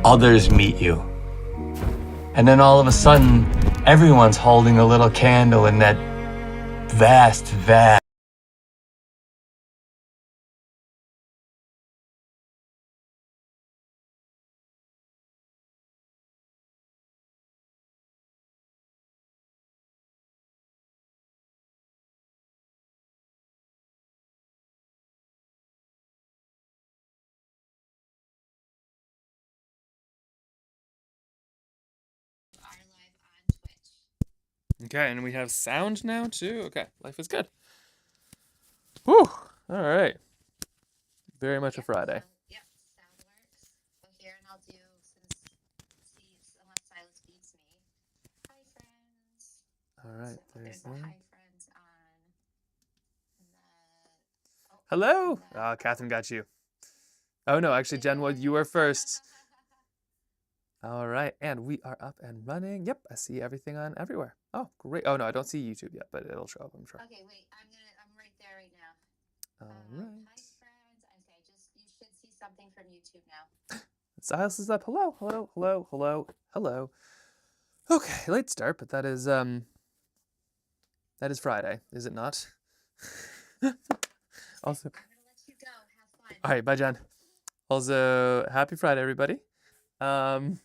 others meet you. And then all of a sudden, everyone's holding a little candle in that vast, vast Okay, and we have sound now too. Okay, life is good. Whew. All right. Very much a Friday. Yep, sound works. So here, and I'll do, unless Silas beats me. Hi, friends. All right, So there's the that. hi, friends on the... Hello. Catherine got you. Oh no, actually, Jen, you were first. All right, and we are up and running. Yep, I see everything on everywhere. Oh, great. Oh no, I don't see YouTube yet, but it'll show up, I'm sure. Okay, wait, I'm right there right now. All right. Hi, friends. Okay, you should see something from YouTube now. Silas is up. Hello, hello, hello, hello, hello. Okay, late start, but that is Friday, is it not? Also, I'm gonna let you go. Have fun. all right, bye, Jen. Also, happy Friday, everybody. It's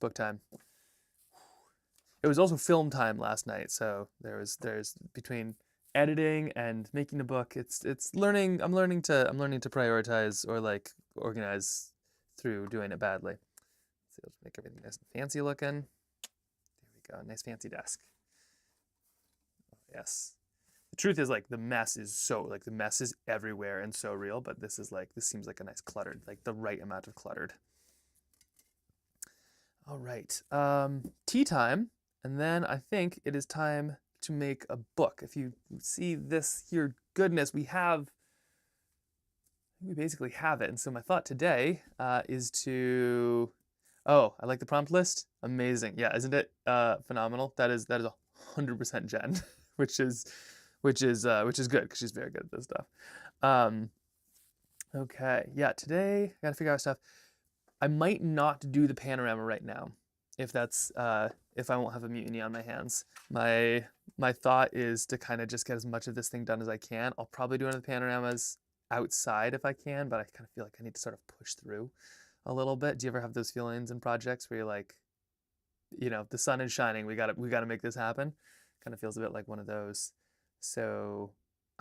book time. It was also film time last night, so there's between editing and making the book, it's learning. I'm learning to prioritize or like organize through doing it badly. So let's make everything nice and fancy looking. There we go, nice fancy desk. Yes. The truth is, like, the mess is everywhere and so real, but this seems like a nice cluttered, like the right amount of cluttered. All right, tea time, and then I think it is time to make a book. If you see this here goodness, we basically have it. And so my thought today is to, oh, I like the prompt list. Amazing. Yeah, isn't it phenomenal? That is 100% Jen, which is good because she's very good at this stuff. Okay, yeah, today I gotta figure out stuff. I might not do the panorama right now, if I won't have a mutiny on my hands. My thought is to kind of just get as much of this thing done as I can. I'll probably do one of the panoramas outside if I can, but I kind of feel like I need to sort of push through a little bit. Do you ever have those feelings in projects where you're like, the sun is shining, we gotta make this happen? Kind of feels a bit like one of those. So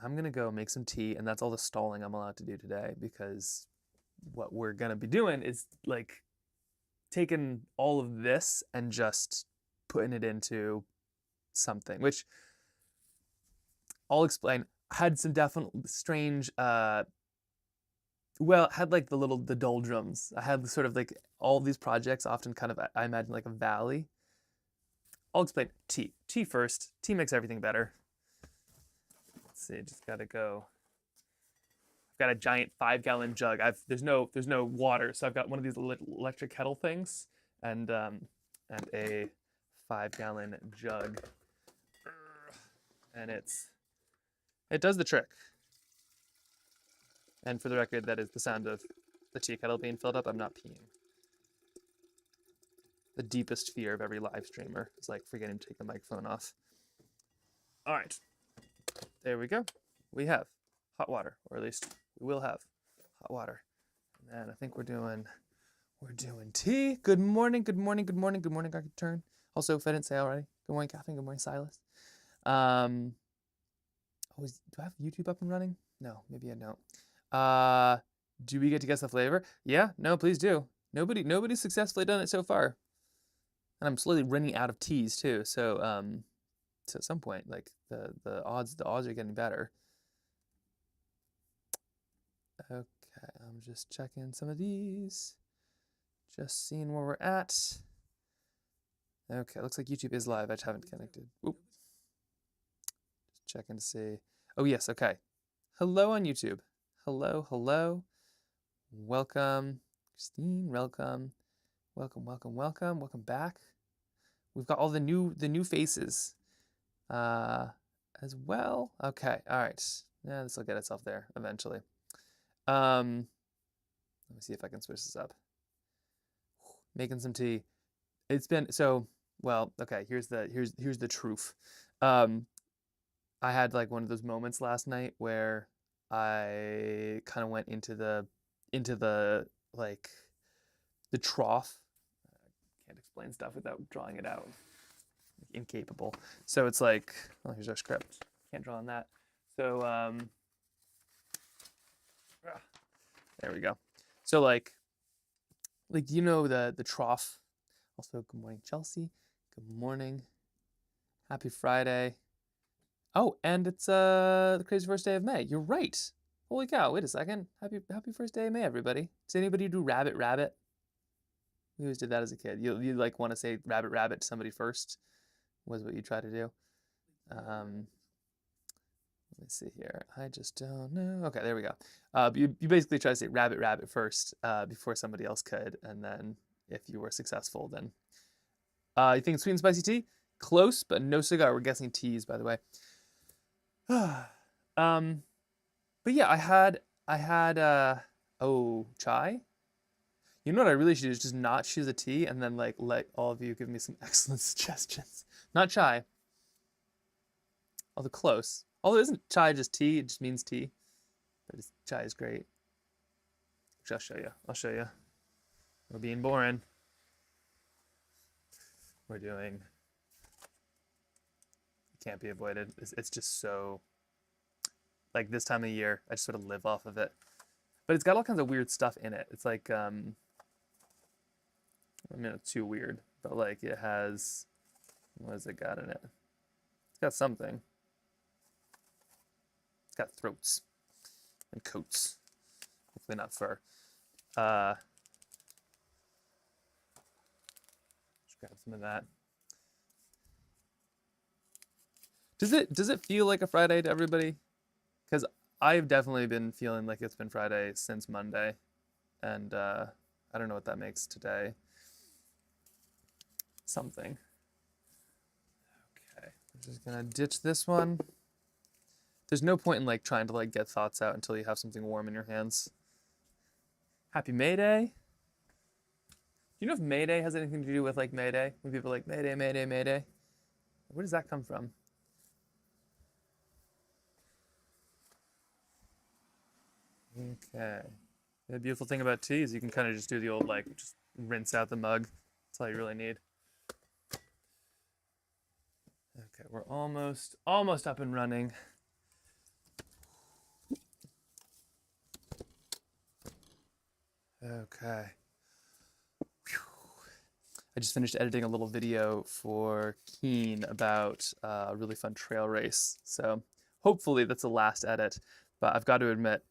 I'm gonna go make some tea, and that's all the stalling I'm allowed to do today, because what we're gonna be doing is like taking all of this and just putting it into something, which I'll explain. Had some definite strange had like the doldrums. I had sort of like all of these projects often kind of, I imagine, like a valley. I'll explain. Tea first. Tea makes everything better. Let's see, just gotta go. Got a giant 5-gallon jug. There's no water, so I've got one of these electric kettle things and a 5-gallon jug, and it does the trick. And for the record, that is the sound of the tea kettle being filled up. I'm not peeing. The deepest fear of every live streamer is like forgetting to take the microphone off. All right, there we go. We have hot water, or at least we will have hot water. And then I think we're doing tea. Good morning, good morning, good morning, good morning, Dr. Turn. Also, if I didn't say already, good morning, Catherine, good morning, Silas. Do I have YouTube up and running? No, maybe I don't. Do we get to guess the flavor? Yeah, no, please do. Nobody's successfully done it so far. And I'm slowly running out of teas too, so at some point, like the odds are getting better. Okay, I'm just checking some of these. Just seeing where we're at. Okay, looks like YouTube is live. I just haven't connected. Oop. Just checking to see. Oh yes, okay. Hello on YouTube. Hello, hello. Welcome, Christine. Welcome, welcome, welcome, welcome. Welcome back. We've got all the new faces, as well. Okay, all right. Yeah, this will get itself there eventually. Let me see if I can switch this up. making some tea. It's been so well. Okay, here's the truth. Um, I had like one of those moments last night where I kind of went into the like the trough. Can't explain stuff without drawing it out. Incapable. So it's like, oh, here's our script. Can't draw on that. So there we go. So like you know the trough. Also, good morning, Chelsea. Good morning. Happy Friday. Oh, and it's the crazy first day of May. You're right. Holy cow! Wait a second. Happy first day of May, everybody. Does anybody do rabbit rabbit? We always did that as a kid. You like want to say rabbit rabbit to somebody first. Was what you try to do. Let me see here. I just don't know. Okay, there we go. You basically try to say rabbit rabbit first before somebody else could, and then if you were successful, then you think sweet and spicy tea? Close, but no cigar. We're guessing teas, by the way. But yeah, I had chai. You know what I really should do is just not choose a tea and then like let all of you give me some excellent suggestions. Not chai. Although close. Although isn't chai just tea? It just means tea. But chai is great. I'll show you. I'll show you. We're being boring. We're doing. It can't be avoided. It's just so. Like this time of year, I just sort of live off of it. But it's got all kinds of weird stuff in it. It's like, I mean, it's too weird, but like it has, what has it got in it? It's got something. It's got throats and coats. Hopefully not fur. Just grab some of that. Does it feel like a Friday to everybody? Because I've definitely been feeling like it's been Friday since Monday, and I don't know what that makes today. Something. Okay, I'm just gonna ditch this one. There's no point in like trying to like get thoughts out until you have something warm in your hands. Happy May Day. Do you know if May Day has anything to do with like May Day? When people are like May Day, May Day, May Day. Where does that come from? Okay. The beautiful thing about tea is you can kind of just do the old like just rinse out the mug. That's all you really need. Okay, we're almost up and running. Okay. Whew. I just finished editing a little video for Keen about a really fun trail race. So hopefully that's the last edit. But I've got to admit,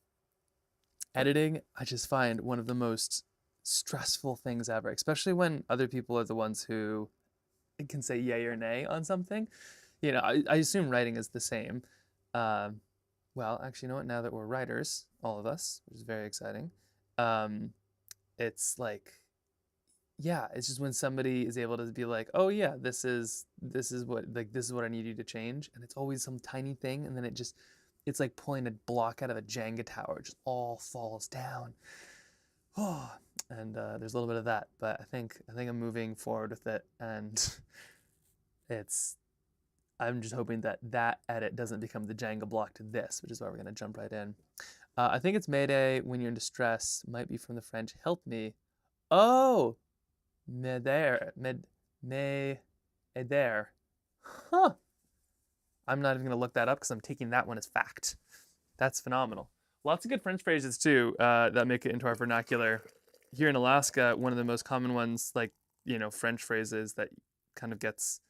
editing, I just find one of the most stressful things ever, especially when other people are the ones who can say yay or nay on something. You know, I assume writing is the same. Well, actually, you know what? Now that we're writers, all of us, which is very exciting, it's like, yeah, it's just when somebody is able to be like, oh yeah, this is what I need you to change, and it's always some tiny thing, and then it's like pulling a block out of a Jenga tower. It just all falls down. Oh, and there's a little bit of that, but I think I'm moving forward with it, and I'm just hoping that edit doesn't become the Jenga block to this, which is why we're gonna jump right in. I think it's Mayday when you're in distress. Might be from the French. Help me. Oh, m'aider. Huh. I'm not even gonna look that up because I'm taking that one as fact. That's phenomenal. Lots of good French phrases too that make it into our vernacular. Here in Alaska, one of the most common ones, like, you know, French phrases that kind of gets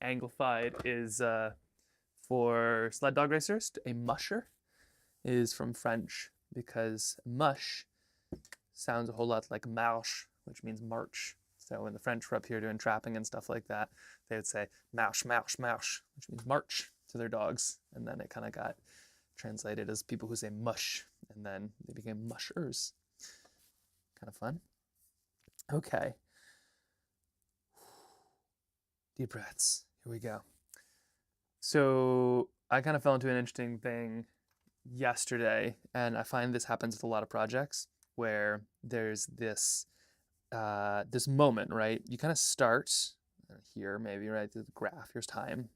anglified is for sled dog racers, a musher is from French because mush sounds a whole lot like marche, which means march. So when the French were up here doing trapping and stuff like that, they would say marche, marche, marche, which means march to their dogs. And then it kind of got translated as people who say mush, and then they became mushers. Kind of fun. Okay. Deep breaths. Here we go. So I kind of fell into an interesting thing yesterday, and I find this happens with a lot of projects where there's this this moment, right? You kind of start here, maybe, right? The graph, here's time.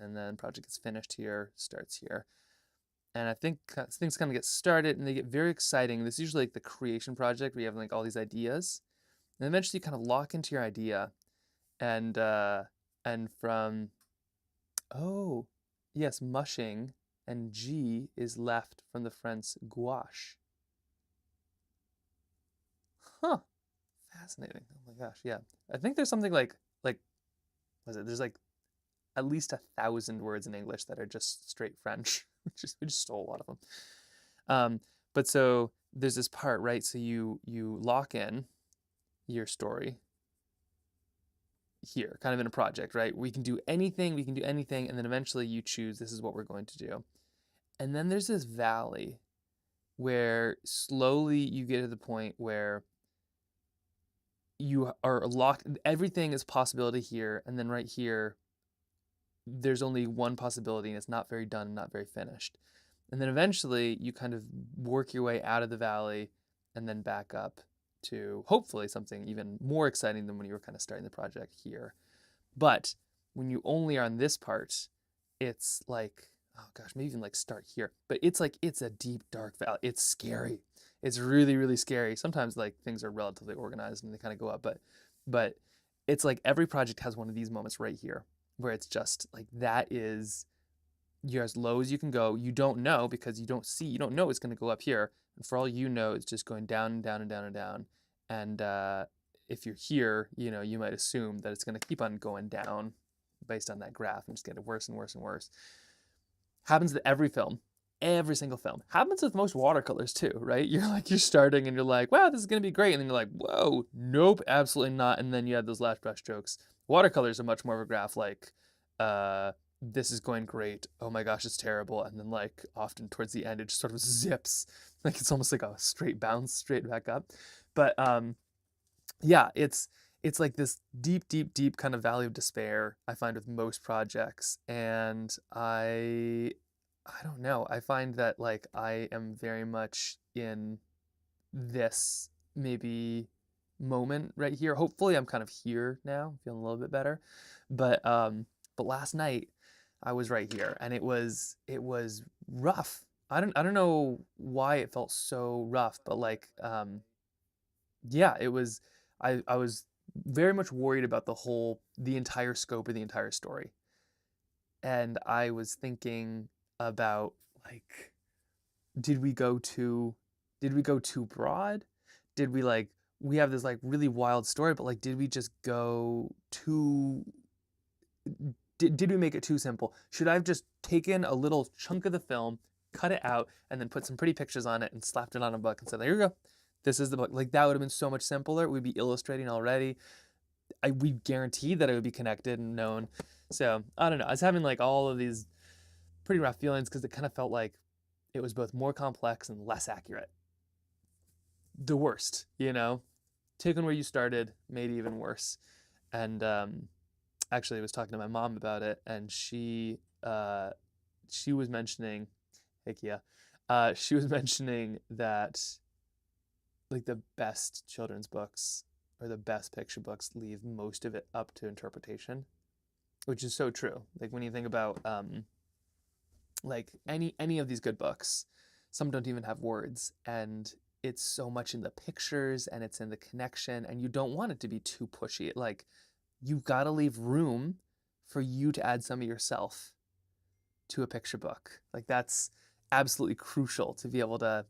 And then project gets finished here, starts here. And I think things kind of get started and they get very exciting. This is usually like the creation project where you have like all these ideas. And eventually you kind of lock into your idea. And from, oh, yes, mushing, and G is left from the French gouache. Huh. Fascinating. Oh my gosh, yeah. I think there's something like was it? There's like at least 1,000 words in English that are just straight French. We just stole a lot of them. But so there's this part, right? So you lock in your story here, kind of in a project, right? We can do anything, and then eventually you choose this is what we're going to do. And then there's this valley where slowly you get to the point where you are locked, everything is possibility here, and then right here there's only one possibility and it's not very done, not very finished. And then eventually you kind of work your way out of the valley and then back up to hopefully something even more exciting than when you were kind of starting the project here. But when you only are on this part, it's like, oh gosh, maybe even like start here. But it's like, it's a deep, dark valley. It's scary. It's really, really scary. Sometimes like things are relatively organized and they kind of go up, but it's like every project has one of these moments right here where it's just like, that is, you're as low as you can go. You don't know because you don't know it's going to go up here. And for all you know, it's just going down and down and down and down. And if you're here, you might assume that it's going to keep on going down based on that graph and just get worse and worse and worse. Happens to every film, every single film. Happens with most watercolors too, right? You're starting and you're like, wow, this is going to be great. And then you're like, whoa, nope, absolutely not. And then you have those last brush strokes. Watercolors are much more of a graph like, this is going great. Oh my gosh, it's terrible. And then like often towards the end, it just sort of zips. Like it's almost like a straight bounce straight back up. But yeah, it's like this deep, deep, deep kind of valley of despair I find with most projects. And I don't know. I find that like I am very much in this maybe moment right here. Hopefully I'm kind of here now, feeling a little bit better. But last night I was right here and it was rough. I don't know why it felt so rough, but like yeah, it was I was very much worried about the entire scope of the entire story. And I was thinking about like, did we go too broad? Did we like, we have this like really wild story, but like, did we just go too, did we make it too simple? Should I have just taken a little chunk of the film, cut it out, and then put some pretty pictures on it and slapped it on a book and said, there you go. This is the book. Like that would have been so much simpler. We'd be illustrating already. We guaranteed that it would be connected and known. So I don't know. I was having like all of these pretty rough feelings because it kind of felt like it was both more complex and less accurate. The worst, taking where you started made it even worse. And actually I was talking to my mom about it and she was mentioning, hey Kia, she was mentioning that like the best children's books or the best picture books leave most of it up to interpretation, which is so true. Like when you think about like any of these good books, some don't even have words, and it's so much in the pictures and it's in the connection, and you don't want it to be too pushy. Like you've got to leave room for you to add some of yourself to a picture book. Like that's absolutely crucial to be able to,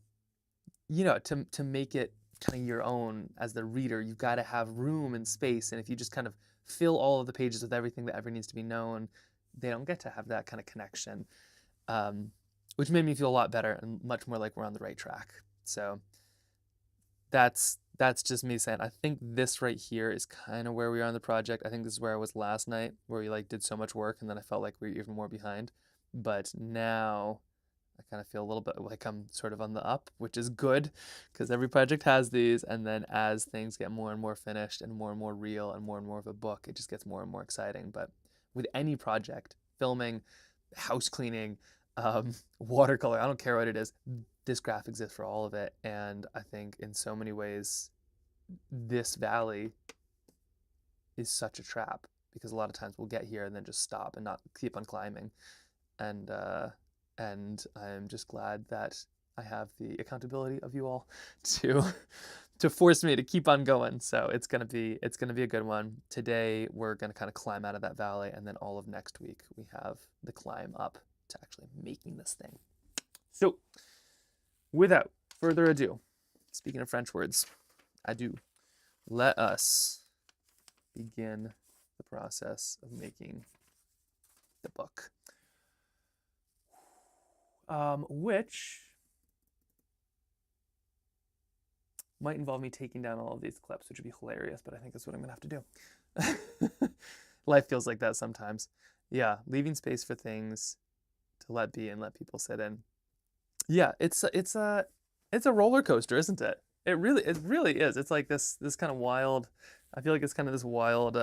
to make it kind of your own as the reader. You've got to have room and space, and if you just kind of fill all of the pages with everything that ever needs to be known, they don't get to have that kind of connection, which made me feel a lot better and much more like we're on the right track. So that's just me saying, I think this right here is kind of where we are on the project. I think this is where I was last night, where we like did so much work and then I felt like we were even more behind. But now I kind of feel a little bit like I'm sort of on the up, which is good because every project has these. And then as things get more and more finished and more real and more of a book, it just gets more and more exciting. But with any project, filming, house cleaning, watercolor, I don't care what it is, this graph exists for all of it. And I think in so many ways, this valley is such a trap, because a lot of times we'll get here and then just stop and not keep on climbing. And I'm just glad that I have the accountability of you all to force me to keep on going. So it's gonna be a good one. Today we're gonna kind of climb out of that valley, and then all of next week we have the climb up to actually making this thing. So without further ado, speaking of French words, adieu, let us begin the process of making the book. Which might involve me taking down all of these clips, which would be hilarious, but I think that's what I'm gonna have to do. Life feels like that sometimes. Yeah, leaving space for things to let be and let people sit in. Yeah, it's a roller coaster, isn't it? It really is. It's like this kind of wild. I feel like it's kind of this wild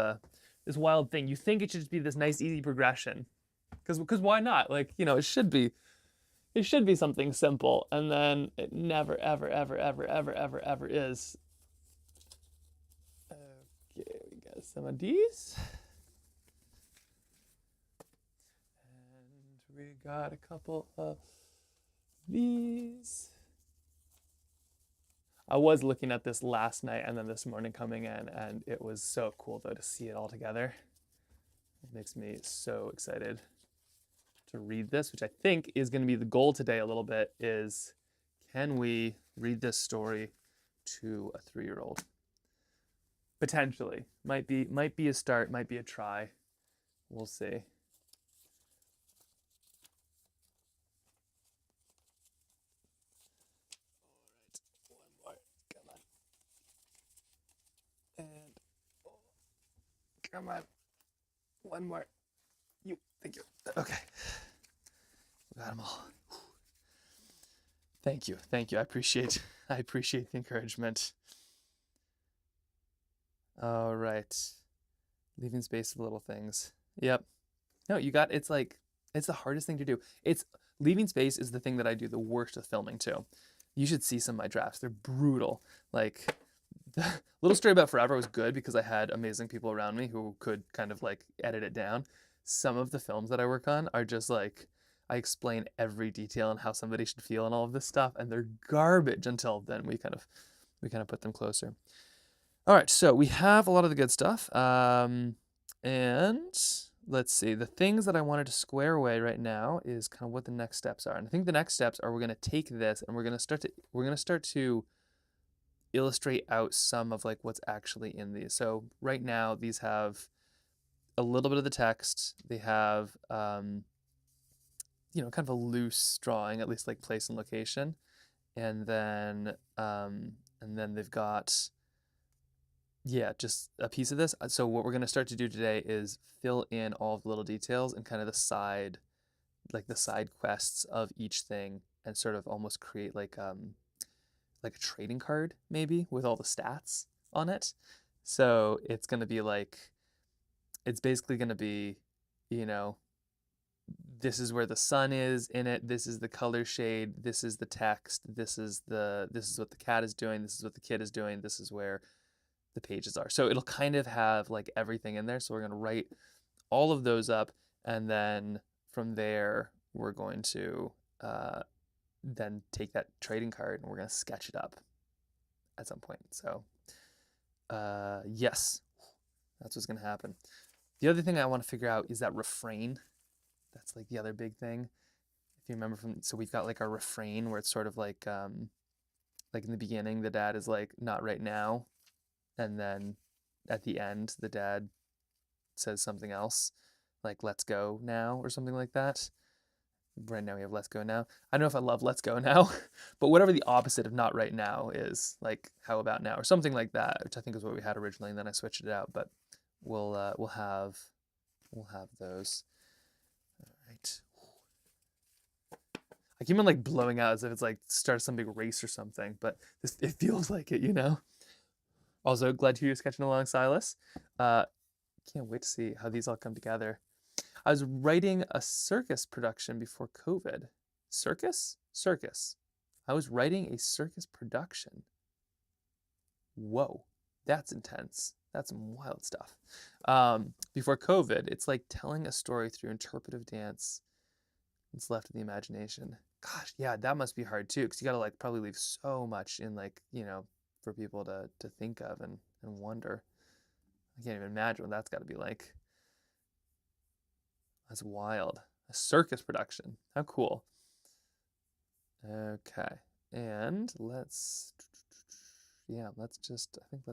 thing. You think it should just be this nice easy progression, because why not? Like, it should be something simple, and then it never ever ever ever ever ever ever is. Okay, we got some of these. And we got a couple of these. I was looking at this last night and then this morning coming in, and it was so cool though to see it all together. It makes me so excited to read this, which I think is going to be the goal today a little bit, is can we read this story to a 3-year-old? Potentially. Might be a start, might be a try. We'll see. Come on. One more. Thank you. Okay. We got them all. Thank you. I appreciate the encouragement. All right. Leaving space for little things. Yep. No, it's the hardest thing to do. Leaving space is the thing that I do the worst with filming too. You should see some of my drafts. They're brutal. Like, the Little Story About Forever was good because I had amazing people around me who could kind of like edit it down. Some of the films that I work on are just like, I explain every detail and how somebody should feel and all of this stuff, and they're garbage until then we kind of put them closer. All right, so we have a lot of the good stuff. And let's see, the things that I wanted to square away right now is kind of what the next steps are. And I think the next steps are, we're going to take this and we're going to start to illustrate out some of like what's actually in these. So right now these have a little bit of the text. They have kind of a loose drawing, at least like place and location, and then they've got just a piece of this. So what we're going to start to do today is fill in all of the little details and kind of the side quests of each thing, and sort of almost create like a trading card maybe with all the stats on it. So it's going to be like, it's basically going to be, this is where the sun is in it, this is the color shade, this is the text, this is what the cat is doing, this is what the kid is doing, this is where the pages are. So it'll kind of have like everything in there. So we're going to write all of those up, and then from there we're going to then take that trading card and we're going to sketch it up at some point. So yes, that's what's going to happen. The other thing I want to figure out is that refrain. That's like the other big thing. If you remember so we've got like our refrain where it's sort of like in the beginning, the dad is like, not right now. And then at the end, the dad says something else, like, let's go now, or something like that. Right now we have let's go now. I don't know if I love let's go now, but whatever the opposite of not right now is, like, how about now, or something like that, which I think is what we had originally, and then I switched it out. But we'll have those. All right. I keep on like blowing out as if it's like start some big race or something, but it feels like it, Also, glad to hear you sketching along, Silas. Can't wait to see how these all come together. I was writing a circus production before COVID. Circus? Circus. I was writing a circus production. Whoa. That's intense. That's some wild stuff. Before COVID, it's like telling a story through interpretive dance. It's left to the imagination. Gosh, yeah, that must be hard too, because you gotta like probably leave so much in, like, for people to think of and wonder. I can't even imagine what that's got to be like. That's wild. A circus production. How cool. Okay, and let's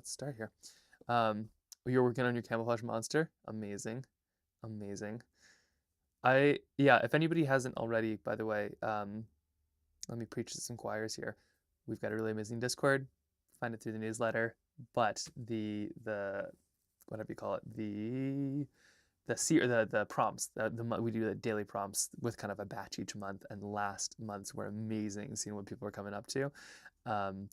start here. You're working on your camouflage monster. Amazing, amazing. If anybody hasn't already, by the way, let me preach to some choirs here. We've got a really amazing Discord. Find it through the newsletter. But the whatever you call it, the prompts, we do the daily prompts with kind of a batch each month, and last month's were amazing, seeing what people are coming up to.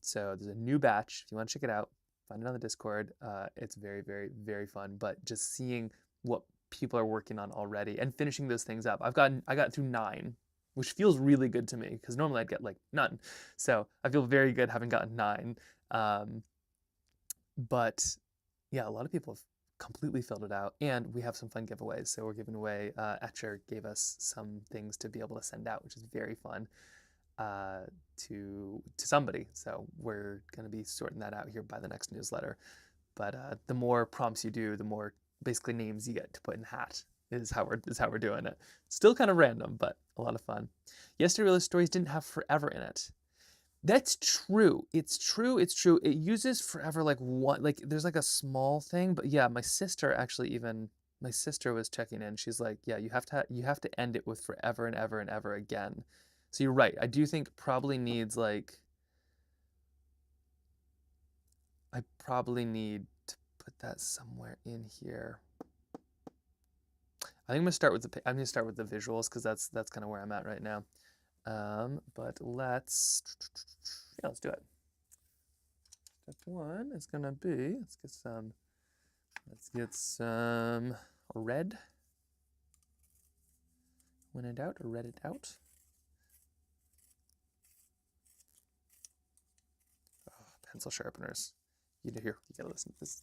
So there's a new batch. If you want to check it out, find it on the Discord. It's very, very, very fun. But just seeing what people are working on already and finishing those things up. I got through 9, which feels really good to me, because normally I'd get like none. So I feel very good having gotten 9. But yeah, a lot of people have completely filled it out, and we have some fun giveaways. So we're giving away, Etcher gave us some things to be able to send out, which is very fun, to somebody. So we're going to be sorting that out here by the next newsletter. But the more prompts you do, the more basically names you get to put in the hat, is how we're doing it. Still kind of random, but a lot of fun. Yesterday Real Stories didn't have forever in it. That's true. It's true. It's true. It uses forever like one, like there's like a small thing, but yeah, my sister was checking in. She's like, yeah, you have to end it with forever and ever and ever again. So you're right. I do think probably needs like, I probably need to put that somewhere in here. I think I'm gonna start with the visuals, because that's kind of where I'm at right now. But let's do it. Step 1 is gonna be, let's get some red. When in doubt, red it out. Oh, pencil sharpeners. You gotta listen to this.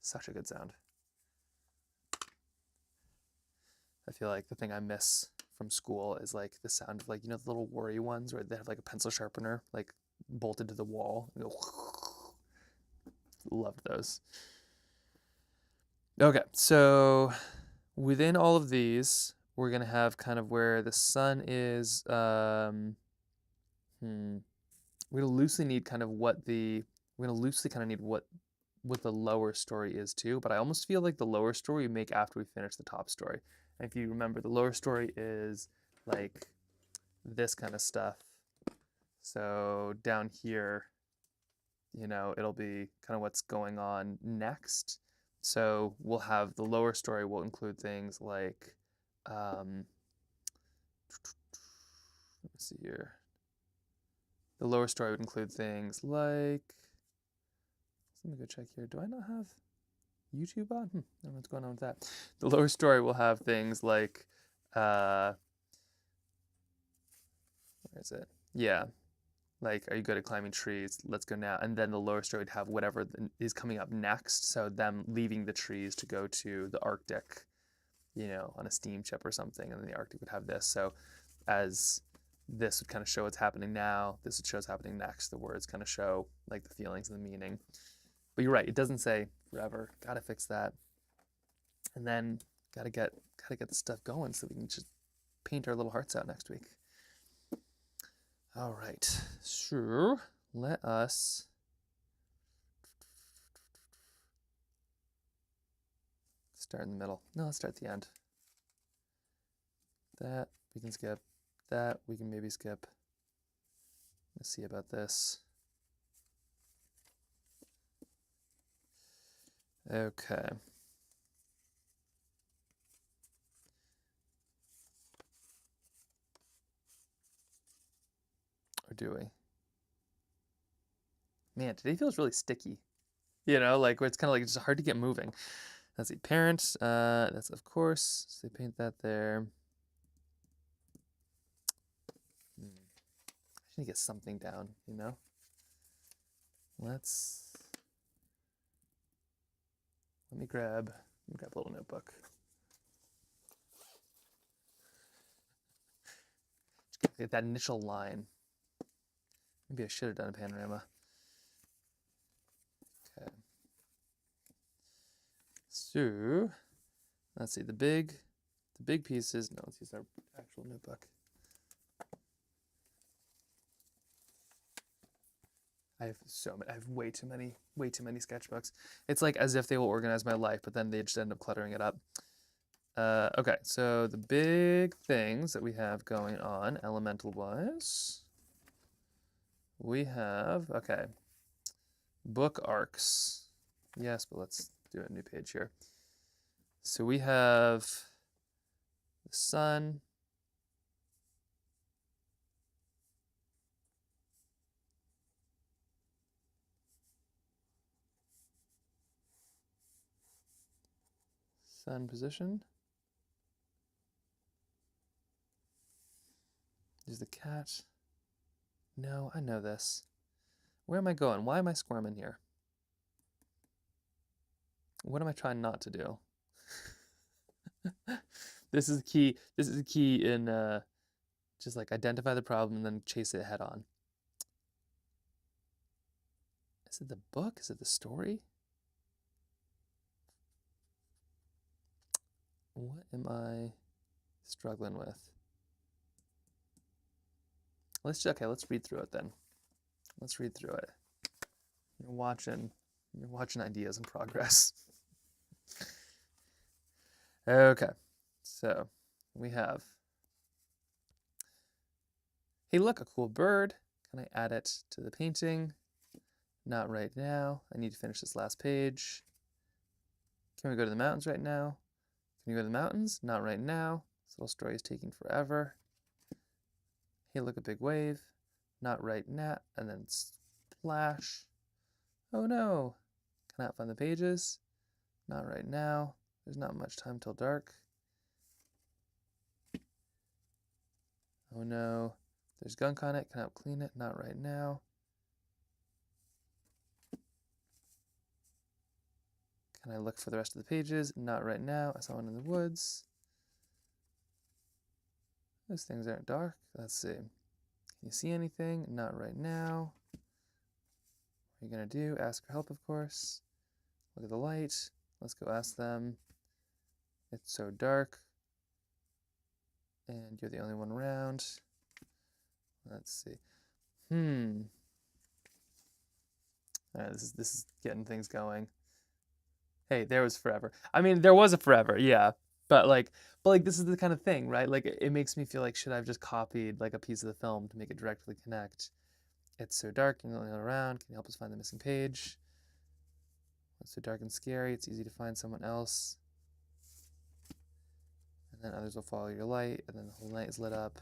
Such a good sound. I feel like the thing I miss from school is like the sound of, like, the little worry ones where they have like a pencil sharpener like bolted to the wall. Loved those. Okay, so within all of these, we're gonna have kind of where the sun is. We're gonna loosely need kind of what the lower story is too. But I almost feel like the lower story we make after we finish the top story. And if you remember, the lower story is like this kind of stuff. So down here, it'll be kind of what's going on next. So we'll have the lower story will include things like, let me see here. The lower story would include things like, let me go check here. Do I not have YouTube on? I don't know what's going on with that. The lower story will have things like, where is it? Yeah. Like, are you good at climbing trees? Let's go now. And then the lower story would have whatever is coming up next. So them leaving the trees to go to the Arctic, on a steamship or something. And then the Arctic would have this. So as this would kind of show what's happening now, this would show what's happening next. The words kind of show like the feelings and the meaning. But you're right, it doesn't say forever. Gotta fix that. And then gotta get the stuff going so we can just paint our little hearts out next week. All right, so let us start in the middle. No, let's start at the end. That we can skip. That we can maybe skip. Let's see about this. Okay. Or do we? Man, today feels really sticky. Like where it's kind of like it's hard to get moving. Let's see, parents. That's of course. So they paint that there. I need to get something down, you know? Let me grab a little notebook. Get that initial line. Maybe I should have done a panorama. Okay. So let's see, the big pieces. No, let's use our actual notebook. I have way too many sketchbooks. It's like as if they will organize my life, but then they just end up cluttering it up. Okay, so the big things that we have going on, elemental wise, we have, okay, book arcs. Yes, but let's do a new page here. So we have the sun. Sun position. There's the cat. No, I know this. Where am I going? Why am I squirming here? What am I trying not to do? This is key. This is key in just like identify the problem and then chase it head on. Is it the book? Is it the story? What am I struggling with? Let's read through it then. Let's read through it. You're watching ideas in progress. Okay, so we have, hey look, a cool bird. Can I add it to the painting? Not right now. I need to finish this last page. Can we go to the mountains right now? Can you go to the mountains? Not right now. This little story is taking forever. Hey, look, a big wave. Not right now. And then splash. Oh no. Cannot find the pages. Not right now. There's not much time till dark. Oh no. There's gunk on it. Cannot clean it. Not right now. Can I look for the rest of the pages? Not right now. I saw one in the woods. Those things aren't dark. Let's see. Can you see anything? Not right now. What are you going to do? Ask for help, of course. Look at the light. Let's go ask them. It's so dark. And you're the only one around. Let's see. All right, this is getting things going. Hey, there was forever. I mean, there was a forever, yeah. But like this is the kind of thing, right? Like it makes me feel like should I have just copied like a piece of the film to make it directly connect? It's so dark, you're the only one around. Can you help us find the missing page? It's so dark and scary, it's easy to find someone else. And then others will follow your light, and then the whole night is lit up.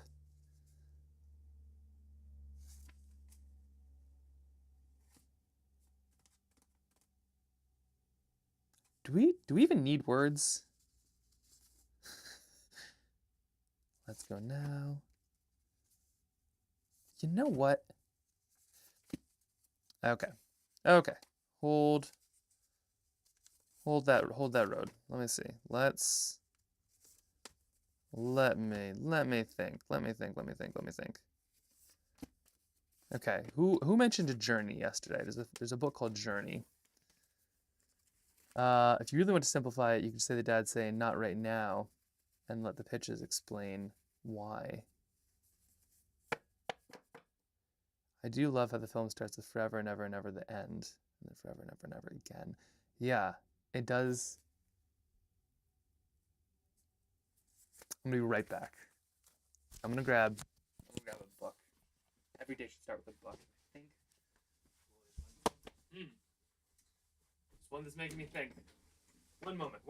Do we even need words? Let's go now. You know what? Okay. Hold that road. Let me see. Let me think. Okay. Who mentioned a journey yesterday? There's a book called Journey. If you really want to simplify it, you can say the dad saying not right now and let the pitches explain why. I do love how the film starts with forever, never, never, the end, and then forever, never, never again. Yeah, it does. I'm gonna be right back. I'm gonna grab a book. Every day should start with a book, I think. It's one that's making me think. One moment.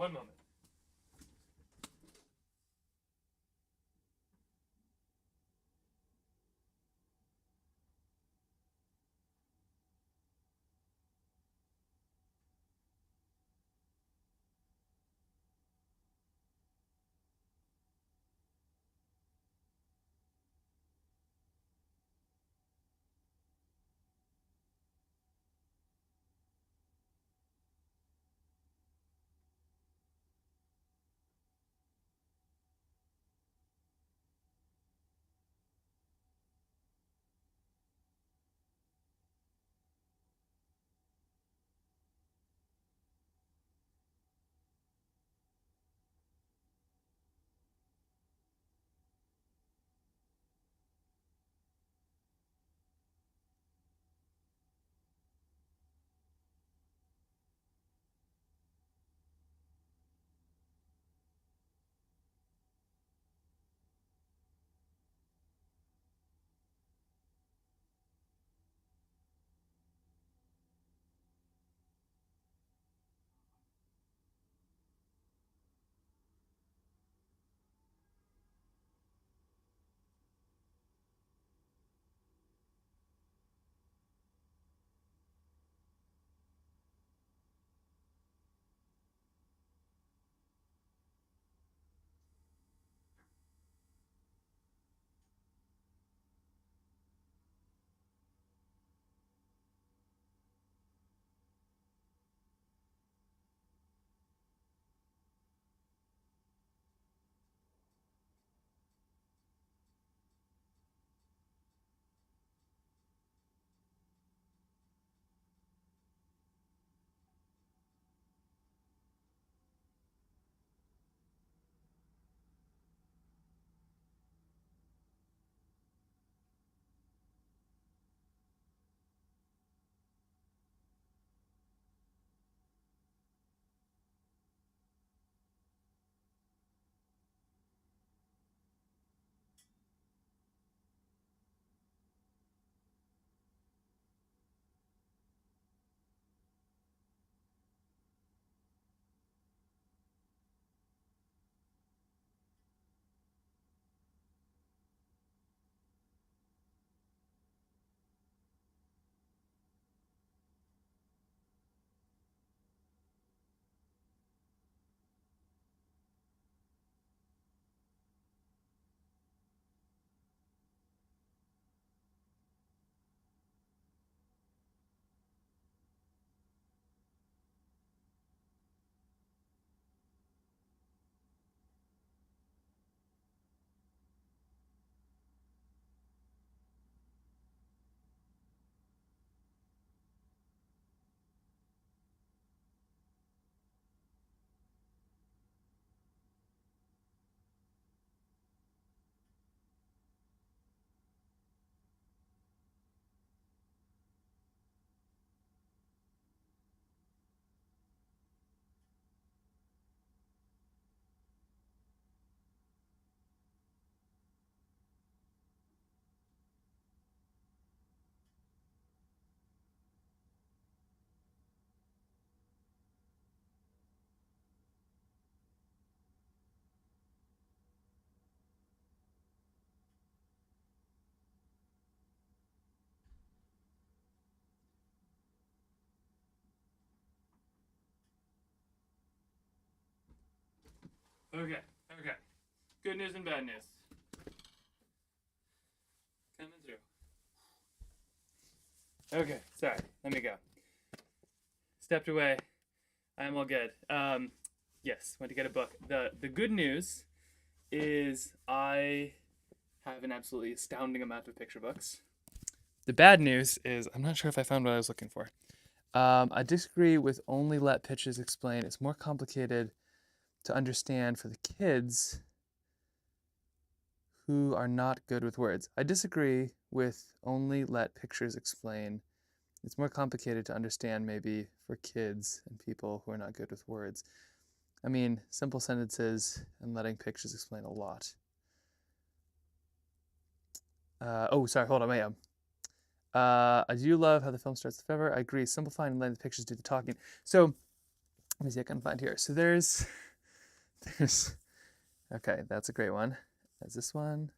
Okay. Good news and bad news. Coming through. Okay, sorry. Let me go. Stepped away. I'm all good. Yes, went to get a book. The good news is I have an absolutely astounding amount of picture books. The bad news is I'm not sure if I found what I was looking for. I disagree with only let pictures explain. It's more complicated to understand for the kids who are not good with words. I disagree with only let pictures explain. It's more complicated to understand maybe for kids and people who are not good with words. I mean, simple sentences and letting pictures explain a lot. Sorry, hold on, I do love how the film starts with Fever. I agree. Simplifying and letting the pictures do the talking. So, let me see what I can find here. So there's, okay, that's a great one. There's this one.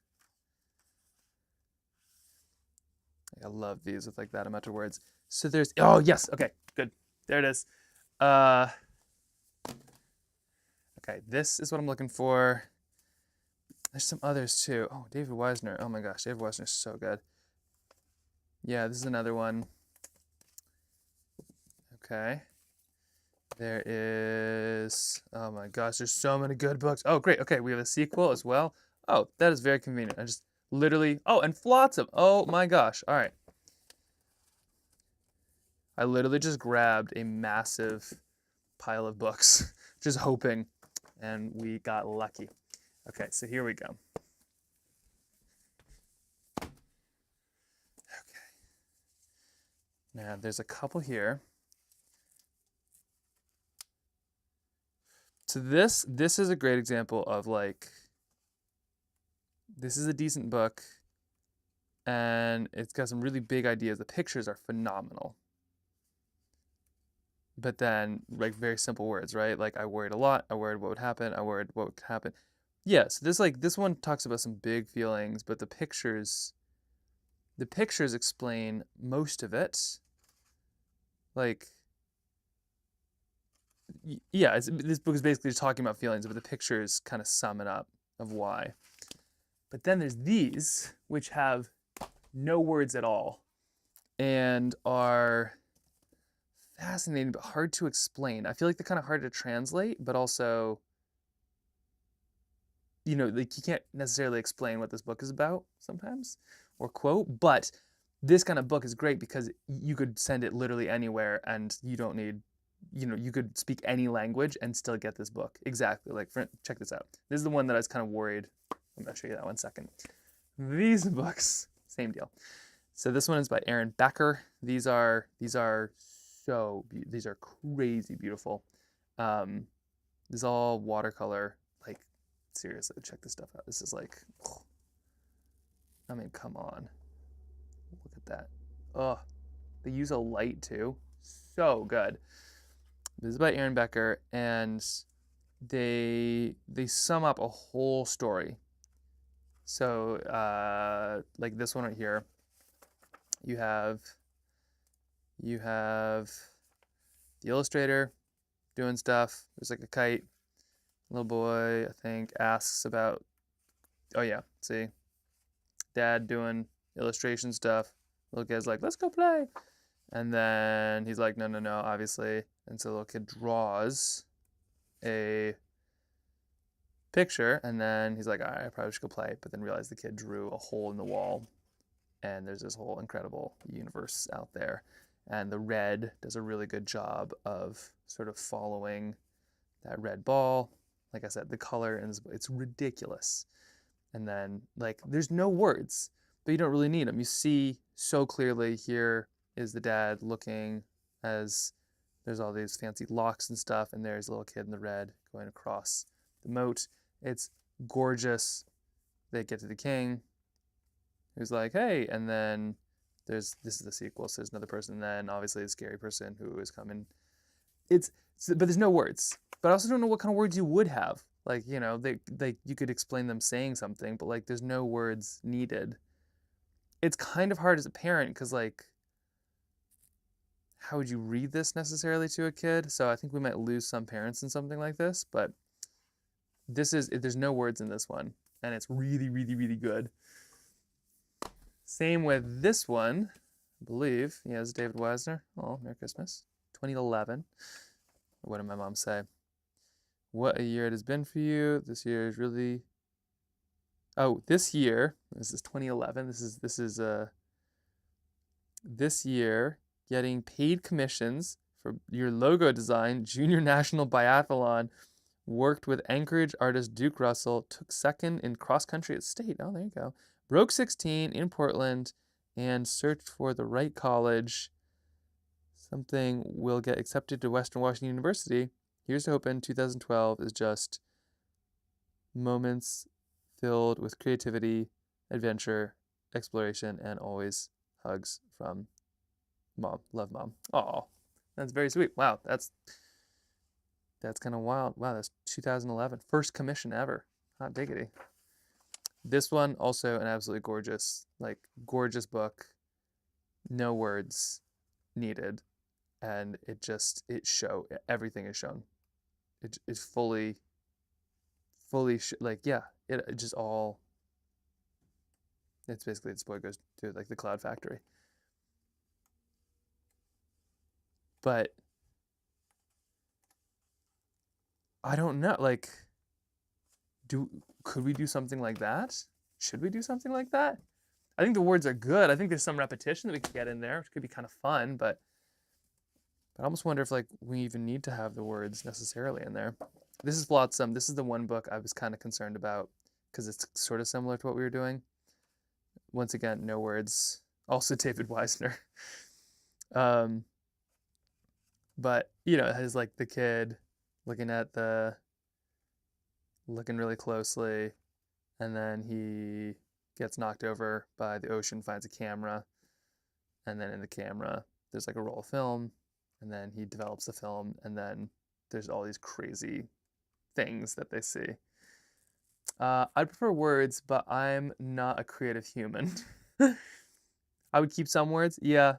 I love these with like that amount of words. So there's, oh yes, okay, good. There it is. Okay, this is what I'm looking for. There's some others too. Oh, David Wisner. Oh my gosh, David Wisner is so good. Yeah, this is another one. Okay. There is, oh my gosh, there's so many good books. Oh, great. Okay, we have a sequel as well. Oh, that is very convenient. I just literally, oh, and Flotsam. Oh my gosh. All right. I literally just grabbed a massive pile of books, just hoping, and we got lucky. Okay, so here we go. Okay. Now, there's a couple here. So this is a great example of like, this is a decent book, and it's got some really big ideas. The pictures are phenomenal. But then, like, very simple words, right? Like, I worried a lot. I worried what would happen. I worried what would happen. Yeah, so this one talks about some big feelings, but the pictures explain most of it. Like, yeah, this book is basically just talking about feelings, but the pictures kind of sum it up of why. But then there's these, which have no words at all and are fascinating but hard to explain. I feel like they're kind of hard to translate, but also, you know, like you can't necessarily explain what this book is about sometimes or quote, but this kind of book is great because you could send it literally anywhere and you don't need, you know, you could speak any language and still get this book. Exactly. Like, check this out. This is the one that I was kind of worried. I'm going to show you that one second. These books, same deal. So this one is by Aaron Becker. These are crazy beautiful. This is all watercolor. Like, seriously, check this stuff out. This is like, I mean, come on. Look at that. Oh, they use a light too. So good. This is by Aaron Becker, and they sum up a whole story. So, like this one right here, you have the illustrator doing stuff. There's like a kite. Little boy, I think, asks about, oh yeah, see, dad doing illustration stuff. Little kid's like, let's go play. And then he's like, no, obviously. And so the little kid draws a picture, and then he's like, all right, I probably should go play. But then realized the kid drew a hole in the wall, and there's this whole incredible universe out there. And the red does a really good job of sort of following that red ball. Like I said, the color, and it's ridiculous. And then, like, there's no words, but you don't really need them. You see so clearly, here is the dad looking as there's all these fancy locks and stuff, and there's a little kid in the red going across the moat. It's gorgeous. They get to the king, who's like, hey, and then this is the sequel, so there's another person, and then obviously the scary person who is coming. But there's no words. But I also don't know what kind of words you would have. Like, you know, you could explain them saying something, but like there's no words needed. It's kind of hard as a parent because, like, how would you read this necessarily to a kid? So I think we might lose some parents in something like this, but there's no words in this one, and it's really, really, really good. Same with this one, I believe. Yeah, it's David Wisner. Oh, Merry Christmas. 2011. What did my mom say? What a year it has been for you. This year is really... Oh, this year, this is 2011. This year, getting paid commissions for your logo design, Junior National Biathlon, worked with Anchorage artist Duke Russell, took second in cross country at state. Oh, there you go. Broke 16 in Portland and searched for the right college. Something will get accepted to Western Washington University. Here's to hoping 2012 is just moments filled with creativity, adventure, exploration, and always hugs from Mom. Love, Mom. Oh, that's very sweet. Wow, that's kind of wild. Wow, that's 2011. First commission ever. Hot diggity. This one also an absolutely gorgeous, gorgeous book. No words needed, and everything is shown. It is fully it just all. It's basically this boy goes to the cloud factory. But I don't know, could we do something like that? Should we do something like that? I think the words are good. I think there's some repetition that we could get in there, which could be kind of fun, but I almost wonder if we even need to have the words necessarily in there. This is Flotsam. This is the one book I was kind of concerned about because it's sort of similar to what we were doing. Once again, no words. Also David Wisner. But, it has the kid looking really closely, and then he gets knocked over by the ocean, finds a camera, and then in the camera there's a roll of film, and then he develops the film, and then there's all these crazy things that they see. I'd prefer words, but I'm not a creative human. I would keep some words. Yeah.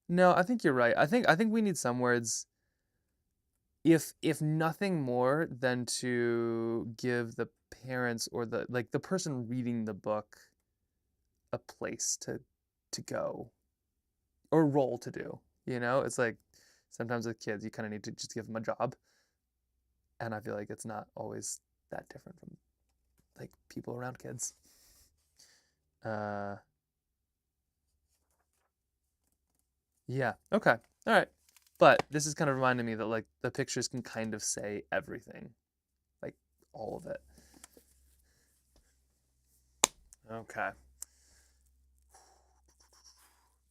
No, I think you're right. I think we need some words. If nothing more than to give the parents or the person reading the book a place to go or role to do. It's sometimes with kids you kind of need to just give them a job, and I feel like it's not always that different from people around kids. Yeah. Okay. All right. But this is kind of reminding me that the pictures can kind of say everything, all of it. Okay.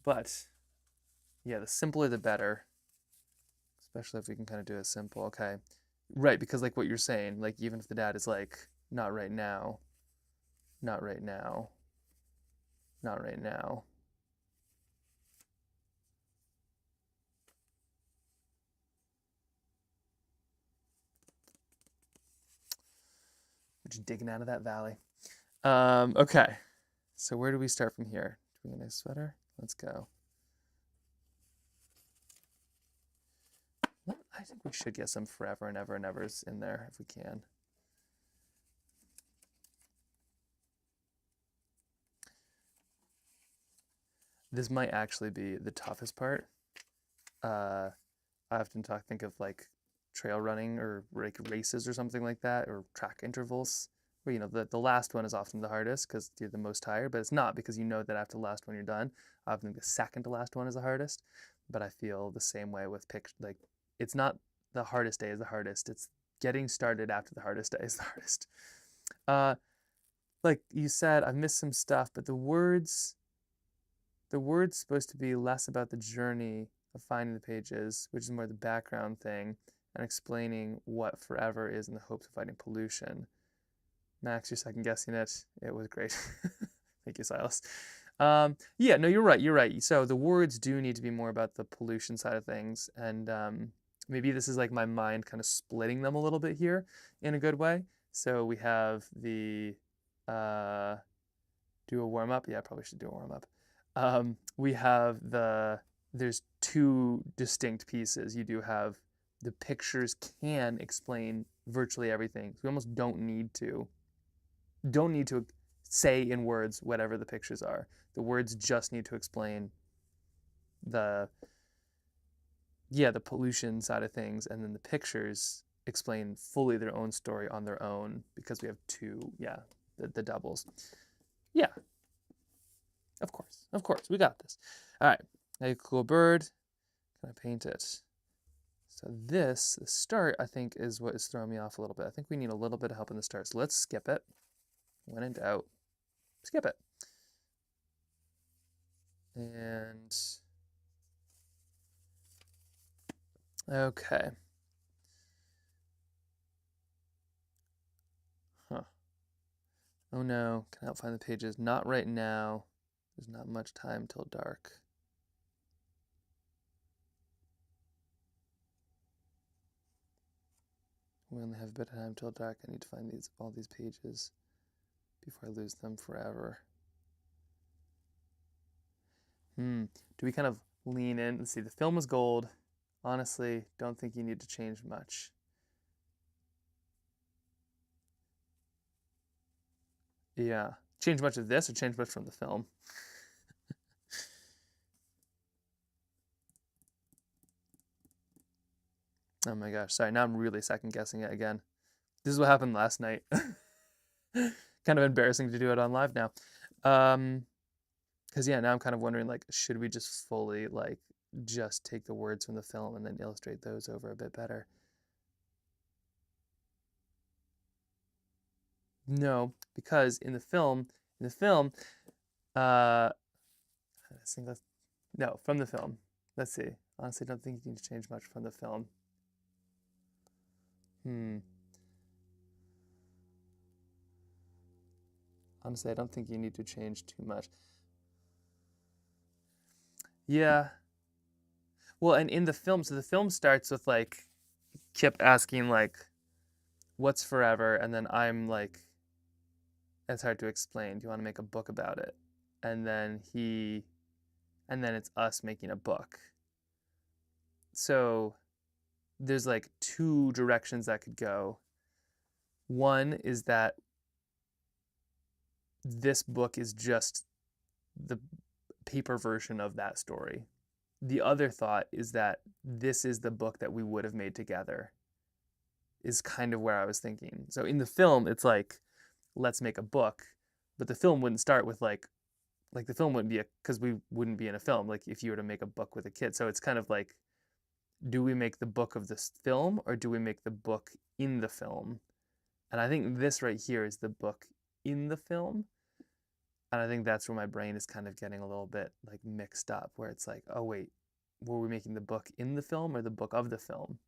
But yeah, the simpler the better, especially if we can kind of do it simple. Okay. Right, because what you're saying, even if the dad is not right now, not right now, not right now. Just digging out of that valley. Okay, so where do we start from here? Do we get a nice sweater? Let's go. I think we should get some forever and ever and evers in there if we can. This might actually be the toughest part. I often think of trail running or races or something like that, or track intervals, where the last one is often the hardest because you're the most tired, but it's not, because that after the last one you're done. I often think the second to last one is the hardest, but I feel the same way with it's not the hardest day is the hardest, it's getting started after the hardest day is the hardest. Like you said, I've missed some stuff, but the words supposed to be less about the journey of finding the pages, which is more the background thing, and explaining what forever is in the hopes of fighting pollution. Max, you're second guessing it. It was great. Thank you, Silas. Yeah, no, you're right. So the words do need to be more about the pollution side of things, and maybe this is my mind kind of splitting them a little bit here in a good way. So we have the do a warm-up. Yeah, I probably should do a warm-up. We have there's two distinct pieces. You do have the pictures can explain virtually everything. So we almost don't need to say in words whatever the pictures are. The words just need to explain the pollution side of things, and then the pictures explain fully their own story on their own because we have two, the doubles. Yeah. Of course, we got this. All right, now a cool bird. Can I paint it? So this, the start, I think, is what is throwing me off a little bit. I think we need a little bit of help in the start. So let's skip it. When in doubt, skip it. And okay. Huh. Oh no, can I find the pages? Not right now. There's not much time till dark. We only have a bit of time till dark. I need to find all these pages before I lose them forever. Do we kind of lean in? Let's see, the film is gold. Honestly, don't think you need to change much. Yeah. Change much of this or change much from the film? Oh my gosh, sorry, now I'm really second guessing it again. This is what happened last night. Kind of embarrassing to do it on live now. Because now I'm kind of wondering, like, should we just fully, like, just take the words from the film and then illustrate those over a bit better? No, because in the film, no, from the film. Let's see. Honestly, I don't think you need to change much from the film. Honestly, I don't think you need to change too much. Yeah. Well, and in the film, so the film starts with, like, Kip asking, like, what's forever? And then I'm like, it's hard to explain. Do you want to make a book about it? And then it's us making a book. So there's like two directions that could go. One is that this book is just the paper version of that story. The other thought is that this is the book that we would have made together, is kind of where I was thinking. So in the film, it's like, let's make a book, but the film wouldn't start with like the film wouldn't be because we wouldn't be in a film, like if you were to make a book with a kid. So it's kind of like, do we make the book of this film or do we make the book in the film? And I think this right here is the book in the film. And I think that's where my brain is kind of getting a little bit like mixed up, where it's like, oh wait, were we making the book in the film or the book of the film?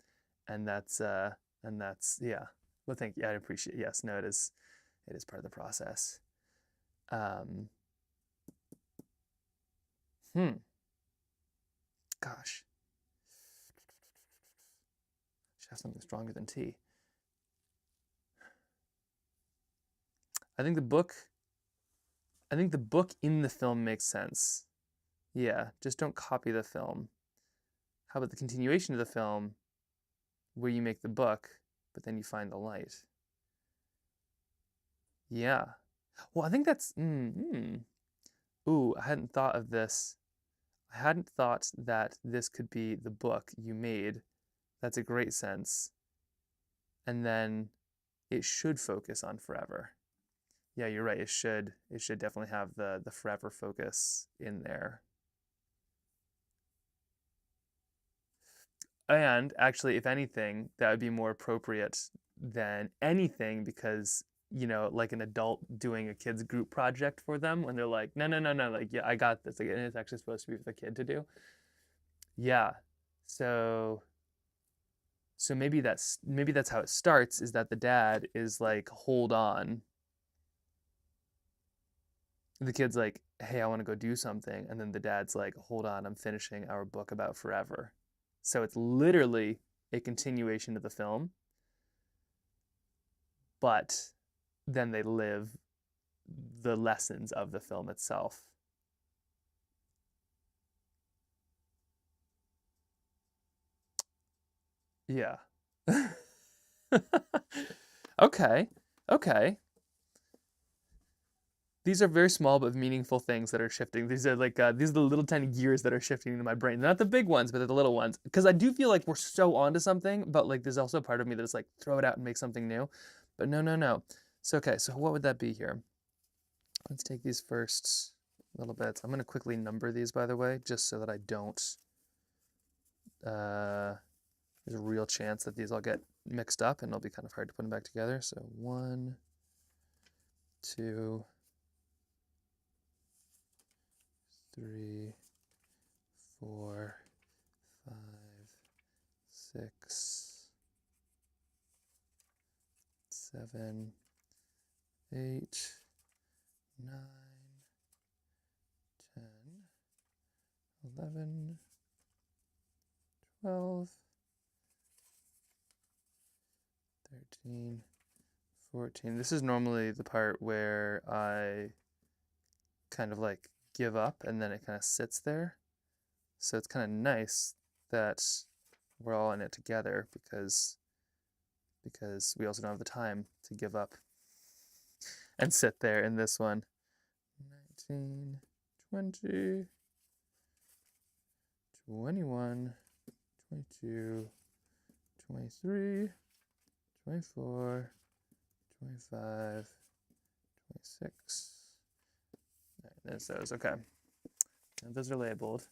And that's yeah. Well, thank you. I appreciate it. Yes, no, it is part of the process. Gosh. Should have something stronger than tea. I think the book in the film makes sense. Yeah, just don't copy the film. How about the continuation of the film where you make the book, but then you find the light? Yeah. Well, I think that's, Ooh, I hadn't thought of this. I hadn't thought that this could be the book you made. That's a great sense. And then it should focus on forever. Yeah, you're right. It should definitely have the forever focus in there. And actually, if anything, that would be more appropriate than anything because, like an adult doing a kid's group project for them when they're like, no, like, yeah, I got this. Like, and it's actually supposed to be for the kid to do. Yeah. So maybe that's how it starts, is that the dad is like, hold on. The kid's like, hey, I want to go do something. And then the dad's like, hold on, I'm finishing our book about forever. So it's literally a continuation of the film, but then they live the lessons of the film itself. Yeah. Okay. Okay. These are very small but meaningful things that are shifting. These are like these are the little tiny gears that are shifting in my brain. They're not the big ones, but they're the little ones. Because I do feel like we're so onto something, but like there's also a part of me that's like throw it out and make something new. But no, no, no. So okay, so what would that be here? Let's take these first little bits. I'm gonna quickly number these, by the way, just so that I don't. There's a real chance that these all get mixed up and it'll be kind of hard to put them back together. So 1, 2, 3, 4, 5, 6, 7, 8, 9, 10, 11, 12, 13, 14. This is normally the part where I kind of like give up and then it kind of sits there. So it's kind of nice that we're all in it together because we also don't have the time to give up and sit there in this one. 19, 20, 21, 22, 23, 24, 25, 26. All right, there's those. Okay. And those are labeled.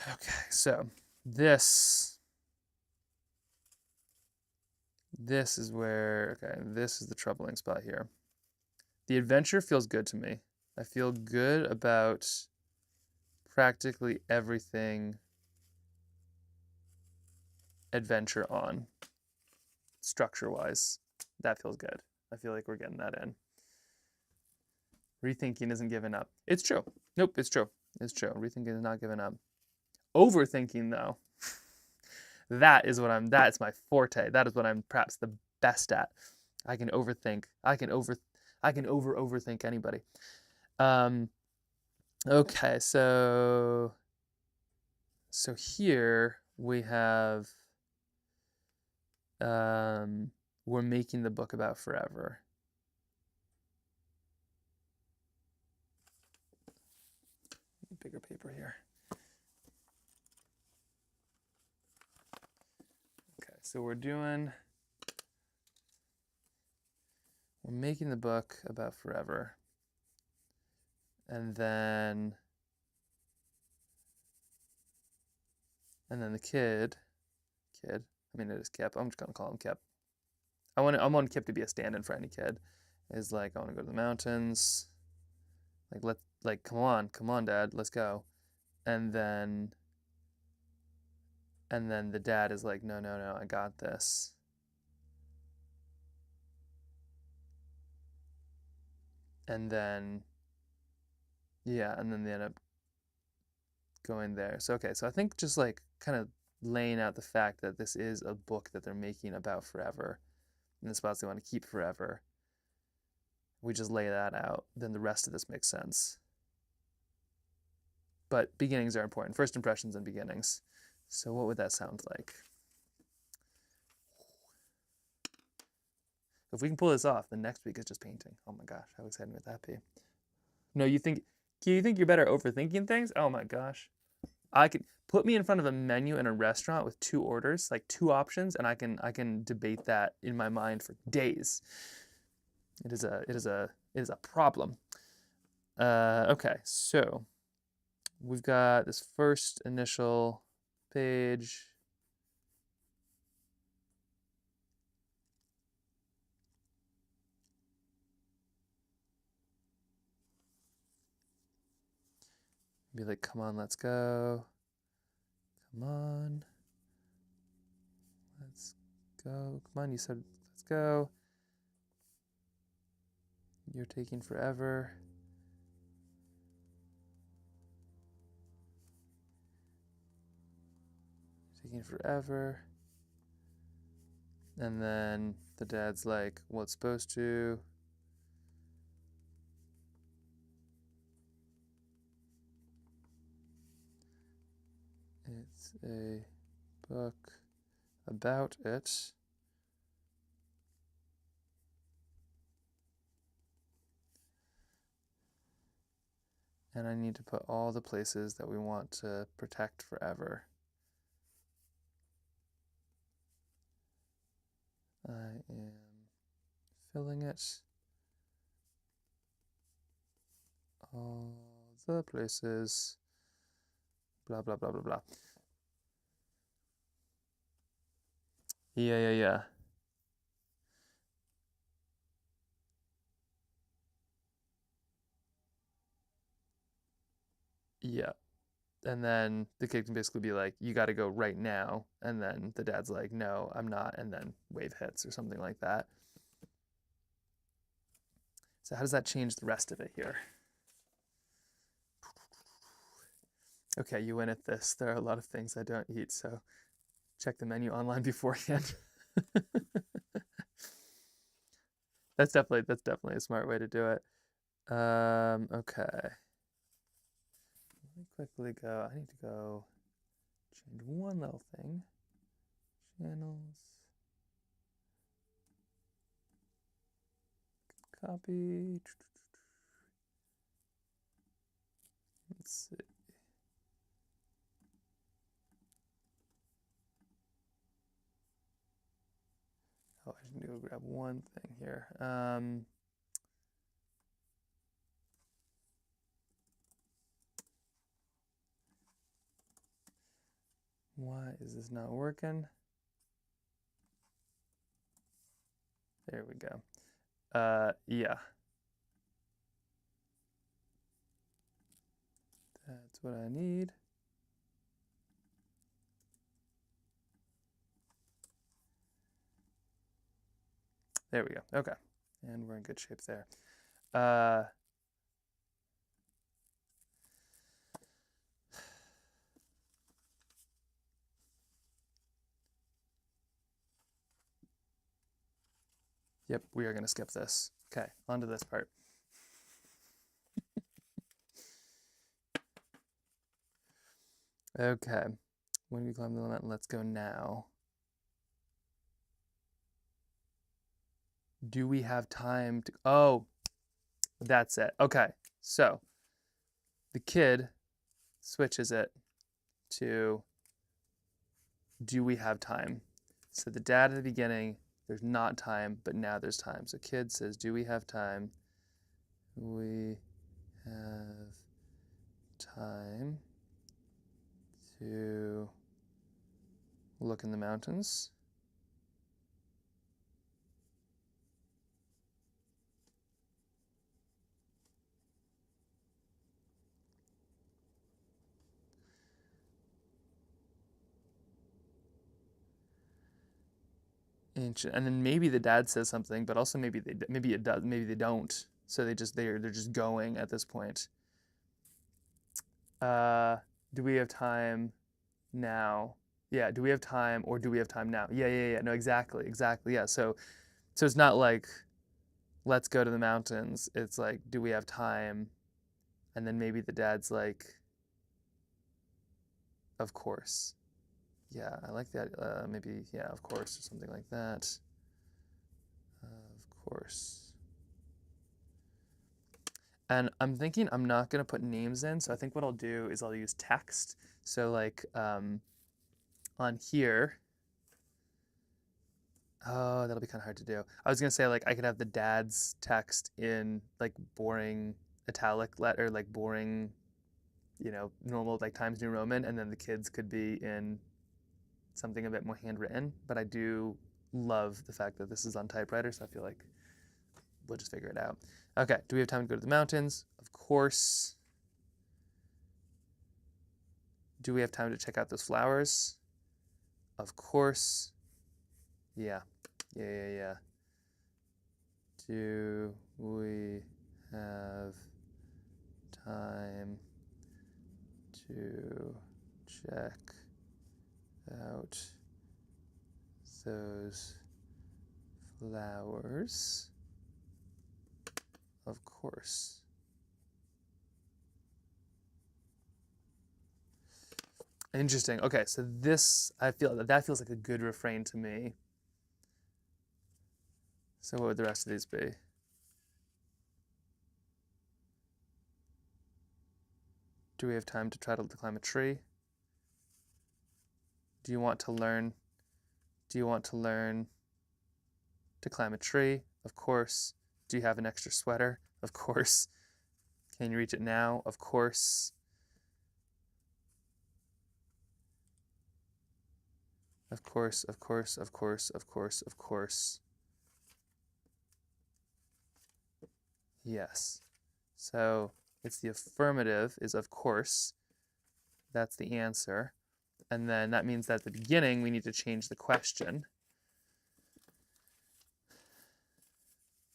Okay, so this is where, okay, this is the troubling spot here. The adventure feels good to me. I feel good about practically everything adventure on, structure-wise. That feels good. I feel like we're getting that in. Rethinking isn't giving up. It's true. Nope, it's true. It's true. Rethinking is not giving up. Overthinking, though, that's my forte. That is what I'm perhaps the best at. I can overthink. I can overthink anybody. Okay, so here we have we're making the book about forever. Bigger paper here. Okay, so we're making the book about forever. And then the kid, I mean it is Kip, I'm just gonna call him Kip. I want Kip to be a stand-in for any kid. Is like, I wanna go to the mountains. Like come on, Dad, let's go. And then the dad is like, no, I got this. And then, yeah, and then they end up going there. So, okay, so I think just like kind of laying out the fact that this is a book that they're making about forever, and the spots they want to keep forever. We just lay that out, then the rest of this makes sense. But beginnings are important. First impressions and beginnings. So what would that sound like? If we can pull this off, then next week is just painting. Oh my gosh, how exciting would that be? No, you think you're better overthinking things? Oh my gosh. I could put me in front of a menu in a restaurant with 2 orders, like 2 options, and I can debate that in my mind for days. It is a problem. Okay, so we've got this first initial page. Be like, come on, let's go. Come on. Let's go. Come on, you said let's go. You're taking forever. Taking forever. And then the dad's like, well, it's supposed to. It's a book about it. And I need to put all the places that we want to protect forever. I am filling it. All the places. Blah, blah, blah, blah, blah. Yeah. Yeah. And then the kid can basically be like, you got to go right now. And then the dad's like, no, I'm not. And then wave hits or something like that. So how does that change the rest of it here? Okay, you win at this. There are a lot of things I don't eat, so check the menu online beforehand. That's definitely a smart way to do it. Okay. Let me quickly go. I need to go change one little thing. Channels. Copy. Let's see. Oh, I just need to go grab one thing here. Why is this not working? There we go. Yeah. That's what I need. There we go. Okay. And we're in good shape there. Yep, we are going to skip this. Okay, on to this part. Okay, when we climb the limit, let's go now. Do we have time to, oh, that's it. Okay, so the kid switches it to, do we have time? So the dad at the beginning, there's not time, but now there's time. So kid says, do we have time? We have time to look in the mountains. Ancient. And then maybe the dad says something, but also maybe it does, maybe they don't. So they're just going at this point. Do we have time now? Yeah, do we have time or do we have time now? Yeah. No, exactly. Yeah. So it's not like let's go to the mountains. It's like, do we have time? And then maybe the dad's like, of course. Yeah, I like that. Maybe, yeah, of course, or something like that. Of course. And I'm thinking I'm not going to put names in. So I think what I'll do is I'll use text. So like on here, oh, that'll be kind of hard to do. I was going to say like I could have the dad's text in like boring italic letter, like boring, normal like Times New Roman. And then the kids could be in something a bit more handwritten. But I do love the fact that this is on typewriter. So I feel like we'll just figure it out. Okay, do we have time to go to the mountains? Of course. Do we have time to check out those flowers? Of course. Yeah. Do we have time to check out those flowers? Of course. Interesting. Okay, so this, I feel that feels like a good refrain to me. So what would the rest of these be? Do we have time to try to climb a tree? Do you want to learn? Do you want to learn to climb a tree? Of course. Do you have an extra sweater? Of course. Can you reach it now? Of course. Of course, of course, of course, of course, of course. Yes. So it's the affirmative is of course. That's the answer. And then that means that at the beginning we need to change the question.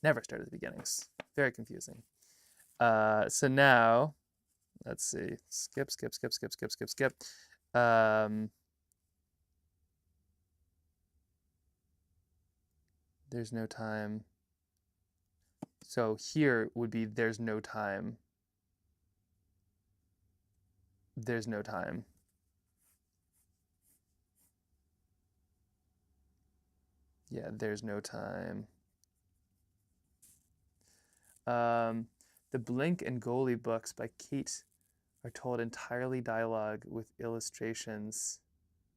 Never start at the beginnings. Very confusing. So now, let's see. Skip. There's no time. So here would be there's no time. There's no time. Yeah, there's no time. The Blink and Goalie books by Kate are told entirely dialogue with illustrations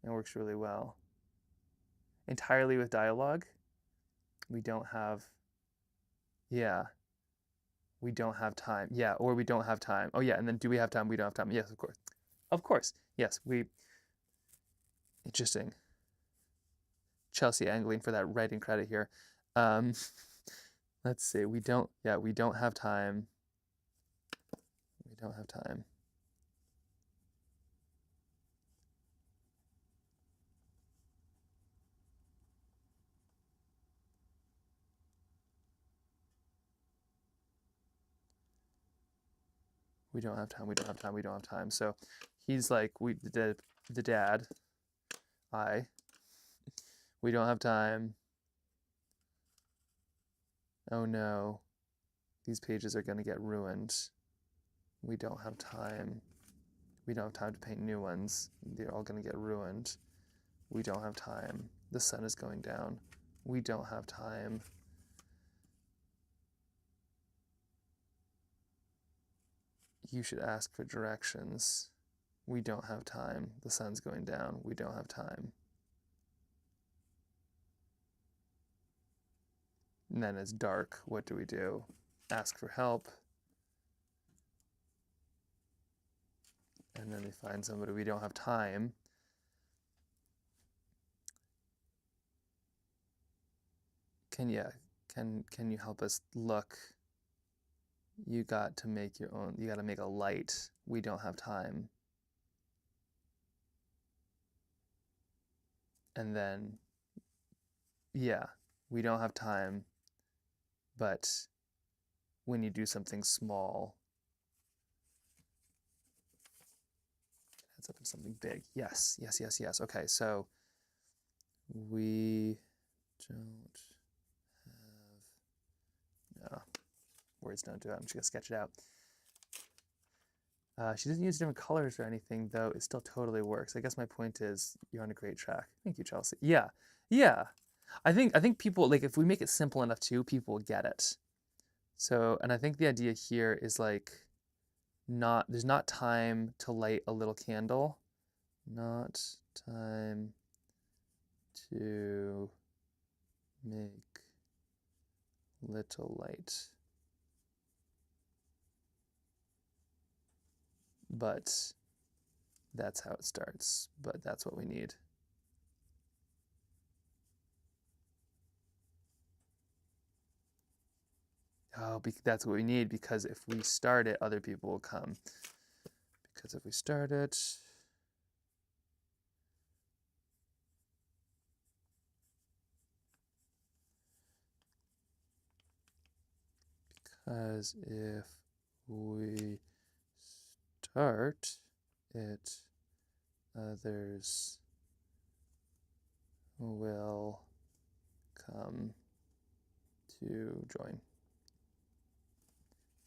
and works really well. Entirely with dialogue? We don't have, yeah. We don't have time. Yeah, or we don't have time. Oh yeah, and then do we have time? We don't have time. Yes, of course. Of course. Yes, interesting. Chelsea angling for that writing credit here. Let's see. We don't have time. We don't have time. We don't have time. We don't have time. We don't have time. So he's like, the dad, we don't have time. Oh no, these pages are going to get ruined. We don't have time. We don't have time to paint new ones. They're all going to get ruined. We don't have time. The sun is going down. We don't have time. You should ask for directions. We don't have time. The sun's going down. We don't have time. And then it's dark. What do we do? Ask for help. And then they find somebody. We don't have time. Can you help us look? You got to make your own. You got to make a light. We don't have time. And then, yeah, we don't have time. But when you do something small, it adds up into something big. Yes. Okay, so we don't have, no, words don't do it. I'm just gonna sketch it out. She doesn't use different colors or anything, though. It still totally works. I guess my point is you're on a great track. Thank you, Chelsea. Yeah. I think people, like, if we make it simple enough too, people will get it. So, and I think the idea here is like, there's not time to light a little candle. Not time to make little light. But that's how it starts. But that's what we need. Oh, that's what we need, because if we start it, other people will come. Because if we start it, because if we start it, others will come to join.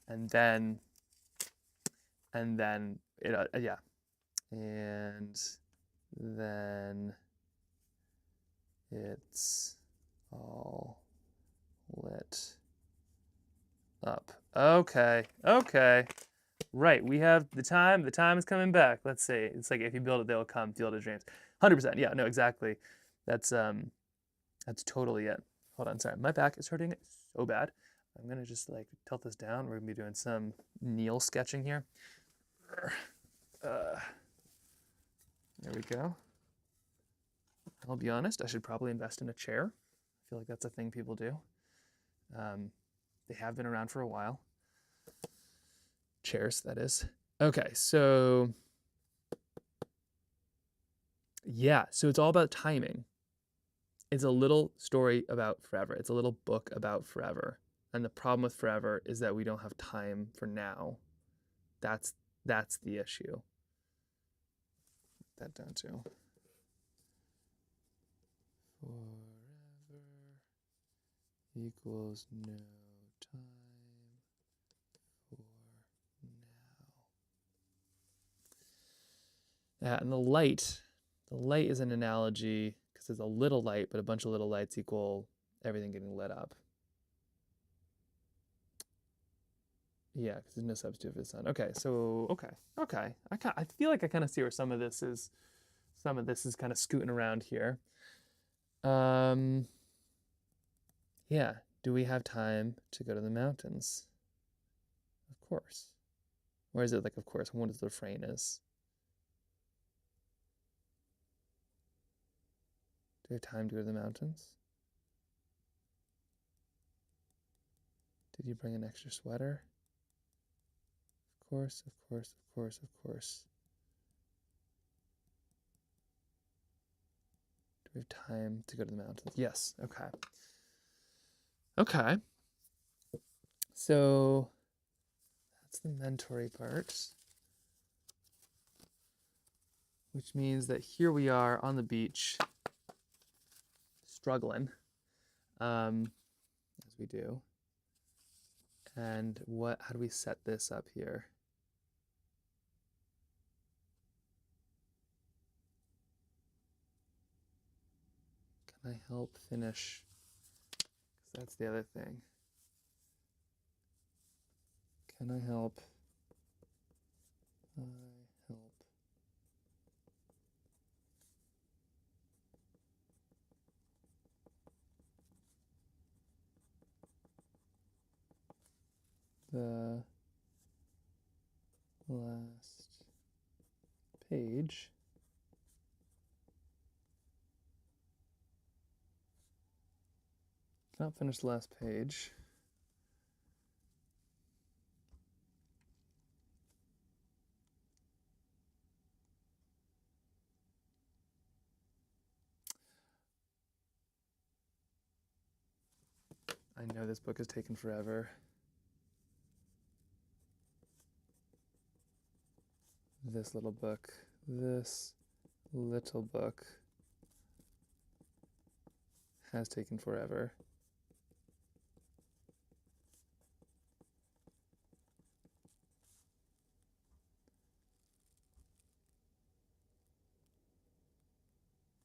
And then it, yeah. And then it's all lit up. Okay. Right. We have the time. The time is coming back. Let's say it's like if you build it, they'll come. Field of Dreams. 100%. Yeah. No. Exactly. That's totally it. Hold on. Sorry. My back is hurting so bad. I'm gonna just like tilt this down. We're gonna be doing some Neil sketching here. There we go. I'll be honest. I should probably invest in a chair. I feel like that's a thing people do. They have been around for a while. Chairs, that is. Okay, so yeah, so it's all about timing. It's a little story about forever. It's a little book about forever. And the problem with forever is that we don't have time for now. That's the issue. Put that down too. Forever equals no time for now. And the light is an analogy because there's a little light, but a bunch of little lights equal everything getting lit up. Yeah, because there's no substitute for the sun. Okay, so okay. I feel like I kind of see where some of this is kind of scooting around here. Yeah. Do we have time to go to the mountains? Of course. Or is it like, of course, what is the refrain is? Do we have time to go to the mountains? Did you bring an extra sweater? Of course, of course, of course, of course. Do we have time to go to the mountains? Yes. Okay. Okay. So that's the mentory part, which means that here we are on the beach, struggling, as we do. And how do we set this up here? Can I help finish? Because that's the other thing. Can I help? The last page. Cannot finish the last page. I know this book has taken forever. This little book has taken forever.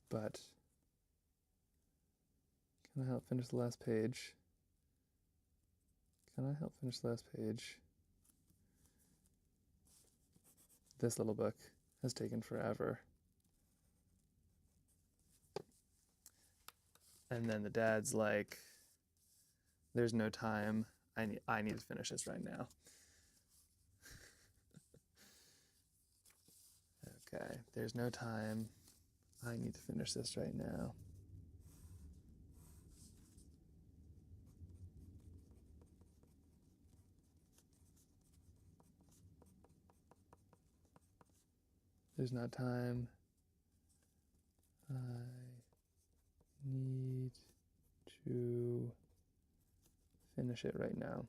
But can I help finish the last page? Can I help finish the last page? This little book has taken forever. And then the dad's like, there's no time. I need to finish this right now. Okay, there's no time. I need to finish this right now. There's not time. I need to finish it right now.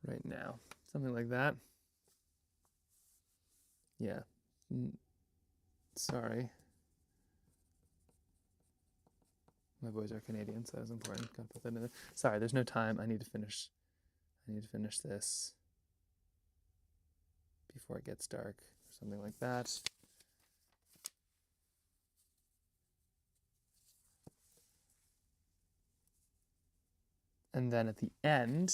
Right now. Something like that. Yeah. Sorry. My boys are Canadian, so that's important. Gotta put that in there. Sorry, there's no time. I need to finish this before it gets dark, or something like that. And then at the end,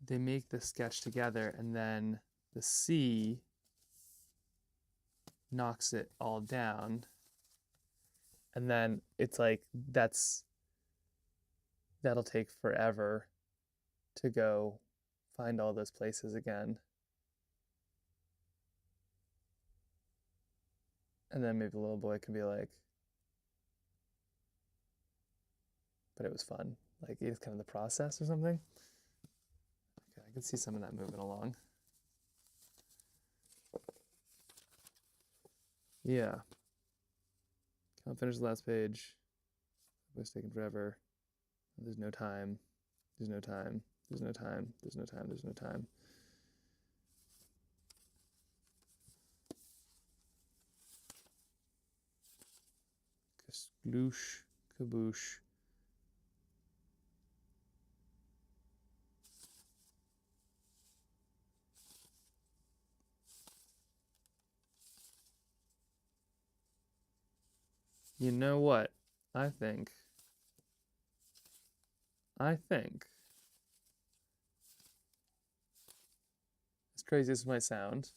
they make the sketch together, and then the sea knocks it all down. And then it's like, that'll take forever to go find all those places again. And then maybe the little boy can be like, but it was fun. Like, it's kind of the process or something. Okay, I can see some of that moving along. Yeah. Can't finish the last page. It was taking forever. There's no time. There's no time. There's no time. There's no time. There's no time. Kaskloosh, kaboosh. You know what? I think, as crazy as it might sound,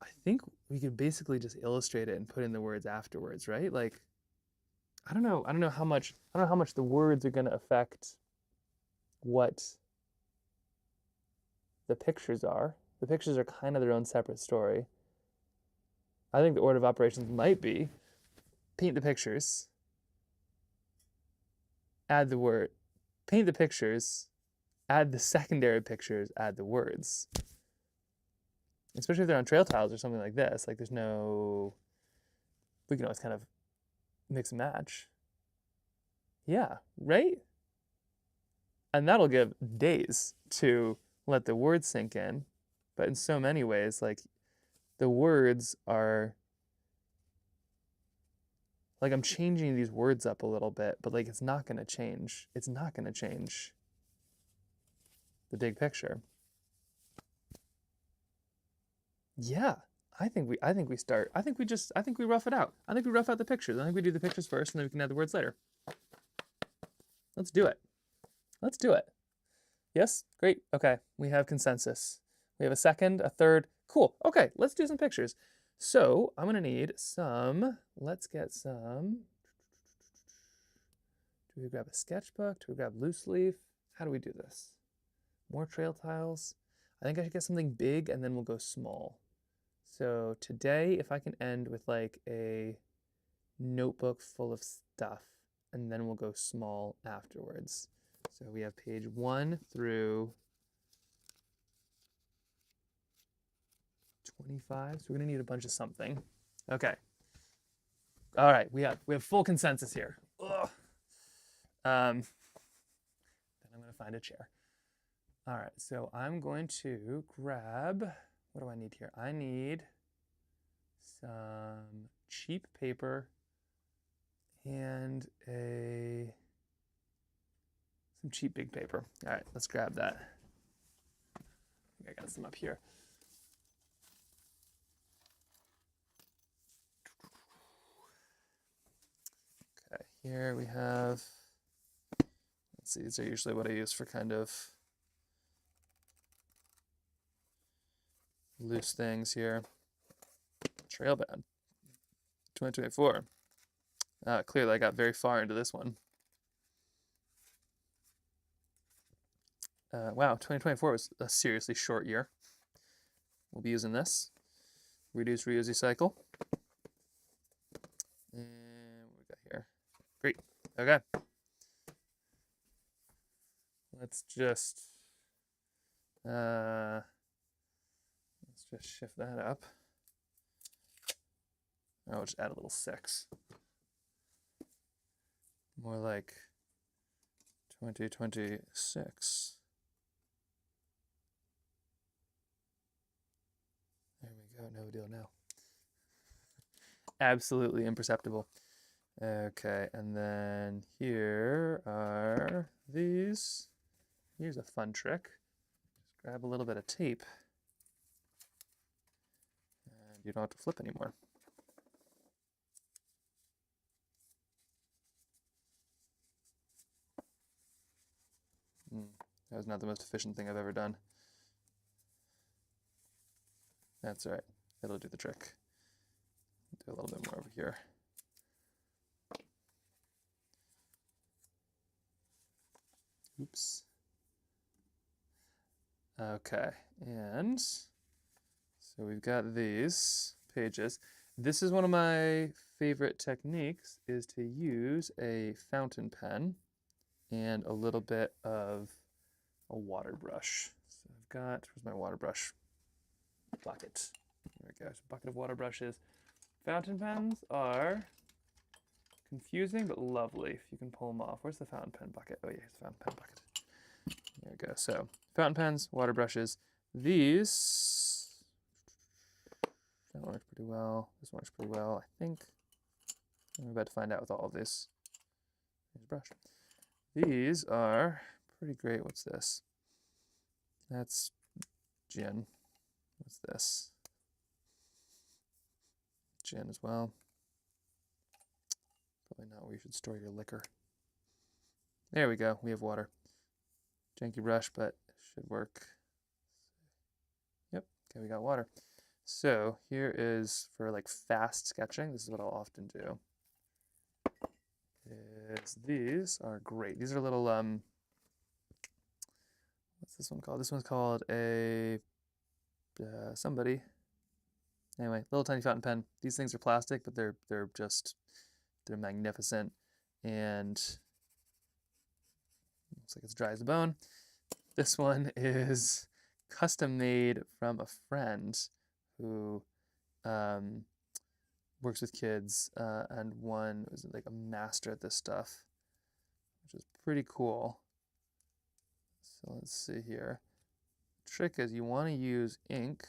I think we could basically just illustrate it and put in the words afterwards, right? Like, I don't know how much the words are going to affect what the pictures are. The pictures are kind of their own separate story. I think the order of operations might be paint the pictures, add the word, paint the pictures, add the secondary pictures, add the words. Especially if they're on trail tiles or something like this. Like, we can always kind of mix and match. Yeah, right? And that'll give days to let the words sink in. But in so many ways, like, the words are, like, I'm changing these words up a little bit, but like, it's not going to change. It's not going to change the big picture. Yeah, I think we rough it out. I think we rough out the pictures. I think we do the pictures first, and then we can add the words later. Let's do it. Let's do it. Yes? Great. Okay, we have consensus. We have a second, a third. Cool. Okay, let's do some pictures. So I'm gonna need some, let's get some, do we grab a sketchbook? Do we grab loose leaf? How do we do this? More trail tiles. I think I should get something big and then we'll go small. So today, if I can end with like a notebook full of stuff, and then we'll go small afterwards. So we have page 1 through 25. So we're gonna need a bunch of something. Okay. All right, we have full consensus here. Ugh. Then I'm gonna find a chair. All right, so I'm going to grab, what do I need here? I need some cheap paper and some cheap big paper. All right, let's grab that. I think I got some up here. Okay, here we have, let's see, these are usually what I use for kind of loose things here. Trailbound 2024. Clearly I got very far into this one. Wow, 2024 was a seriously short year. We'll be using this. Reduce, reuse, recycle. And what we got here? Great. Okay. Let's just shift that up. I'll just add a little 6. More like 2026. There we go, no deal now. Absolutely imperceptible. Okay, and then here are these. Here's a fun trick. Just grab a little bit of tape. you don't have to flip anymore. That was not the most efficient thing I've ever done. That's all right. It'll do the trick. Do a little bit more over here. Oops. Okay, and so we've got these pages. This is one of my favorite techniques, is to use a fountain pen and a little bit of a water brush. So I've got, where's my water brush bucket? There we go, so a bucket of water brushes. Fountain pens are confusing but lovely if you can pull them off. Where's the fountain pen bucket? Oh yeah, here's the fountain pen bucket. There we go. So fountain pens, water brushes. These, that one works pretty well. This one works pretty well, I think. I'm about to find out with all of this. Here's a brush. These are pretty great. What's this? That's gin. What's this? Gin as well. Probably not where you should store your liquor. There we go. We have water. Janky brush, but should work. Yep. Okay, we got water. So here is for like fast sketching. This is what I'll often do. These are great. These are little what's this one called? This one's called a somebody. Anyway, little tiny fountain pen. These things are plastic, but they're magnificent, and looks like it's dry as a bone. This one is custom made from a friend who works with kids, and one was like a master at this stuff, which is pretty cool. So let's see here. The trick is you want to use ink.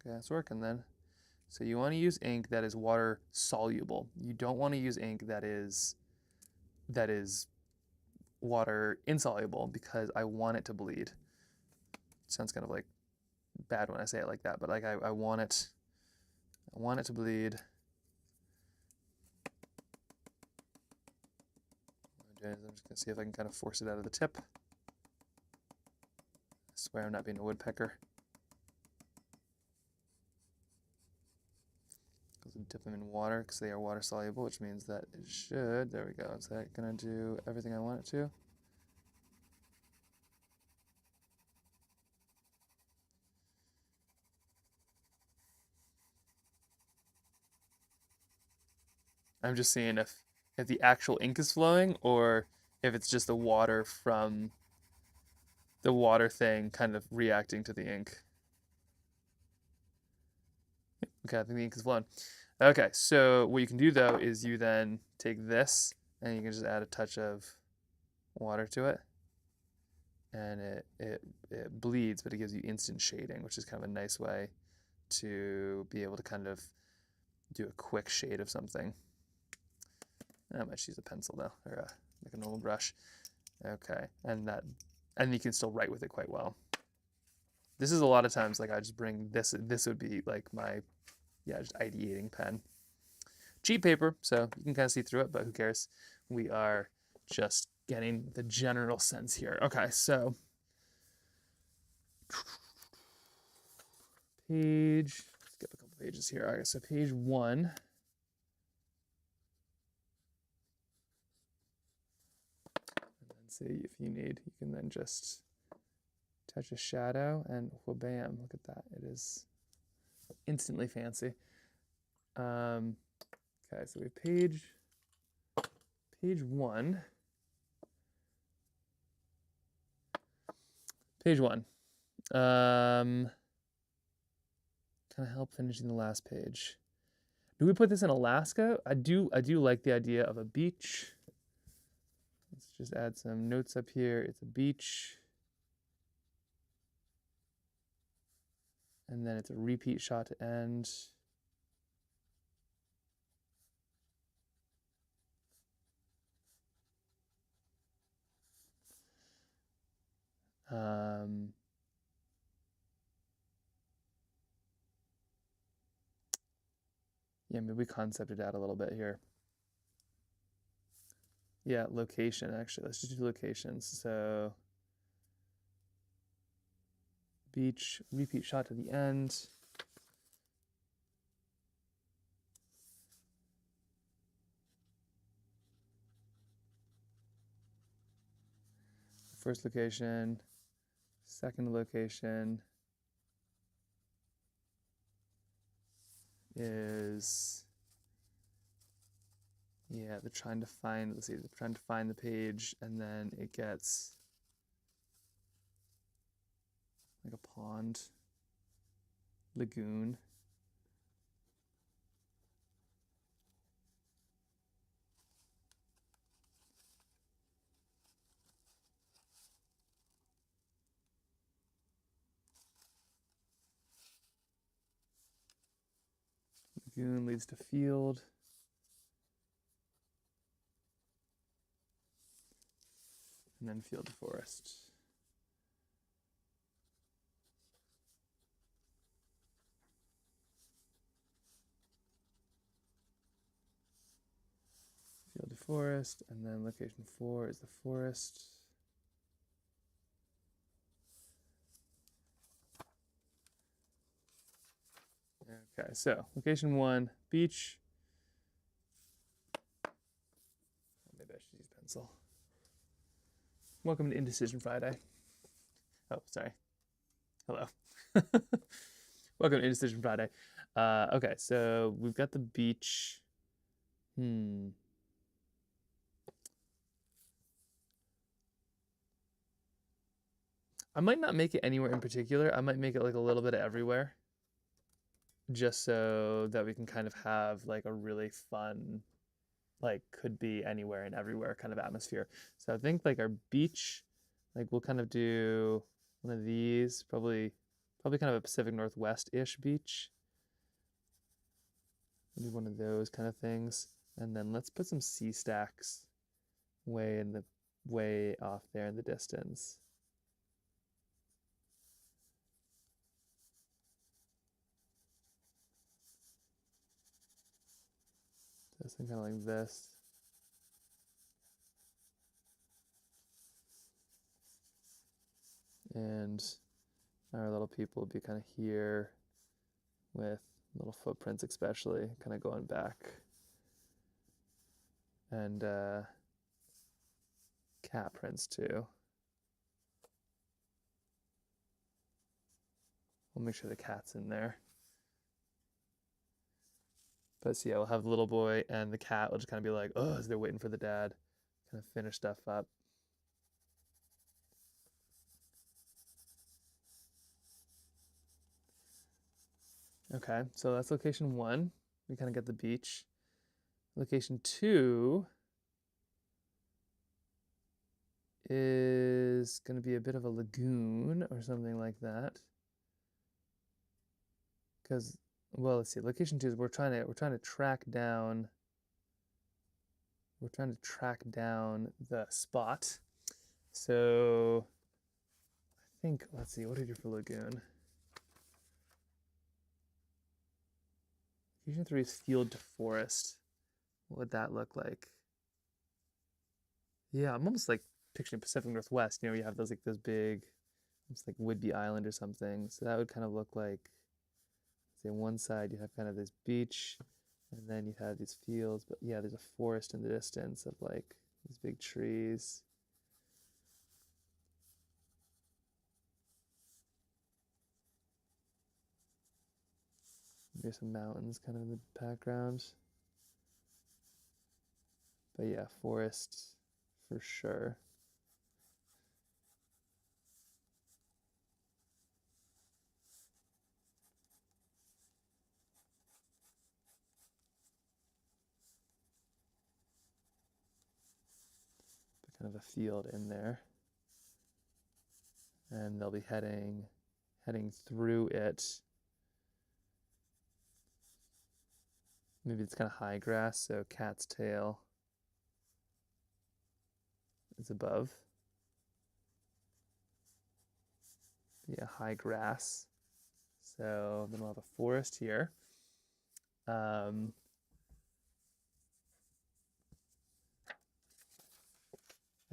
Okay, it's working then. So you want to use ink that is water soluble. You don't want to use ink that is water insoluble, because I want it to bleed. It sounds kind of like bad when I say it like that, but like I want it to bleed. What I'm doing is I'm just gonna see if I can kind of force it out of the tip. I swear I'm not being a woodpecker. Dip them in water because they are water soluble, which means that it should, there we go. Is that gonna do everything I want it to? I'm just seeing if the actual ink is flowing or if it's just the water from the water thing kind of reacting to the ink. Okay, I think the ink is flowing. Okay, so what you can do though is you then take this and you can just add a touch of water to it, and it bleeds, but it gives you instant shading, which is kind of a nice way to be able to kind of do a quick shade of something. I might use a pencil though, or like a normal brush. Okay, and you can still write with it quite well. This is a lot of times like I just bring this would be like my just ideating pen. Cheap paper, so you can kind of see through it, but who cares? We are just getting the general sense here. Okay, so skip a couple pages here. All right, so page 1. And then see if you need, you can then just touch a shadow and wha-bam, look at that. It is instantly fancy. Okay, so we have page 1. Page 1. Kind of help finishing the last page. Do we put this in Alaska? I do like the idea of a beach. Let's just add some notes up here. It's a beach. And then it's a repeat shot to end. Yeah, maybe we concepted out a little bit here. Yeah, location, actually. Let's just do locations. So beach, repeat shot to the end. First location, second location is, yeah, they're trying to find, let's see, they're trying to find the page, and then it gets like a pond, lagoon. Lagoon leads to field. And then field to forest. Field to forest, and then location 4 is the forest. Okay, so location 1, beach. Maybe I should use pencil. Welcome to Indecision Friday. Oh, sorry. Hello. Welcome to Indecision Friday. Okay, so we've got the beach. I might not make it anywhere in particular. I might make it like a little bit of everywhere, just so that we can kind of have like a really fun, like could be anywhere and everywhere kind of atmosphere. So I think like our beach, like we'll kind of do one of these, probably kind of a Pacific Northwest-ish beach. Maybe one of those kind of things. And then let's put some sea stacks way off there in the distance. Something kind of like this. And our little people will be kind of here with little footprints, especially kind of going back. And cat prints too. We'll make sure the cat's in there. But so yeah, we'll have the little boy and the cat will just kind of be like, oh, as they're waiting for the dad, kind of finish stuff up. Okay, so that's location 1. We kind of get the beach. Location 2 is going to be a bit of a lagoon or something like that. Because, well, let's see. Location 2 is we're trying to track down. We're trying to track down the spot. So I think, let's see, what did I do for lagoon? Location 3 is field to forest. What would that look like? Yeah, I'm almost like picturing Pacific Northwest. You know, you have those big, it's like Whidbey Island or something. So that would kind of look like, say, one side you have kind of this beach, and then you have these fields. But yeah, there's a forest in the distance of like these big trees. Maybe some mountains kind of in the background. But yeah, forest for sure. But kind of a field in there. And they'll be heading through it. Maybe it's kind of high grass, so cat's tail is above. Yeah, high grass. So then we'll have a forest here.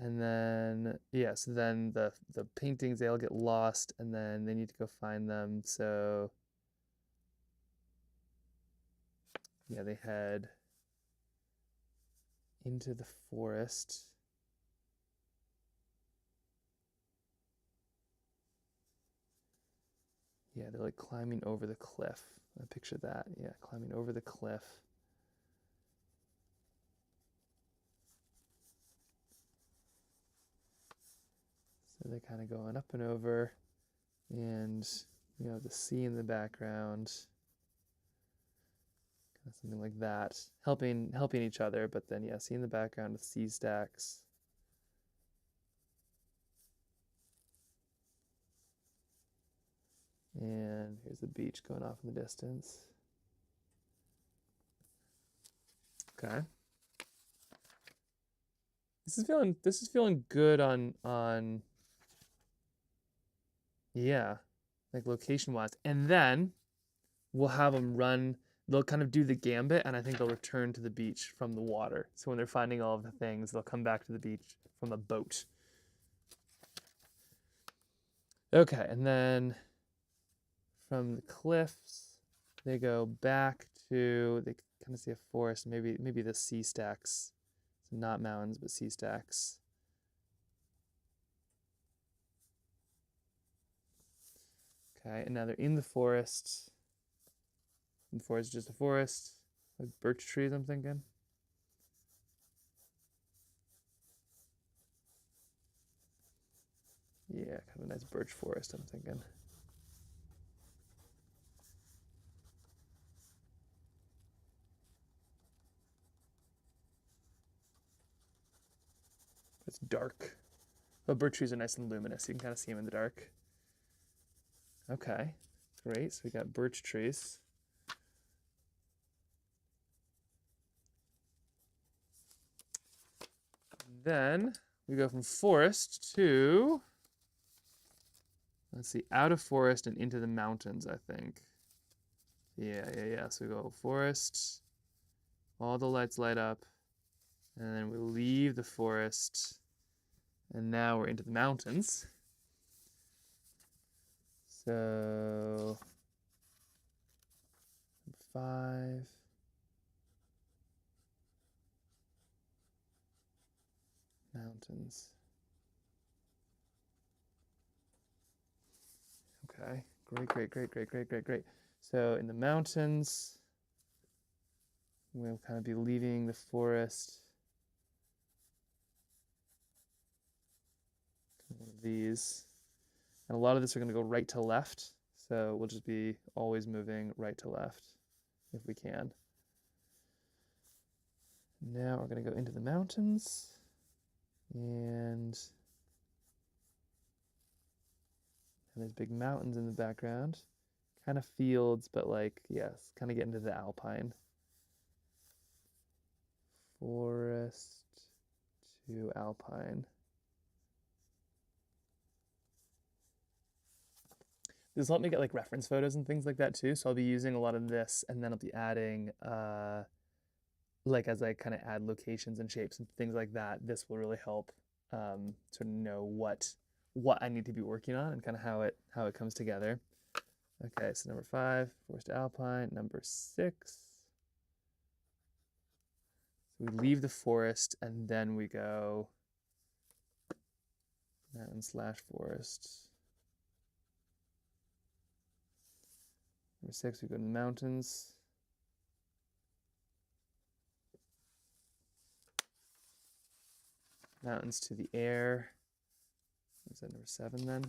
And then, yeah, so then the paintings, they all get lost, and then they need to go find them. So, yeah, they head into the forest. Yeah, they're like climbing over the cliff. I picture that. Yeah, climbing over the cliff. So they're kind of going up and over, and you know, the sea in the background, kind of something like that, helping each other. But then, yeah, sea in the background with sea stacks. And here's the beach going off in the distance. Okay. This is feeling good on yeah, like location wise. And then we'll have them run, they'll kind of do the gambit, and I think they'll return to the beach from the water. So when they're finding all of the things, they'll come back to the beach from the boat. Okay, and then from the cliffs, they go back to, they kind of see a forest, maybe the sea stacks. So not mountains, but sea stacks. Okay, and now they're in the forest. And the forest is just a forest, like birch trees, I'm thinking. Yeah, kind of a nice birch forest, I'm thinking. It's dark. But birch trees are nice and luminous. You can kind of see them in the dark. Okay, great. So we got birch trees. Then we go from forest to, let's see, out of forest and into the mountains, I think. Yeah. So we go forest, all the lights light up, and then we leave the forest, and now we're into the mountains. So 5. Mountains. Okay, great. So in the mountains, we'll kind of be leaving the forest. One of these. And a lot of this are going to go right to left. So we'll just be always moving right to left if we can. Now we're going to go into the mountains. And there's big mountains in the background. Kind of fields, but like, yes, kind of get into the alpine. Forest to alpine. This will help me get like reference photos and things like that too. So I'll be using a lot of this, and then I'll be adding, like as I kind of add locations and shapes and things like that, this will really help sort of know what I need to be working on and kind of how it comes together. Okay, so number 5, forest to alpine. Number 6. So we leave the forest and then we go mountain/forest. Number 6, we go to the mountains. Mountains to the air. Is that number 7 then?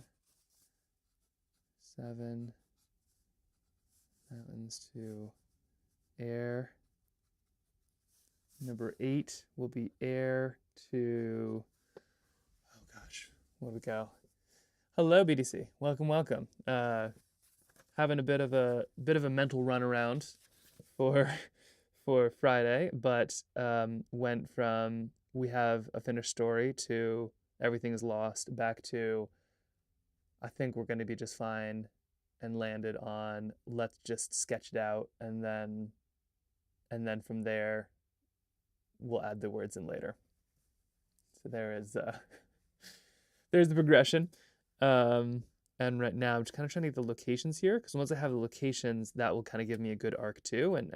7. Mountains to air. Number 8 will be air to, oh gosh, where we go? Hello, BDC. Welcome. Having a bit of a mental run around for Friday, but went from we have a finished story to everything is lost back to I think we're going to be just fine, and landed on let's just sketch it out, and then from there we'll add the words in later. So there's the progression. And right now I'm just kind of trying to get the locations here, because once I have the locations, that will kind of give me a good arc too. And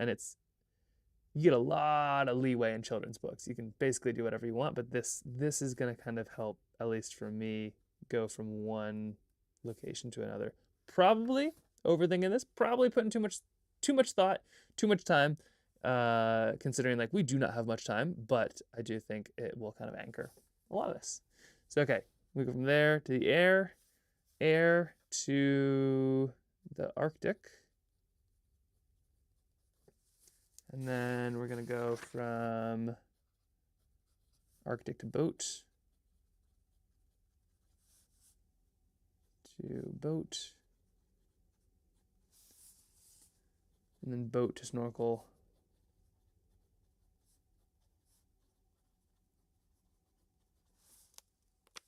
you get a lot of leeway in children's books. You can basically do whatever you want, but this is going to kind of help, at least for me, go from one location to another. Probably overthinking this, probably putting too much thought, too much time, considering like we do not have much time, but I do think it will kind of anchor a lot of this. So okay, we go from there to the air to the Arctic. And then we're going to go from Arctic to boat, and then boat to snorkel,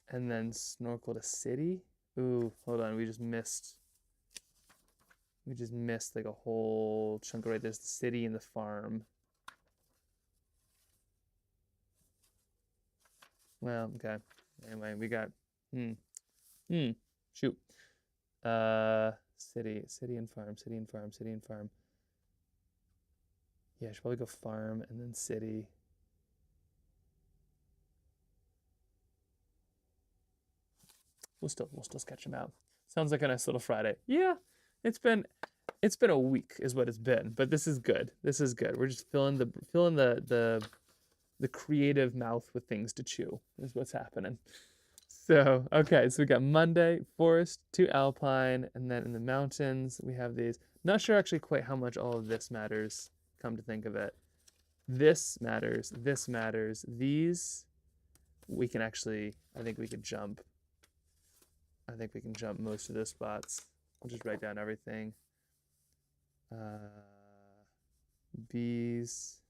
and then snorkel to city. Ooh, hold on, we just missed like a whole chunk right. There's the city and the farm. Well, okay. Anyway, we got shoot. City and farm. Yeah, I should probably go farm and then city. We'll still sketch them out. Sounds like a nice little Friday. Yeah, it's been a week is what it's been, but this is good. We're just filling the creative mouth with things to chew is what's happening. So, okay, so we got Monday, forest to alpine, and then in the mountains, we have these. Not sure actually quite how much all of this matters, come to think of it. This matters, these, we can actually, I think we can jump most of those spots. I'll just write down everything. Bees,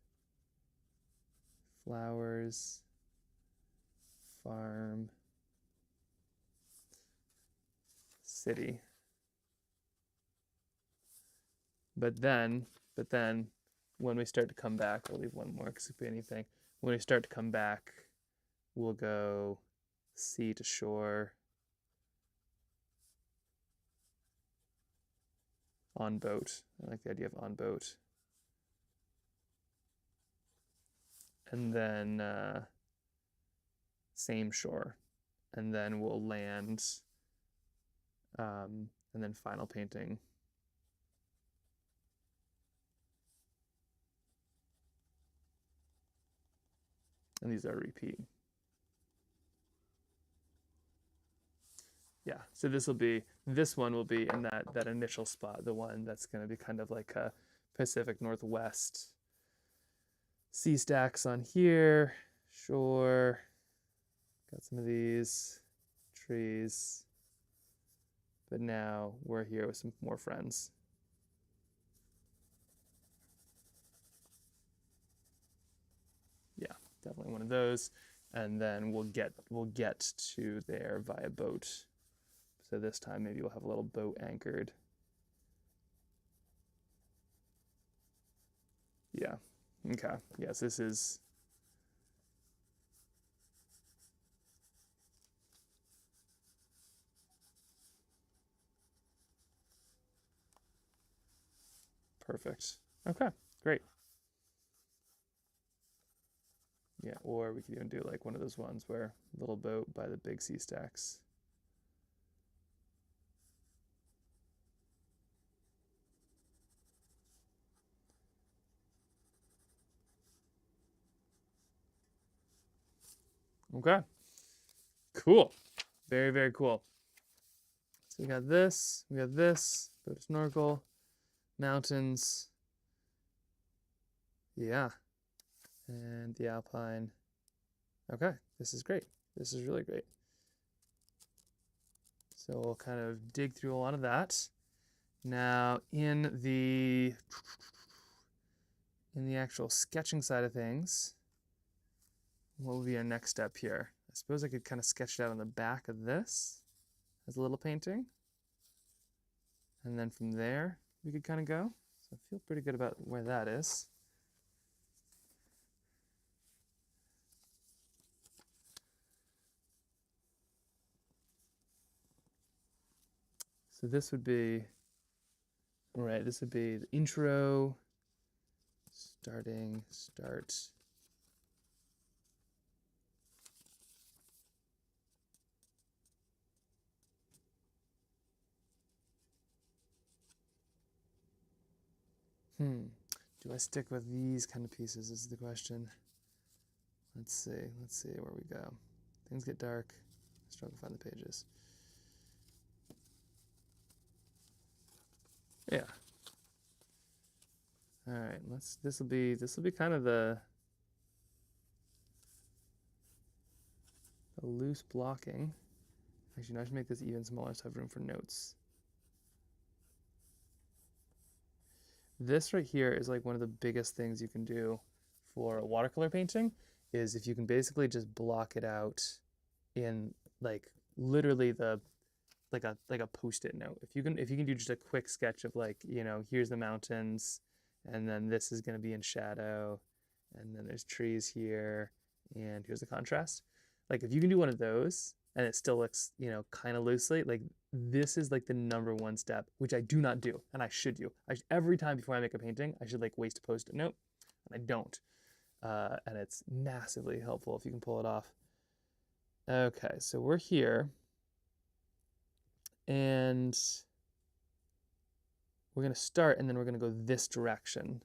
flowers, farm, city. But then when we start to come back, I'll leave one more because it could be anything. When we start to come back, we'll go sea to shore, on boat. I like the idea of on boat. And then same shore. And then we'll land, and then final painting. And these are repeat. Yeah, so this one will be in that initial spot, the one that's going to be kind of like a Pacific Northwest. Sea stacks on here, shore, got some of these trees, but now we're here with some more friends. Yeah, definitely one of those, and then we'll get to there via boat. So this time maybe we'll have a little boat anchored. Yeah, okay, yes, this is perfect. Okay, great. Yeah, or we could even do like one of those ones where little boat by the big sea stacks. Okay, cool, very, very cool. So we got this, boat snorkel, mountains, yeah, and the alpine. Okay, this is great. This is really great. So we'll kind of dig through a lot of that. Now in the actual sketching side of things, what will be our next step here? I suppose I could kind of sketch it out on the back of this as a little painting. And then from there, we could kind of go. So I feel pretty good about where that is. So this would be, right, this would be the intro, starting, start. Do I stick with these kind of pieces is the question. Let's see where we go. Things get dark. I struggle to find the pages. Yeah. All right, this will be kind of the loose blocking. Actually, no, I should make this even smaller so I have room for notes. This right here is like one of the biggest things you can do for watercolor painting is if you can basically just block it out in like literally the like a post-it note. If you can do just a quick sketch of like, you know, here's the mountains and then this is going to be in shadow and then there's trees here and here's the contrast. Like if you can do one of those and it still looks, you know, kind of loosely, like this is like the #1 step, which I do not do, and I should do. Every time before I make a painting, I should like waste a post-it note, and I don't. And it's massively helpful if you can pull it off. Okay, so we're here, and we're gonna start, and then we're gonna go this direction.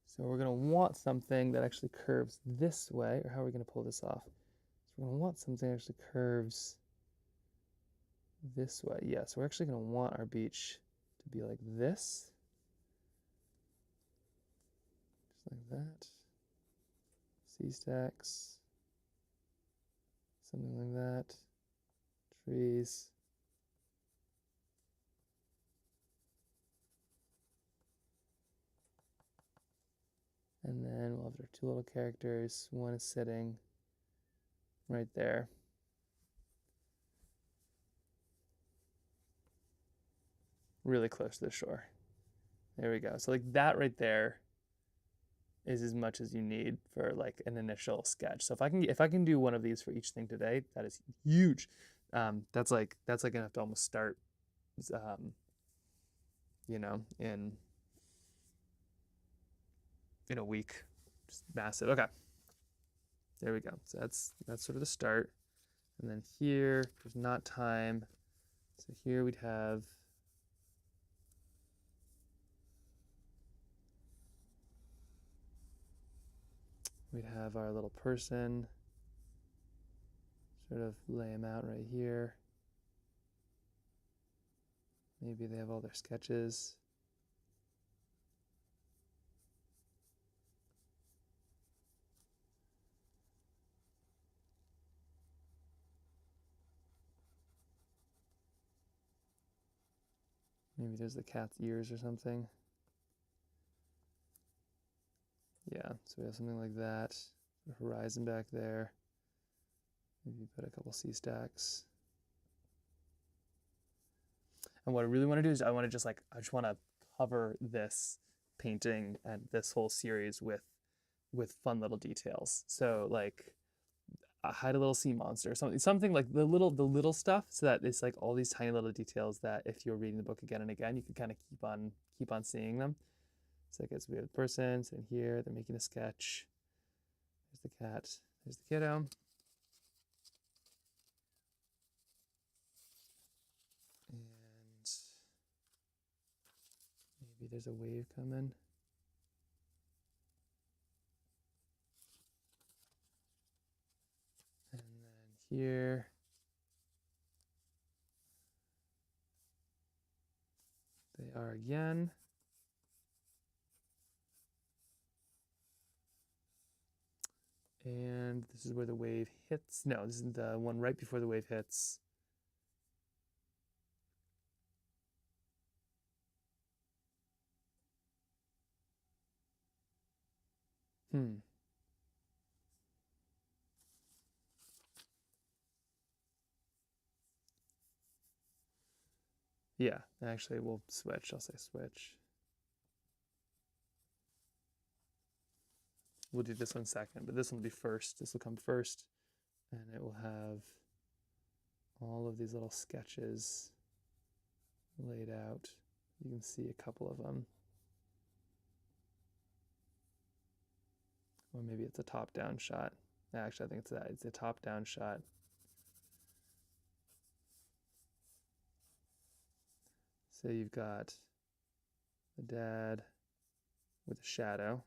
So we're gonna want something that actually curves this way, or how are we gonna pull this off? So we're gonna want something that actually curves this way. Yeah, so we're actually going to want our beach to be like this. Just like that. C-stacks. Something like that. Trees. And then we'll have our two little characters. One is sitting right there. Really close to the shore. There we go. So like that right there is as much as you need for like an initial sketch. So if I can do one of these for each thing today, that is huge. That's like gonna have to almost start, you know, in a week. Just massive. Okay. There we go. So that's sort of the start. And then here, there's not time. So here we'd have our little person, sort of lay him out right here. Maybe they have all their sketches. Maybe there's the cat's ears or something. Yeah, so we have something like that. A horizon back there. Maybe put a couple C-stacks. And what I really want to do is I just want to cover this painting and this whole series with fun little details. So like hide a little sea monster, something like the little stuff, so that it's like all these tiny little details that if you're reading the book again and again, you can kind of keep on seeing them. So I guess we have the person sitting here, they're making a sketch. There's the cat, there's the kiddo. And maybe there's a wave coming. And then here, they are again. And this is where the wave hits. No, this is the one right before the wave hits. Yeah, actually we'll switch. I'll say switch. We'll do this one second, but this one will be first. This will come first, and it will have all of these little sketches laid out. You can see a couple of them. Or maybe it's a top-down shot. Actually, I think it's that. It's a top-down shot. So you've got the dad with a shadow,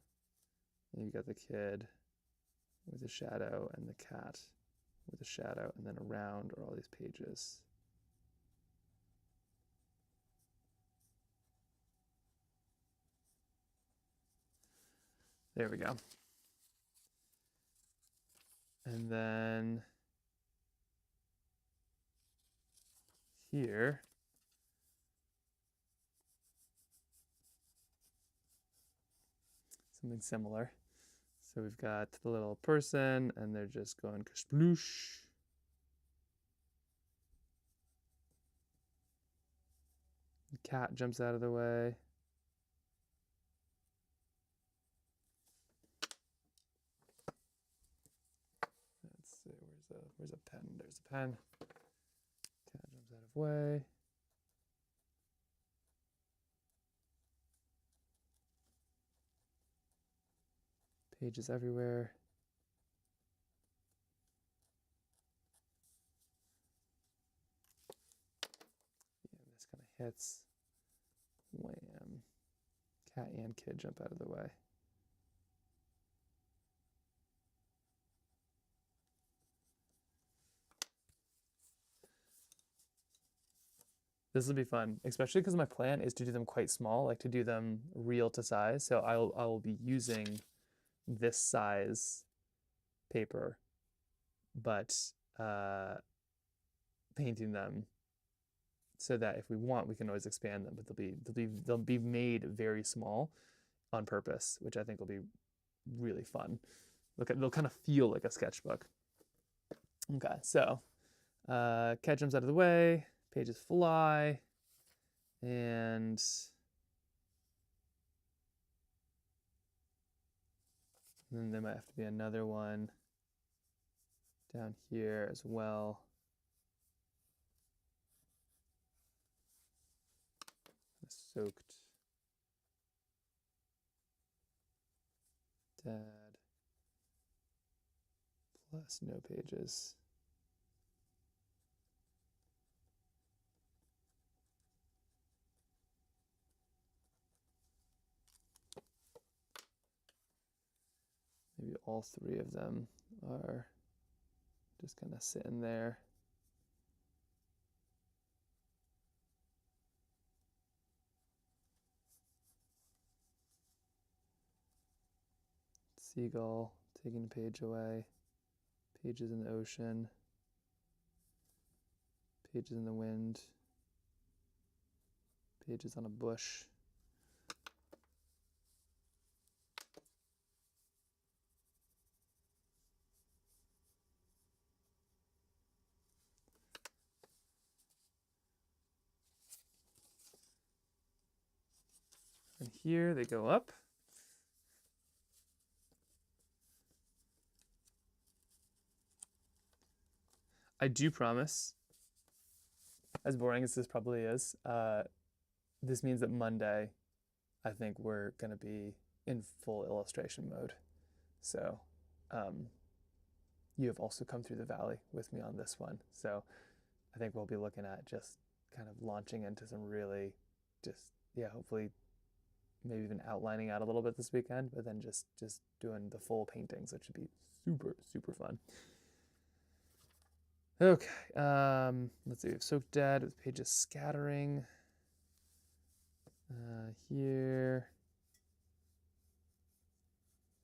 and you've got the kid with a shadow, and the cat with a shadow, and then around are all these pages. There we go. And then here, something similar. So we've got the little person, and they're just going kasploosh. The cat jumps out of the way. Let's see, where's a pen? There's a pen. Cat jumps out of way. Pages everywhere. Yeah, this kind of hits. Wham. Cat and kid jump out of the way. This will be fun, especially because my plan is to do them quite small, like to do them real to size. So I will be using this size paper, but painting them so that if we want, we can always expand them. But they'll be made very small on purpose, which I think will be really fun. They'll kind of feel like a sketchbook. Okay, so cat jumps out of the way. Pages fly, and then there might have to be another one down here as well. Soaked dad plus no pages. Maybe all three of them are just kind of sitting there. Seagull taking a page away, pages in the ocean, pages in the wind, pages on a bush. And here they go up. I do promise, as boring as this probably is, this means that Monday, I think we're going to be in full illustration mode. So you have also come through the valley with me on this one. So I think we'll be looking at just kind of launching into some really hopefully maybe even outlining out a little bit this weekend, but then just doing the full paintings, which should be super, super fun. Okay, let's see, we've soaked dead with pages scattering. Here,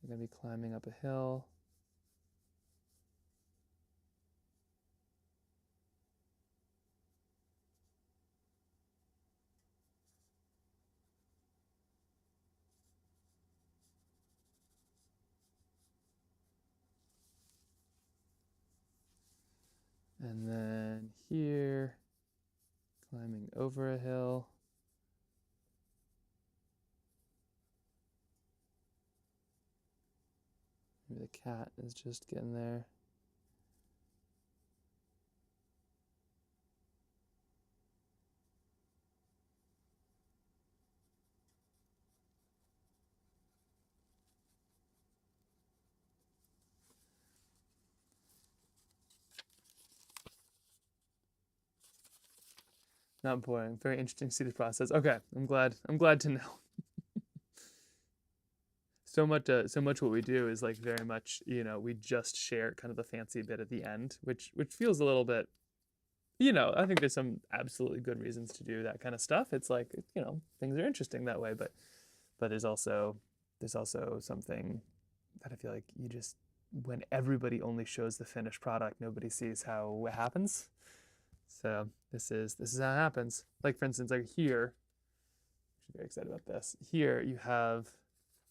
I'm gonna be climbing up a hill. And then here, climbing over a hill. Maybe the cat is just getting there. Not boring. Very interesting to see the process. Okay, I'm glad to know. So much what we do is like very much, we just share kind of the fancy bit at the end, which feels a little bit, I think there's some absolutely good reasons to do that kind of stuff. It's like, things are interesting that way, but there's also something that I feel like you just, when everybody only shows the finished product, nobody sees how it happens. So this is how it happens. Like for instance, like here, I'm very excited about this. Here you have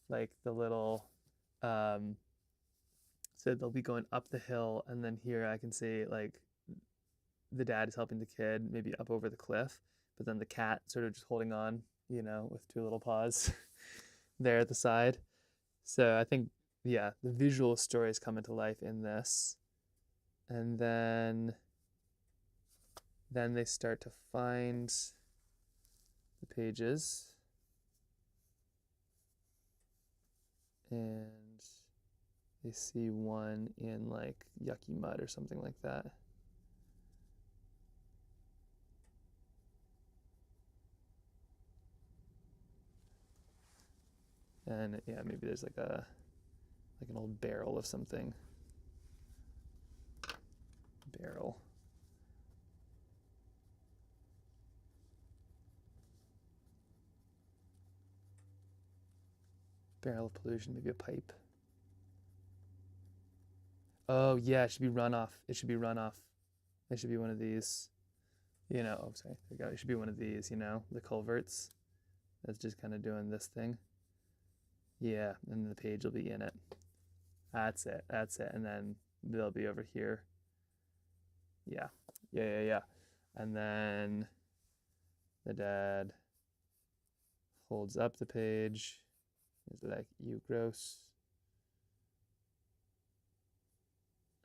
like the little, so they'll be going up the hill, and then here I can see like the dad is helping the kid maybe up over the cliff, but then the cat sort of just holding on, with two little paws there at the side. So I think, yeah, the visual stories come into life in this. And then they start to find the pages. And they see one in like yucky mud or something like that. And yeah, maybe there's like an old barrel of something. Barrel. Barrel of pollution, maybe a pipe. Oh yeah, it should be runoff. It should be runoff. It should be one of these, oh sorry, there we go. It should be one of these, the culverts. That's just kind of doing this thing. Yeah, and the page will be in it. That's it. And then they'll be over here. Yeah. And then the dad holds up the page. Is like, you gross.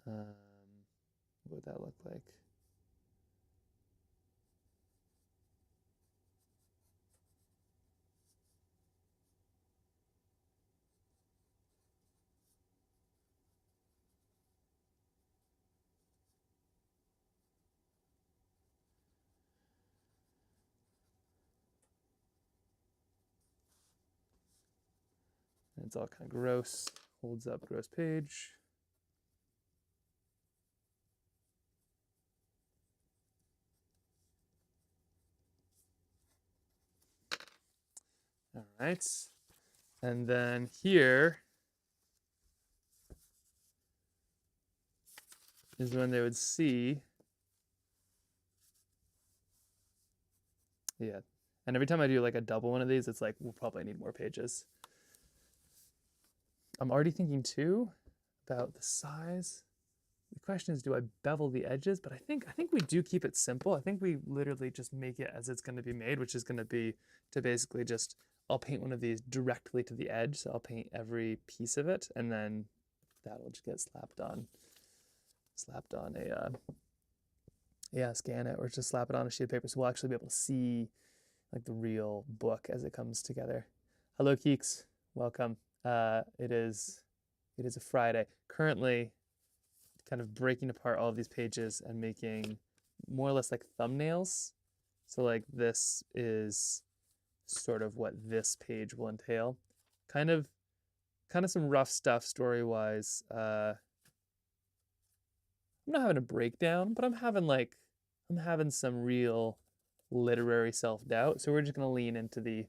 What would that look like? And it's all kind of gross. Holds up gross page. All right. And then here is when they would see. Yeah. And every time I do like a double one of these, it's like, we'll probably need more pages. I'm already thinking too about the size. The question is, do I bevel the edges? But I think we do keep it simple. I think we literally just make it as it's going to be made, which is going to be to basically just, I'll paint one of these directly to the edge. So I'll paint every piece of it, and then that'll just get slapped on a, scan it, or just slap it on a sheet of paper. So we'll actually be able to see like the real book as it comes together. Hello, Keeks. Welcome. It is a Friday. Currently kind of breaking apart all of these pages and making more or less like thumbnails. So like this is sort of what this page will entail. Kind of some rough stuff story-wise. I'm not having a breakdown, but I'm having some real literary self-doubt. So we're just gonna lean into the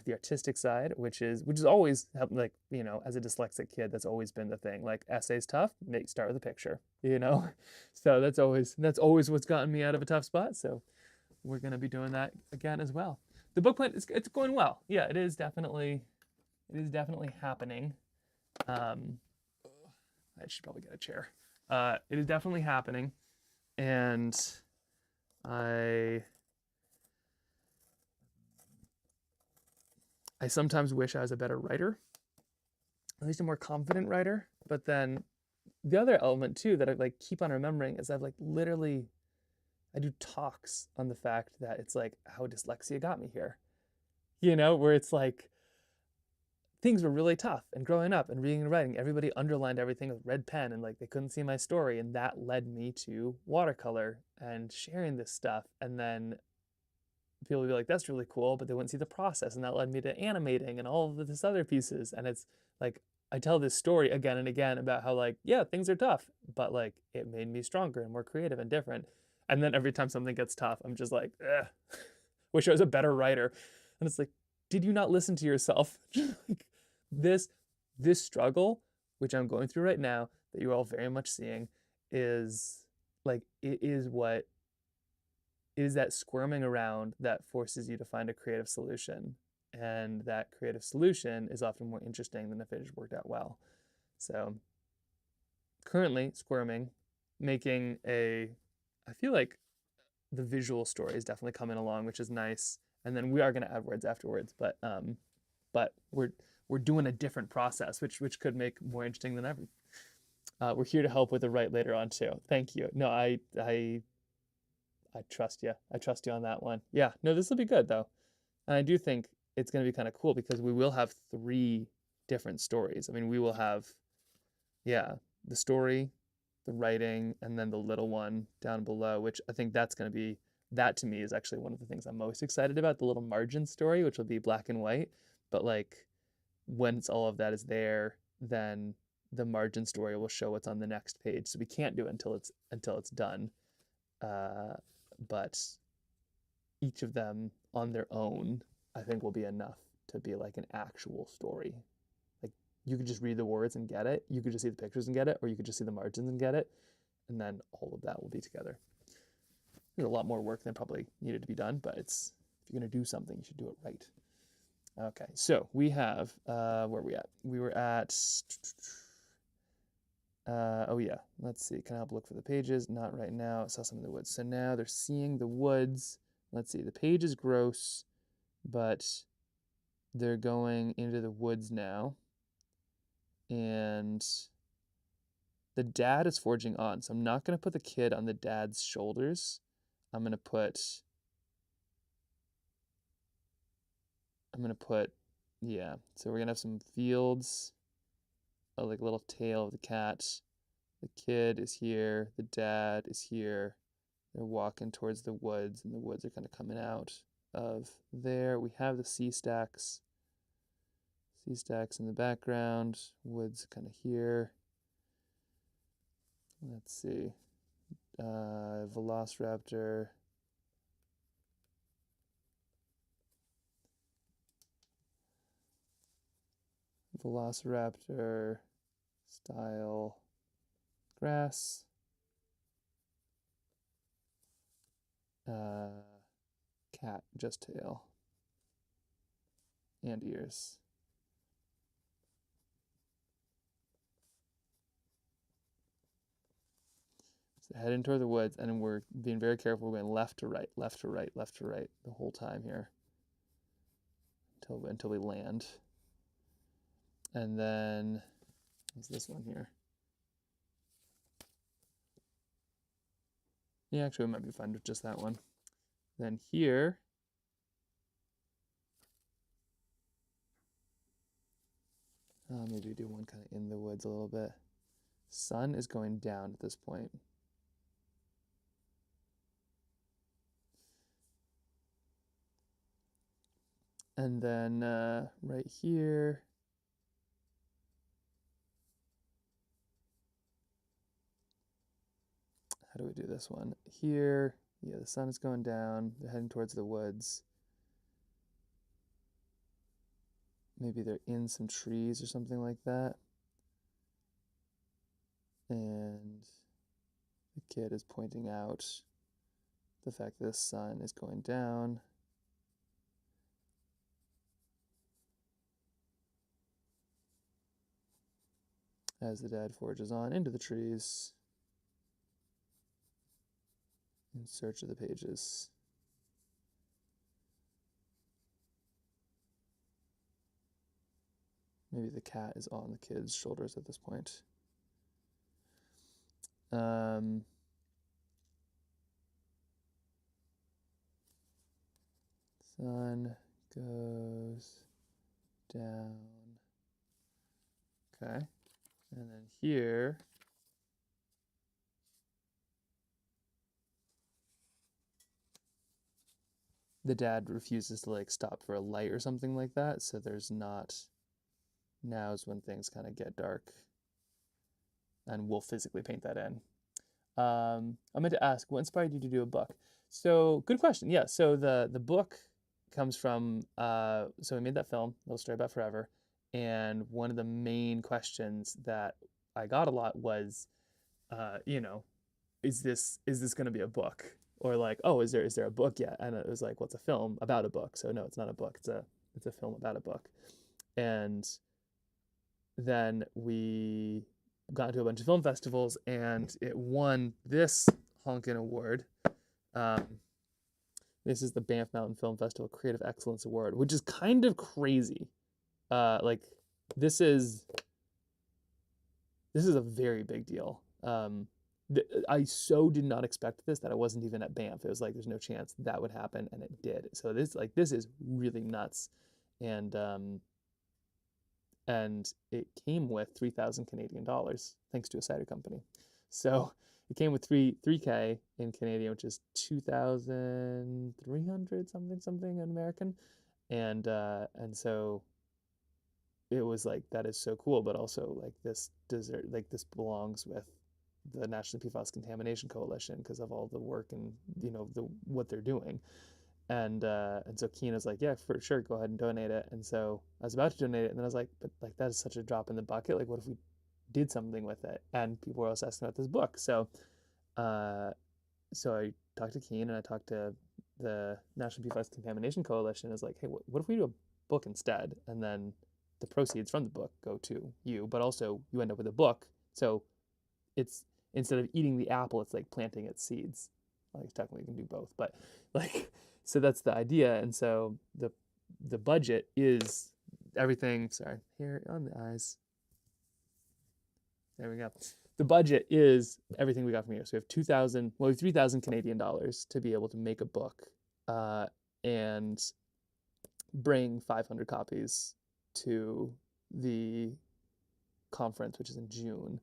artistic side, which is always, like, as a dyslexic kid, that's always been the thing. Like, essay's tough, start with a picture, So that's always what's gotten me out of a tough spot. So we're gonna be doing that again as well. The book plan, it's going well. Yeah, it is definitely happening. I should probably get a chair. It is definitely happening, and I sometimes wish I was a better writer, at least a more confident writer. But then the other element too that I like keep on remembering is I do talks on the fact that it's like how dyslexia got me here, where it's like things were really tough, and growing up and reading and writing, everybody underlined everything with red pen, and like they couldn't see my story, and that led me to watercolor and sharing this stuff. And then people would be like, that's really cool, but they wouldn't see the process, and that led me to animating and all of this other pieces. And it's like I tell this story again and again about how, like, yeah, things are tough, but like it made me stronger and more creative and different. And then every time something gets tough, I'm just like, ugh, wish I was a better writer. And it's like, did you not listen to yourself? Like, this struggle, which I'm going through right now, that you're all very much seeing, is like, it is what is that squirming around that forces you to find a creative solution. And that creative solution is often more interesting than if it just worked out well. So currently squirming, making I feel like the visual story is definitely coming along, which is nice. And then we are going to add words afterwards, but we're doing a different process, which could make more interesting than ever. We're here to help with the write later on too. Thank you. No, I trust you. I trust you on that one. Yeah, no, this will be good though. And I do think it's going to be kind of cool because we will have 3 different stories. I mean, we will have, yeah, the story, the writing, and then the little one down below, which I think that's going to be, that to me is actually one of the things I'm most excited about, the little margin story, which will be black and white. But like, once all of that is there, then the margin story will show what's on the next page. So we can't do it until it's done. But each of them on their own, I think, will be enough to be like an actual story. Like, you could just read the words and get it. You could just see the pictures and get it, or you could just see the margins and get it. And then all of that will be together. There's a lot more work than probably needed to be done, but it's, if you're going to do something, you should do it right. Okay, so we have, where are we at? We were at, oh yeah, let's see. Can I help look for the pages? Not right now. I saw some in the woods. So now they're seeing the woods. Let's see. The page is gross, but they're going into the woods now. And the dad is forging on. So I'm not going to put the kid on the dad's shoulders. I'm going to put, yeah. So we're going to have some fields, like a little tail of the cat. The kid is here. The dad is here. They're walking towards the woods, and the woods are kind of coming out of there. We have the sea stacks. Sea stacks in the background. Woods kind of here. Let's see. Velociraptor. Velociraptor style grass. Cat, just tail. And ears. So heading toward the woods, and we're being very careful. We're going left to right, left to right, left to right the whole time here until we land. And then what's this one here? Yeah, actually, it might be fine with just that one. Then here, maybe do one kind of in the woods a little bit. Sun is going down at this point. And then right here, how do we do this one? Here, yeah, the sun is going down. They're heading towards the woods. Maybe they're in some trees or something like that. And the kid is pointing out the fact that the sun is going down. As the dad forges on into the trees in search of the pages. Maybe the cat is on the kid's shoulders at this point. Sun goes down. Okay. And then here, the dad refuses to like stop for a light or something like that. So there's not, now's when things kind of get dark. And we'll physically paint that in. I meant to ask, what inspired you to do a book? So good question. Yeah. So the book comes from, so we made that film, Little Story About Forever. And one of the main questions that I got a lot was, you know, is this going to be a book? Or like, oh, is there a book yet? And it was like, what's a film about a book? So no, it's not a book. It's a film about a book. And then we got into a bunch of film festivals, and it won this honkin' award. This is the Banff Mountain Film Festival Creative Excellence Award, which is kind of crazy. Like this is a very big deal. I so did not expect this that I wasn't even at Banff. It was like there's no chance that would happen, and it did. So this is really nuts, and it came with 3,000 Canadian dollars thanks to a cider company. So it came with 3K in Canadian, which is 2,300 something in American, and so it was like, that is so cool, but also like this belongs with the National PFAS Contamination Coalition because of all the work and what they're doing. And so Keen was like, yeah, for sure, go ahead and donate it. And so I was about to donate it, and then I was like, but like that is such a drop in the bucket. Like, what if we did something with it? And people were also asking about this book. So I talked to Keen, and I talked to the National PFAS Contamination Coalition. I was like, hey, what if we do a book instead? And then the proceeds from the book go to you, but also you end up with a book. So it's, instead of eating the apple, it's like planting its seeds. Like technically you can do both, but like, so that's the idea. And so the budget is everything, sorry, here on the eyes. There we go. The budget is everything we got from here. So we have 3,000 Canadian dollars to be able to make a book and bring 500 copies to the conference, which is in June.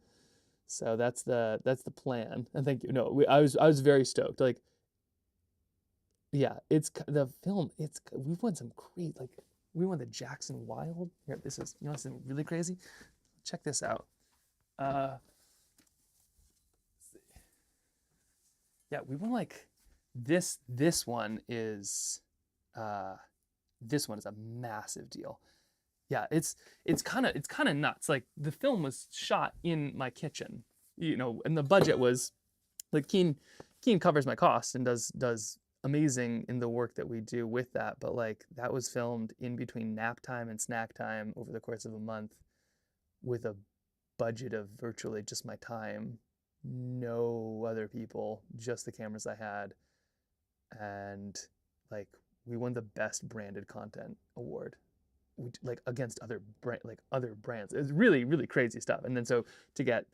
So that's the plan. And thank you. No, I was very stoked. Like, yeah, it's the film. We've won some great, like we won the Jackson Wild. Here, this is, you know, something really crazy. Check this out. Yeah, we won like this. This one is a massive deal. Yeah, it's kind of nuts. Like the film was shot in my kitchen, and the budget was like Keen covers my cost and does amazing in the work that we do with that. But like that was filmed in between nap time and snack time over the course of a month with a budget of virtually just my time, no other people, just the cameras I had, and like we won the best branded content award. Like against other brands. It was really, really crazy stuff. And then so to get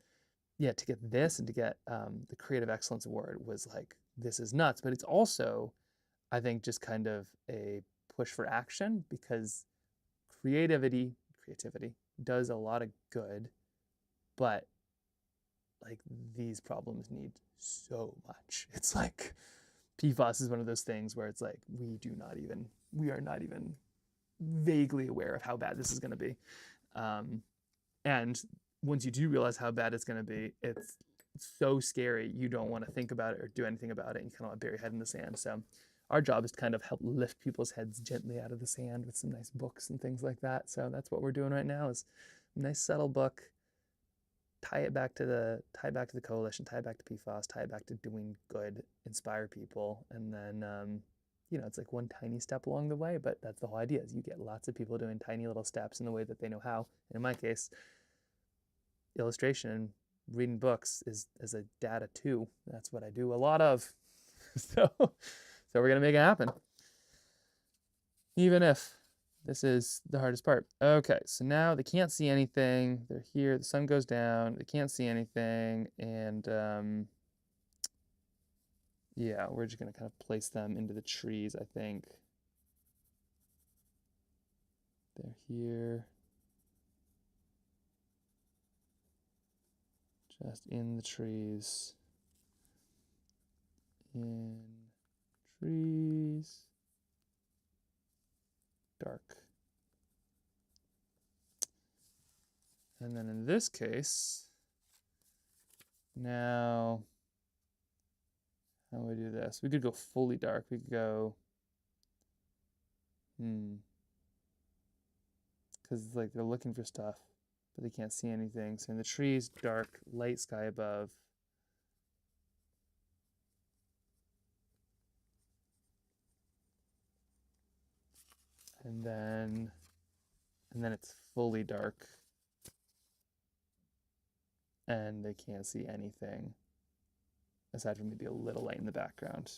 this and to get the Creative Excellence Award was like, this is nuts. But it's also, I think, just kind of a push for action, because creativity does a lot of good, but like these problems need so much. It's like PFAS is one of those things where it's like we are not even vaguely aware of how bad this is going to be, and once you do realize how bad it's going to be, it's so scary you don't want to think about it or do anything about it, and you kind of want to bury your head in the sand. So our job is to kind of help lift people's heads gently out of the sand with some nice books and things like that. So that's what we're doing right now, is a nice subtle book, tie it back to the coalition, tie it back to PFAS, tie it back to doing good, inspire people, and then it's like one tiny step along the way, but that's the whole idea, is you get lots of people doing tiny little steps in the way that they know how. And in my case, illustration and reading books is as a data too. That's what I do a lot of. So we're going to make it happen, even if this is the hardest part. Okay, so now they can't see anything. They're here. The sun goes down. They can't see anything. And yeah, we're just going to kind of place them into the trees, I think. They're here. Just in the trees. In trees. Dark. And then in this case, now, how do we do this? We could go fully dark. We could go, because like they're looking for stuff, but they can't see anything. So in the trees, dark, light sky above. And then it's fully dark. And they can't see anything aside from maybe a little light in the background.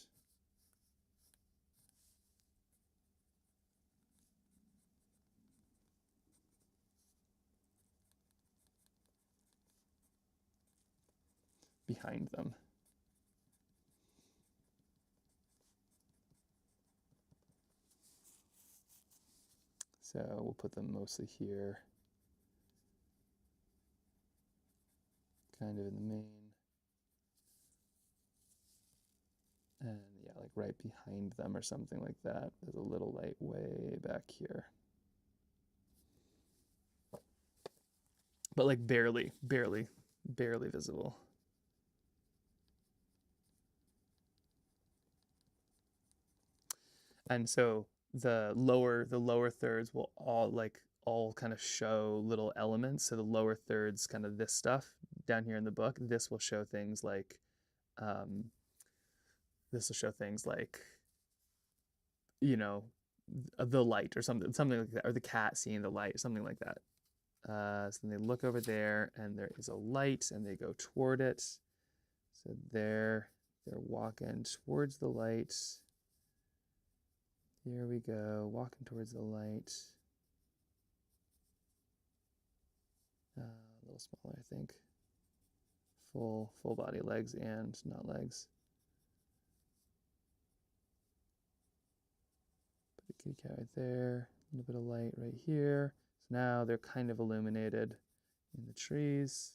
Behind them. So we'll put them mostly here. Kind of in the main. And yeah, like right behind them or something like that. There's a little light way back here. But like barely visible. And so the lower thirds will all kind of show little elements. So the lower thirds, kind of this stuff down here in the book, this will show things like, you know, the light or something like that, or the cat seeing the light, something like that. So they look over there and there is a light and they go toward it. So they're walking towards the light. Here we go, walking towards the light. A little smaller, I think. Full body, legs and not legs. Put a kitty cat right there. A little bit of light right here. So now they're kind of illuminated in the trees.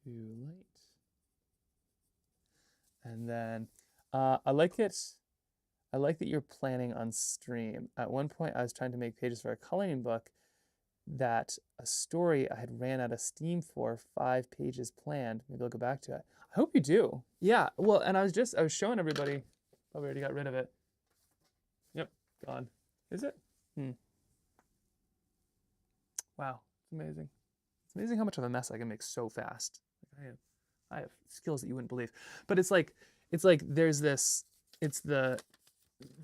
Too light. And then I like that you're planning on stream. At one point, I was trying to make pages for a coloring book that a story I had ran out of steam for, 5 pages planned. Maybe I'll go back to it. I hope you do. Yeah, well, and I was showing everybody. Oh, we already got rid of it. Yep, gone. Is it? Wow, it's amazing. It's amazing how much of a mess I can make so fast. I have skills that you wouldn't believe. But it's like there's this,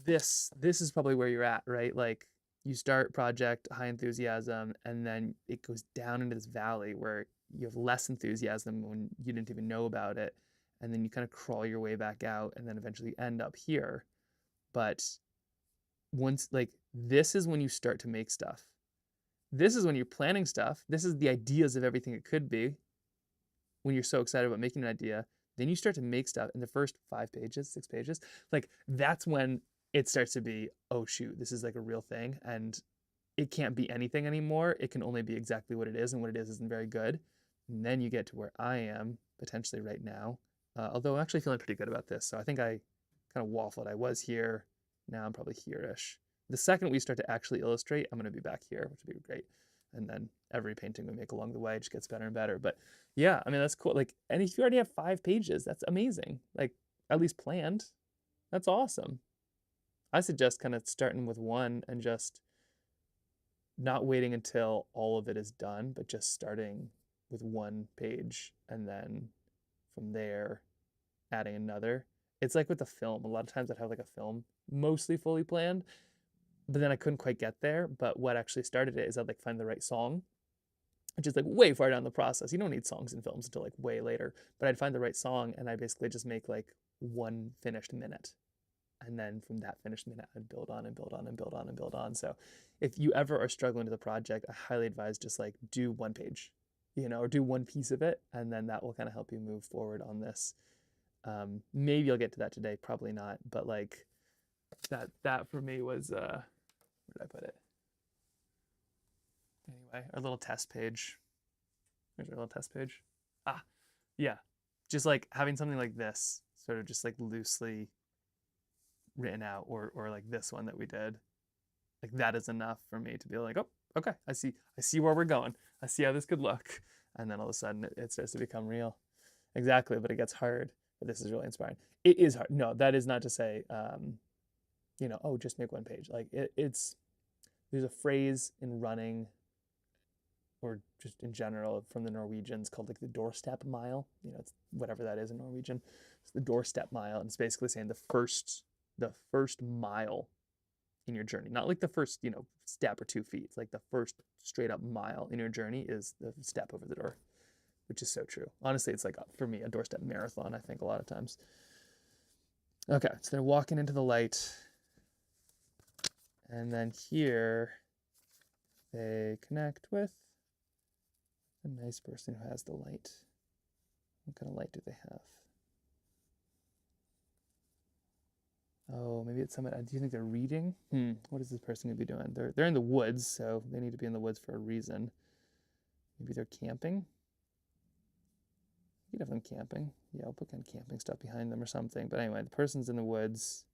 this is probably where you're at, right? Like you start project, high enthusiasm, and then it goes down into this valley where you have less enthusiasm when you didn't even know about it. And then you kind of crawl your way back out and then eventually end up here. But once, like, this is when you start to make stuff. This is when you're planning stuff. This is the ideas of everything it could be. When you're so excited about making an idea, then you start to make stuff in the first 5 pages, 6 pages. Like that's when it starts to be, oh shoot, this is like a real thing. And it can't be anything anymore. It can only be exactly what it is, and what it is isn't very good. And then you get to where I am potentially right now. Although I'm actually feeling pretty good about this. So I think I kind of waffled. I was here. Now I'm probably here-ish. The second we start to actually illustrate, I'm going to be back here, which would be great. And then every painting we make along the way just gets better and better. But yeah, I mean, that's cool. Like, and if you already have 5 pages, that's amazing. Like, at least planned. That's awesome. I suggest kind of starting with 1 and just not waiting until all of it is done, but just starting with 1 page and then from there adding another. It's like with the film. A lot of times I'd have like a film mostly fully planned, but then I couldn't quite get there. But what actually started it is I'd like find the right song, which is like way far down the process. You don't need songs in films until like way later. But I'd find the right song and I basically just make like 1 finished minute. And then from that finished minute, I'd build on and build on and build on and build on. So if you ever are struggling with a project, I highly advise just like do 1 page, you know, or do 1 piece of it. And then that will kind of help you move forward on this. Maybe I'll get to that today, probably not. But like that for me was, where did I put it? Anyway, our little test page. Here's our little test page. Yeah. Just like having something like this, sort of just like loosely written out, or like this one that we did. Like that is enough for me to be like, oh, okay, I see where we're going. I see how this could look. And then all of a sudden it starts to become real. Exactly, but it gets hard. But this is really inspiring. It is hard. No, that is not to say, oh, just make one page. Like it's, there's a phrase in running or just in general from the Norwegians called like the doorstep mile. It's whatever that is in Norwegian. It's the doorstep mile. And it's basically saying the first mile in your journey, not like the first, step or 2 feet. It's like the first straight up mile in your journey is the step over the door, which is so true. Honestly, it's like, for me, a doorstep marathon, I think, a lot of times. Okay, so they're walking into the light. And then here they connect with a nice person who has the light. What kind of light do they have? Oh, maybe it's someone. Do you think they're reading? What is this person going to be doing? They're in the woods, so they need to be in the woods for a reason. Maybe they're camping. You could have them camping. Yeah, I'll put kind of camping stuff behind them or something. But anyway, the person's in the woods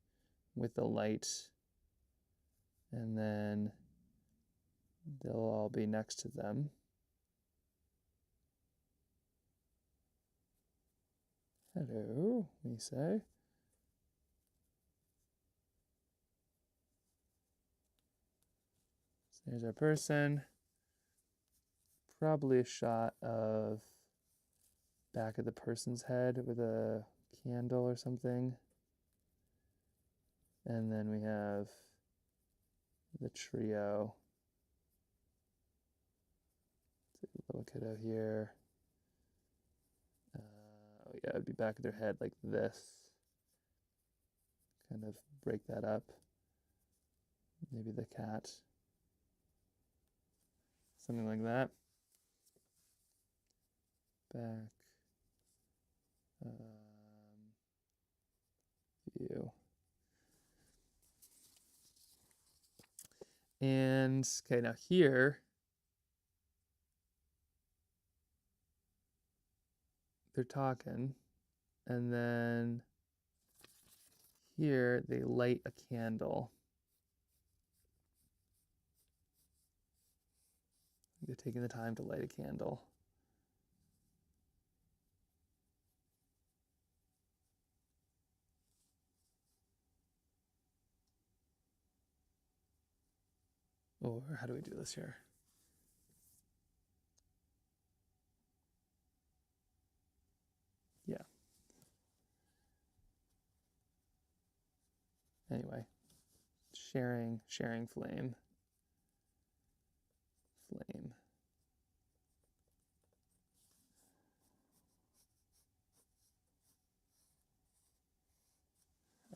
with the light. And then they'll all be next to them. Hello, we say. So there's our person. Probably a shot of back of the person's head with a candle or something. And then we have the trio. Little kiddo here. Oh yeah, it'd be back of their head like this. Kind of break that up. Maybe the cat. Something like that. Back. View. And okay, now here they're talking, and then here they light a candle. They're taking the time to light a candle. Or how do we do this here? Yeah. Anyway, sharing flame. Flame.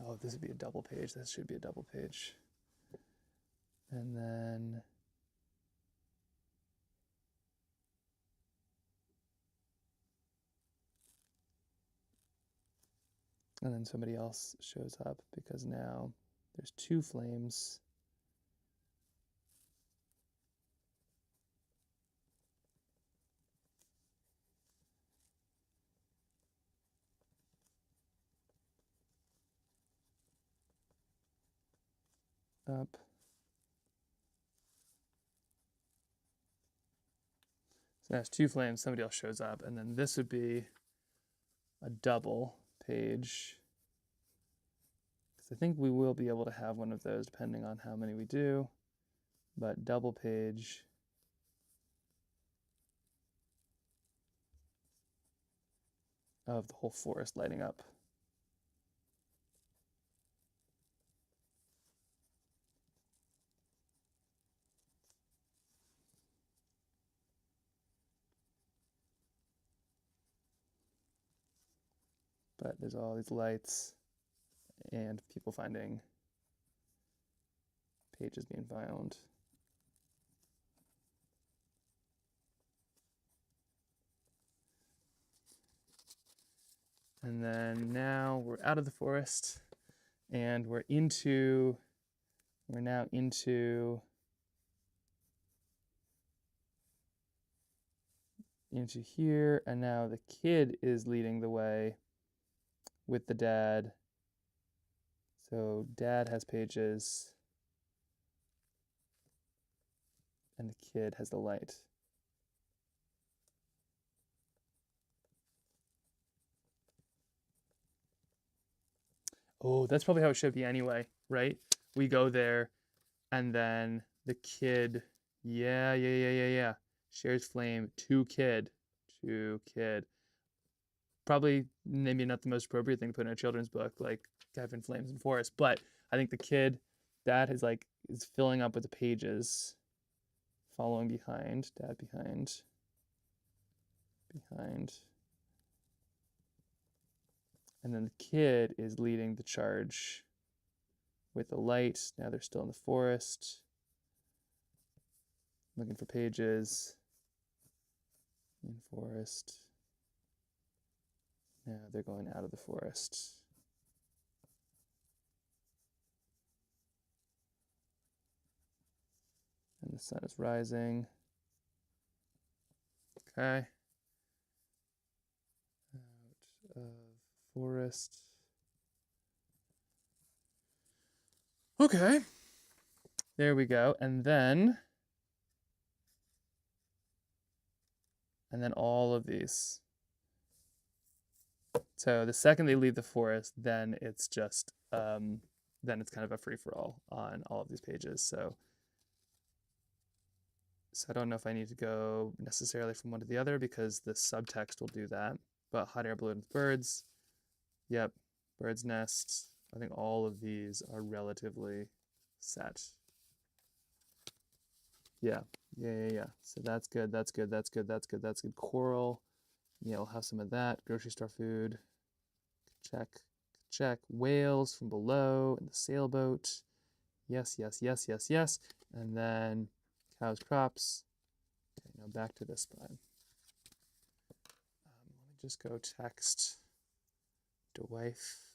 Oh, this would be a double page. This should be a double page. And then somebody else shows up because now there's 2 flames. Up. So that's 2 flames, somebody else shows up, and then this would be a double page. Because I think we will be able to have one of those depending on how many we do, but double page. Of the whole forest lighting up. But there's all these lights and people finding pages being found. And then now we're out of the forest and we're now into into here, and now the kid is leading the way with the dad. So dad has pages, and the kid has the light. Oh, that's probably how it should be anyway, right? We go there, and then the kid, yeah. Shares flame to kid. Probably maybe not the most appropriate thing to put in a children's book, like Kevin Flames and Forest, but I think the kid, dad is filling up with the pages, following behind, dad behind. And then the kid is leading the charge with the light. Now they're still in the forest, looking for pages. In forest. Now they're going out of the forest. And the sun is rising. Okay. Out of forest. Okay. There we go. And then all of these. So the second they leave the forest, then it's just then it's kind of a free-for-all on all of these pages. So I don't know if I need to go necessarily from one to the other because the subtext will do that. But hot air balloon with birds. Yep. Bird's nest. I think all of these are relatively set. Yeah. So that's good. Coral. Yeah, we'll have some of that. Grocery store food. Check. Whales from below in the sailboat. Yes. And then cows, crops. Okay, now back to this spot. Let me just go text to wife.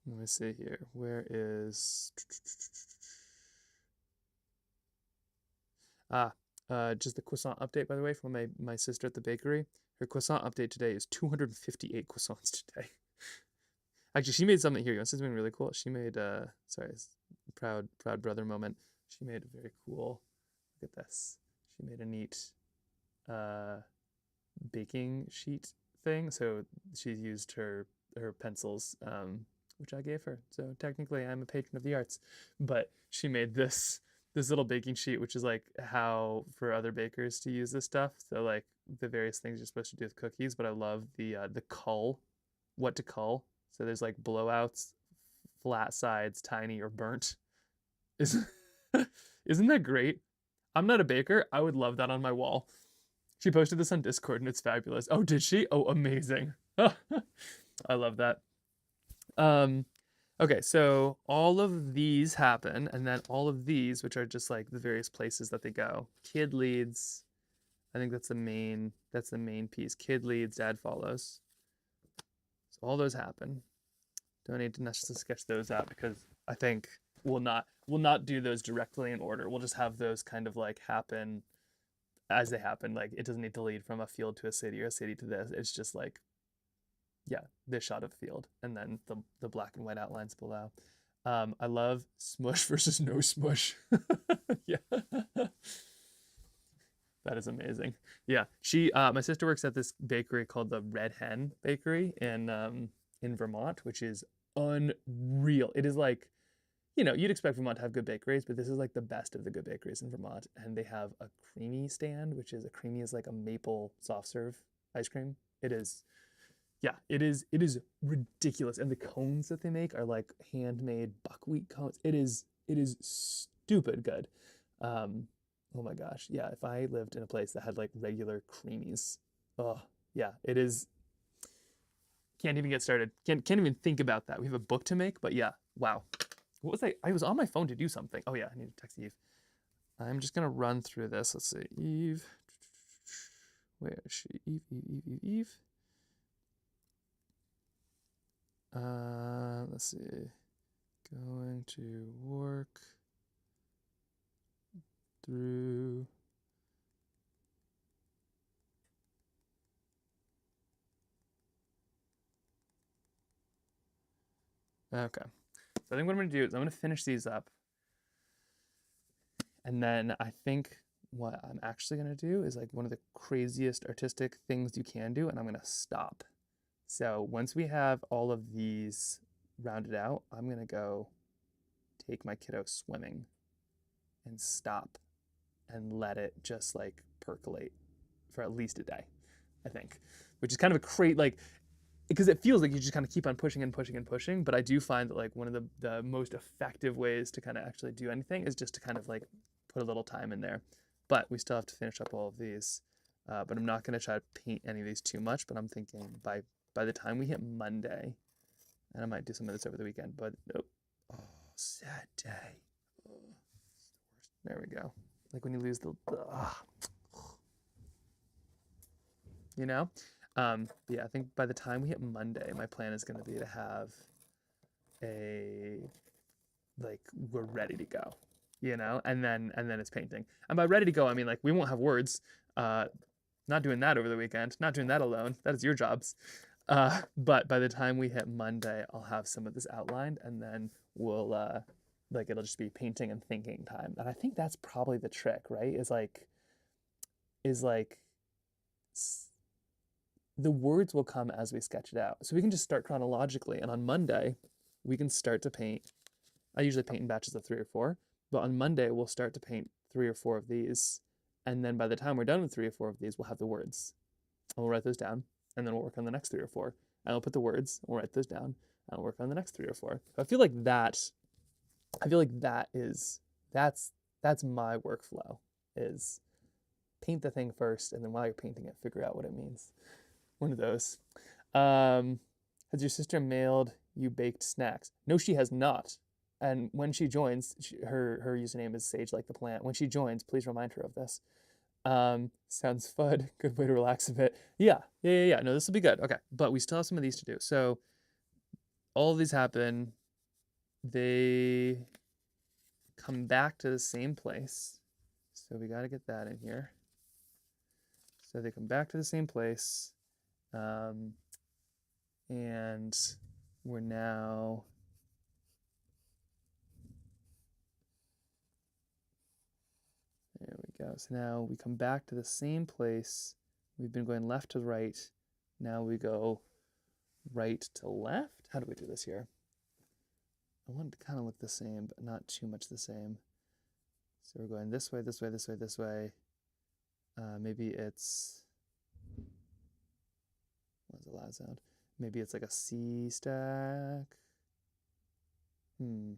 Let me see here. Where is... just the croissant update, by the way, from my sister at the bakery. Her croissant update today is 258 croissants today. Actually, she made something here. You want to see something really cool? She made, sorry, proud brother moment. She made a very cool, look at this. She made a neat baking sheet thing. So she used her pencils, which I gave her. So technically I'm a patron of the arts, but she made this little baking sheet, which is like how for other bakers to use this stuff. So like the various things you're supposed to do with cookies, but I love the cull, what to cull. So there's like blowouts, flat sides, tiny or burnt. Isn't that great? I'm not a baker. I would love that on my wall. She posted this on Discord and it's fabulous. Oh, did she? Oh, amazing. I love that. Okay, so all of these happen, and then all of these, which are just like the various places that they go. Kid leads. I think that's the main piece. Kid leads, dad follows. So all those happen. Don't need to necessarily sketch those out because I think we'll not do those directly in order. We'll just have those kind of like happen as they happen. Like it doesn't need to lead from a field to a city or a city to this. It's just like, yeah, this shot of field and then the black and white outlines below. I love smush versus no smush. Yeah. That is amazing. Yeah, my sister works at this bakery called the Red Hen Bakery in Vermont, which is unreal. It is like, you'd expect Vermont to have good bakeries, but this is like the best of the good bakeries in Vermont. And they have a creamy stand, which is like a maple soft serve ice cream. It is ridiculous. And the cones that they make are like handmade buckwheat cones. It is stupid good. Oh my gosh. Yeah, if I lived in a place that had like regular creamies. Oh, yeah, it is. Can't even get started. Can't even think about that. We have a book to make, but yeah, wow. What was I was on my phone to do something. Oh yeah, I need to text Eve. I'm just gonna run through this. Let's see, Eve. Where is she? Eve. Let's see. going to work through okay. So I think what I'm going to do is I'm going to finish these up. And then I think what I'm actually going to do is like one of the craziest artistic things you can do, and I'm going to stop. So once we have all of these rounded out, I'm going to go take my kiddo swimming and stop and let it just like percolate for at least a day, I think, which is kind of a like, because it feels like you just kind of keep on pushing and pushing and pushing. But I do find that like one of the most effective ways to kind of actually do anything is just to kind of like put a little time in there. But we still have to finish up all of these. But I'm not going to try to paint any of these too much. But I'm thinking by the time we hit Monday, and I might do some of this over the weekend. But nope. Oh, sad day. Oh, there we go. Like when you lose the you know. Yeah, I think by the time we hit Monday, my plan is going to be to have we're ready to go, you know, and then it's painting. And by ready to go, I mean like we won't have words. Not doing that over the weekend. Not doing that alone. That is your jobs. But by the time we hit Monday, I'll have some of this outlined, and then we'll it'll just be painting and thinking time. And I think that's probably the trick, right? Is the words will come as we sketch it out. So we can just start chronologically, and on Monday, we can start to paint. I usually paint in batches of 3 or 4, but on Monday, we'll start to paint 3 or 4 of these, and then by the time we're done with 3 or 4 of these, we'll have the words. And we'll write those down, and then we'll work on the next 3 or 4. And we'll put the words, and we'll write those down, and we'll work on the next 3 or 4. I feel like that's my workflow, is paint the thing first, and then while you're painting it, figure out what it means. One of those. Has your sister mailed you baked snacks? No, she has not. And when she joins, her username is Sage Like the Plant. When she joins, please remind her of this. Sounds fun. Good way to relax a bit. Yeah. No, this will be good. Okay, but we still have some of these to do. So all of these happen. They come back to the same place. So we got to get that in here. So they come back to the same place. And we're now there we go. So now we come back to the same place. We've been going left to right. Now we go right to left. How do we do this here? I want it to kind of look the same, but not too much the same. So we're going this way, this way, this way, this way. Maybe it's, what's the loud sound? Maybe it's like a C stack. I'm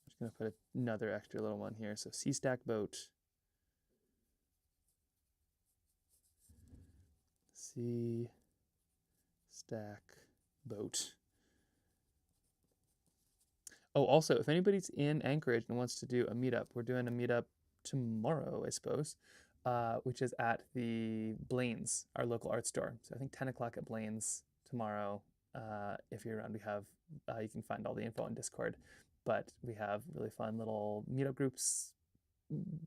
just gonna put another extra little one here. So C stack boat. C stack boat. Oh, also, if anybody's in Anchorage and wants to do a meetup, we're doing a meetup tomorrow, I suppose, which is at the Blaine's, our local art store. So I think 10 o'clock at Blaine's tomorrow. If you're around, we have, you can find all the info on Discord, but we have really fun little meetup groups,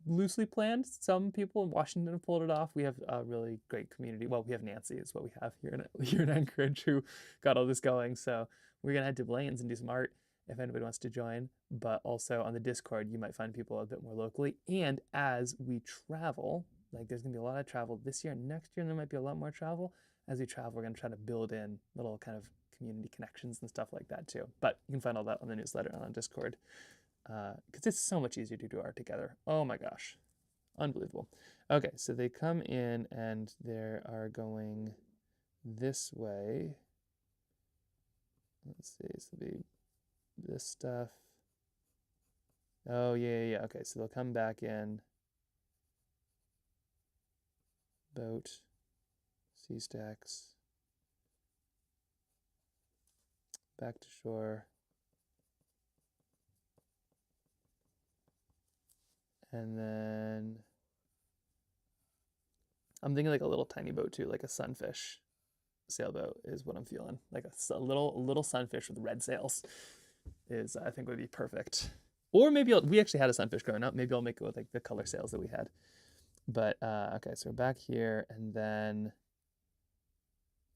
loosely planned. Some people in Washington have pulled it off. We have a really great community. Well, we have Nancy is what we have here in Anchorage, who got all this going. So we're gonna head to Blaine's and do some art if anybody wants to join. But also on the Discord, you might find people a bit more locally. And as we travel, like there's gonna be a lot of travel this year and next year, and there might be a lot more travel. As we travel, we're gonna try to build in little kind of community connections and stuff like that too. But you can find all that on the newsletter and on Discord. Because it's so much easier to do art together. Oh my gosh. Unbelievable. Okay, so they come in and they are going this way. Let's see, so it'll be this stuff. Oh, yeah. Okay, so they'll come back in. Boat. C stacks. Back to shore. And then I'm thinking like a little tiny boat too, like a sunfish. sailboat is what I'm feeling. Like a little sunfish with red sails is, I think, would be perfect. Or maybe we actually had a sunfish growing up. Maybe I'll make it with like the color sails that we had. But okay, so we're back here, and then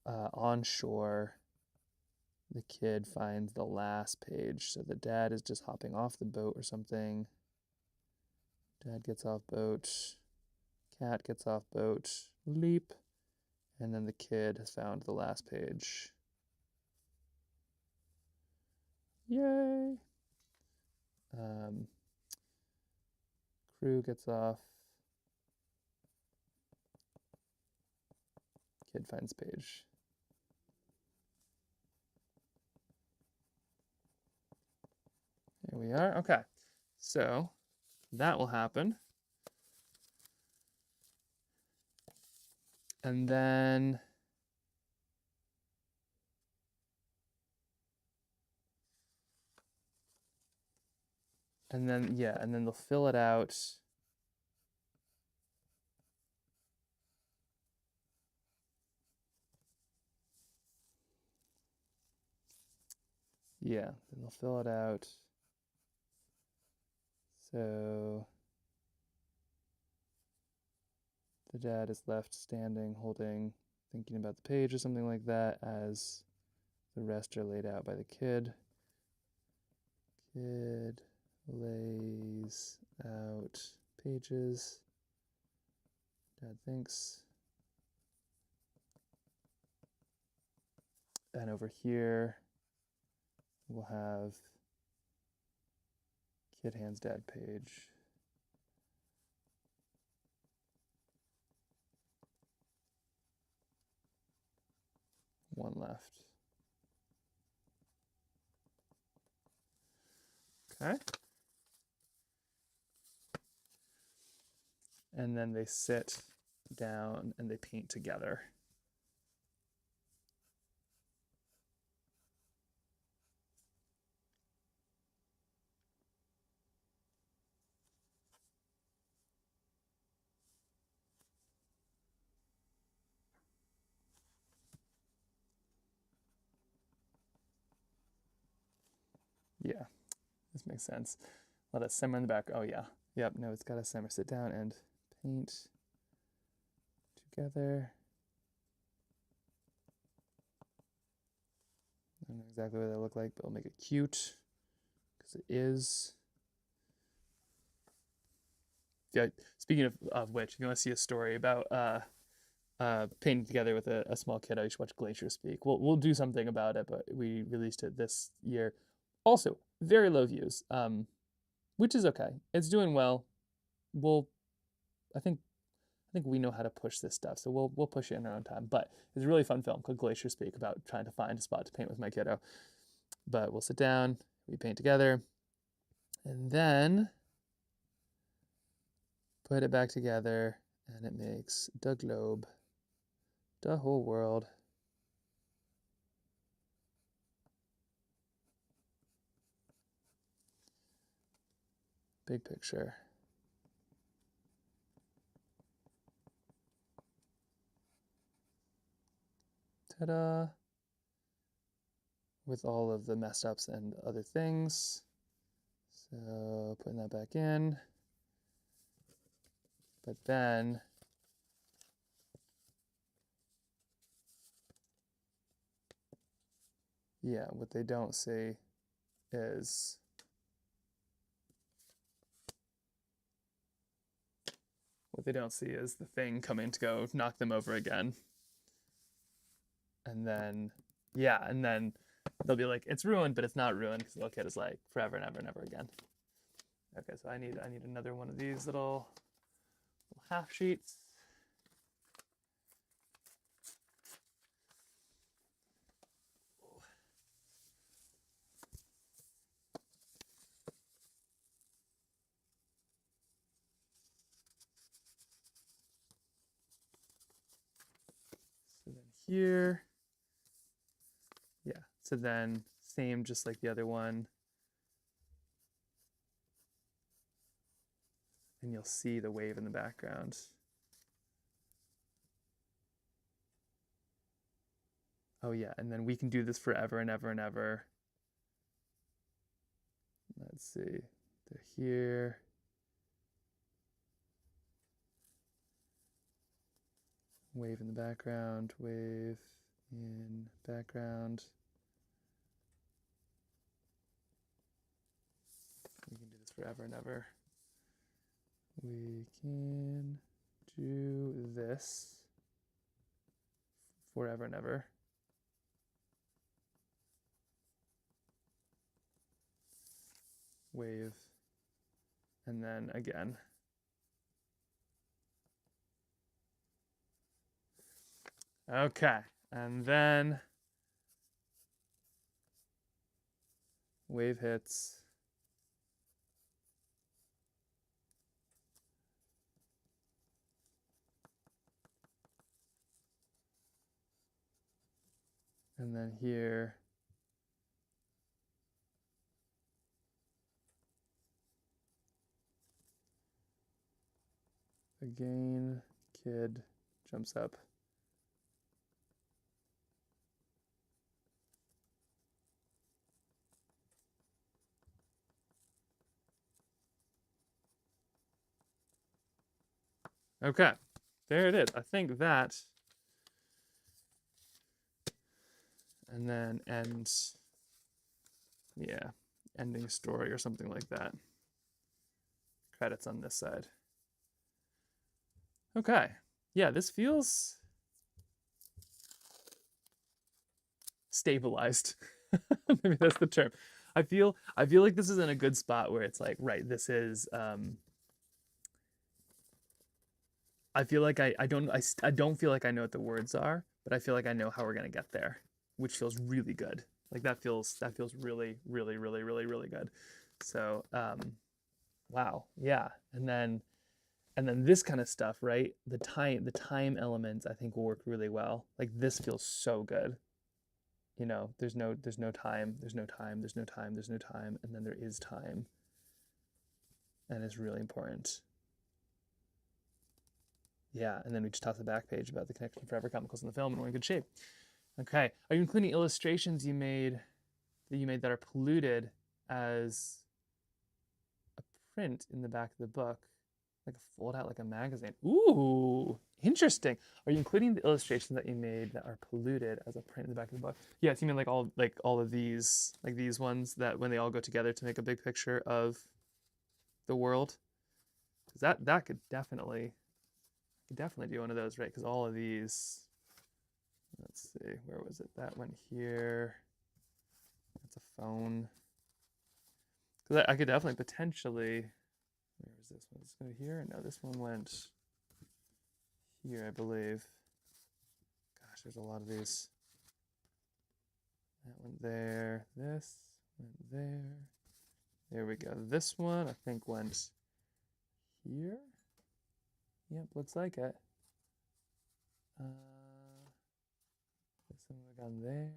on shore, the kid finds the last page. So the dad is just hopping off the boat or something. Dad gets off boat. Cat gets off boat. Leap. And then the kid has found the last page. Yay! Crew gets off. Kid finds page. Here we are. Okay, so that will happen. And then yeah, and then they'll fill it out. Yeah, then they'll fill it out. So the dad is left standing, holding, thinking about the page or something like that, as the rest are laid out by the kid. Kid lays out pages. Dad thinks. And over here, we'll have kid hands dad page. One left. Okay. And then they sit down and they paint together. Yeah, this makes sense. Let it simmer in the back. Oh yeah. Yep, no, it's gotta simmer. Sit down and paint together. I don't know exactly what they look like, but I'll make it cute because it is. Yeah, speaking of which, if you want to see a story about painting together with a small kiddo, you should watch Glacier Speak. We'll do something about it, but we released it this year. Also, very low views, which is okay. It's doing well. I think we know how to push this stuff, so we'll push it in our own time. But it's a really fun film called Glacier Speak about trying to find a spot to paint with my kiddo. But we'll sit down, we paint together, and then put it back together, and it makes the globe, the whole world. Big picture. Ta-da! With all of the messed ups and other things. So putting that back in. But then yeah, what they don't see is the thing coming to go knock them over again. And then, yeah, and then they'll be like, it's ruined, but it's not ruined because the little kid is like, forever and ever and ever again. Okay, so I need another one of these little half sheets. So then here, yeah, so then same, just like the other one. And you'll see the wave in the background. Oh yeah, and then we can do this forever and ever and ever. Let's see, they're here. Wave in the background, wave in background. We can do this forever and ever. We can do this forever and ever. Wave, and then again. Okay, and then wave hits. And then here. Again, kid jumps up. Okay, there it is. I think that, and then ends, yeah, ending story or something like that. Credits on this side. Okay, yeah, this feels stabilized. Maybe that's the term. I feel like this is in a good spot where it's like, right, this is I feel like I don't feel like I know what the words are, but I feel like I know how we're gonna get there, which feels really good. Like that feels really, really, really, really, really good. So wow, yeah. And then this kind of stuff, right? The time elements I think will work really well. Like this feels so good. You know, there's no time, there's no time, there's no time, there's no time, and then there is time. And it's really important. Yeah, and then we just toss the back page about the connection to forever chemicals in the film, and we're in good shape. Okay, are you including illustrations you made that are polluted as a print in the back of the book, like a fold out like a magazine? Ooh, interesting. Are you including the illustrations that you made that are polluted as a print in the back of the book? Yes, you mean like all of these, like these ones that when they all go together to make a big picture of the world? Because that could definitely do one of those, right? Because all of these, let's see, where was it? That went here. That's a phone. Because I could definitely potentially, where was this one? Does it go here? No, this one went here, I believe. Gosh, there's a lot of these. That went there. This went there. There we go. This one, I think, went here. Yep, looks like it. This one would have gone there.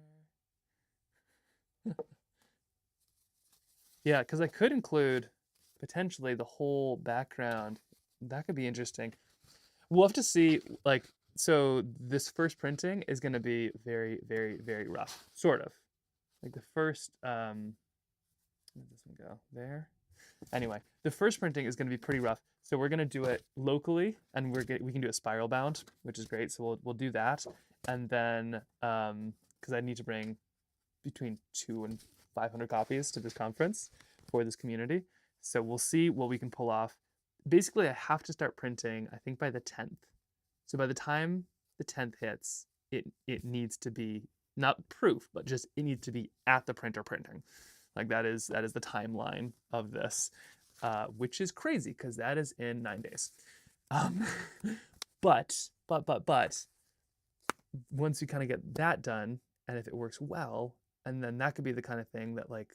Yeah, because I could include potentially the whole background. That could be interesting. We'll have to see, like, so this first printing is going to be very, very, very rough, sort of. Like the first, where did this one go? There. Anyway, the first printing is going to be pretty rough. So we're going to do it locally, and we can do it spiral bound, which is great. So we'll do that, and then because I need to bring between 200 and 500 copies to this conference for this community. So we'll see what we can pull off. Basically, I have to start printing, I think, by the 10th. So by the time the 10th hits, it needs to be not proof, but just it needs to be at the printer printing. Like that is the timeline of this, which is crazy because that is in 9 days. But once you kind of get that done, and if it works well, and then that could be the kind of thing that like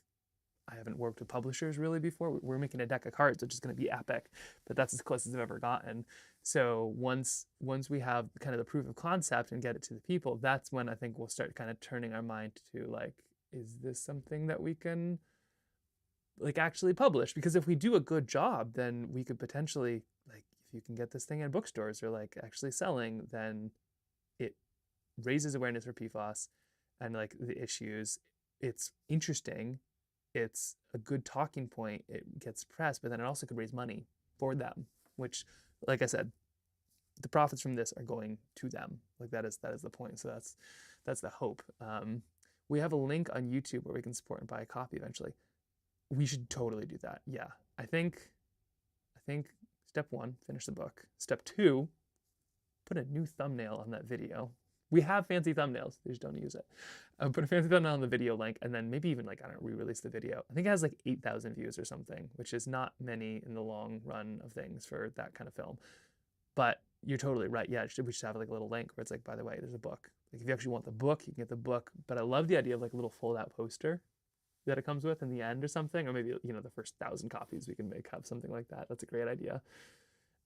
I haven't worked with publishers really before. We're making a deck of cards, which is going to be epic, but that's as close as I've ever gotten. So once we have kind of the proof of concept and get it to the people, that's when I think we'll start kind of turning our mind to like, is this something that we can like actually publish? Because if we do a good job, then we could potentially, like, if you can get this thing in bookstores or like actually selling, then it raises awareness for PFAS. and like the issues. It's interesting. It's a good talking point. It gets press, but then it also could raise money for them, which, like I said, the profits from this are going to them. Like that is the point. So that's the hope. We have a link on YouTube where we can support and buy a copy eventually. We should totally do that. Yeah, I think step 1, finish the book. Step 2, put a new thumbnail on that video. We have fancy thumbnails, they just don't use it. Put a fancy thumbnail on the video link, and then maybe even like, I don't know, re-release the video. I think it has like 8,000 views or something, which is not many in the long run of things for that kind of film. But you're totally right. Yeah, we should have like a little link where it's like, by the way, there's a book. Like if you actually want the book, you can get the book. But I love the idea of like a little fold-out poster that it comes with in the end or something, or maybe, you know, the first 1,000 copies we can make have something like that. That's a great idea.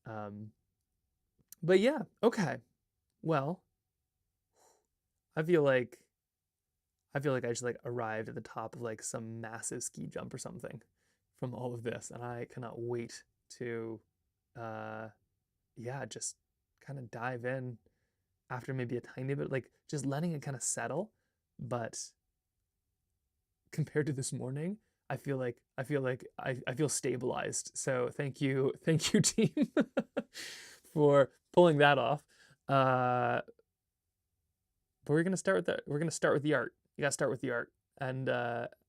But yeah, okay. Well, I feel like I just like arrived at the top of like some massive ski jump or something from all of this, and I cannot wait to yeah, just kind of dive in after maybe a tiny bit, like just letting it kind of settle. But compared to this morning, I feel stabilized. So thank you team for pulling that off. But we're gonna start with the art. You gotta start with the art, and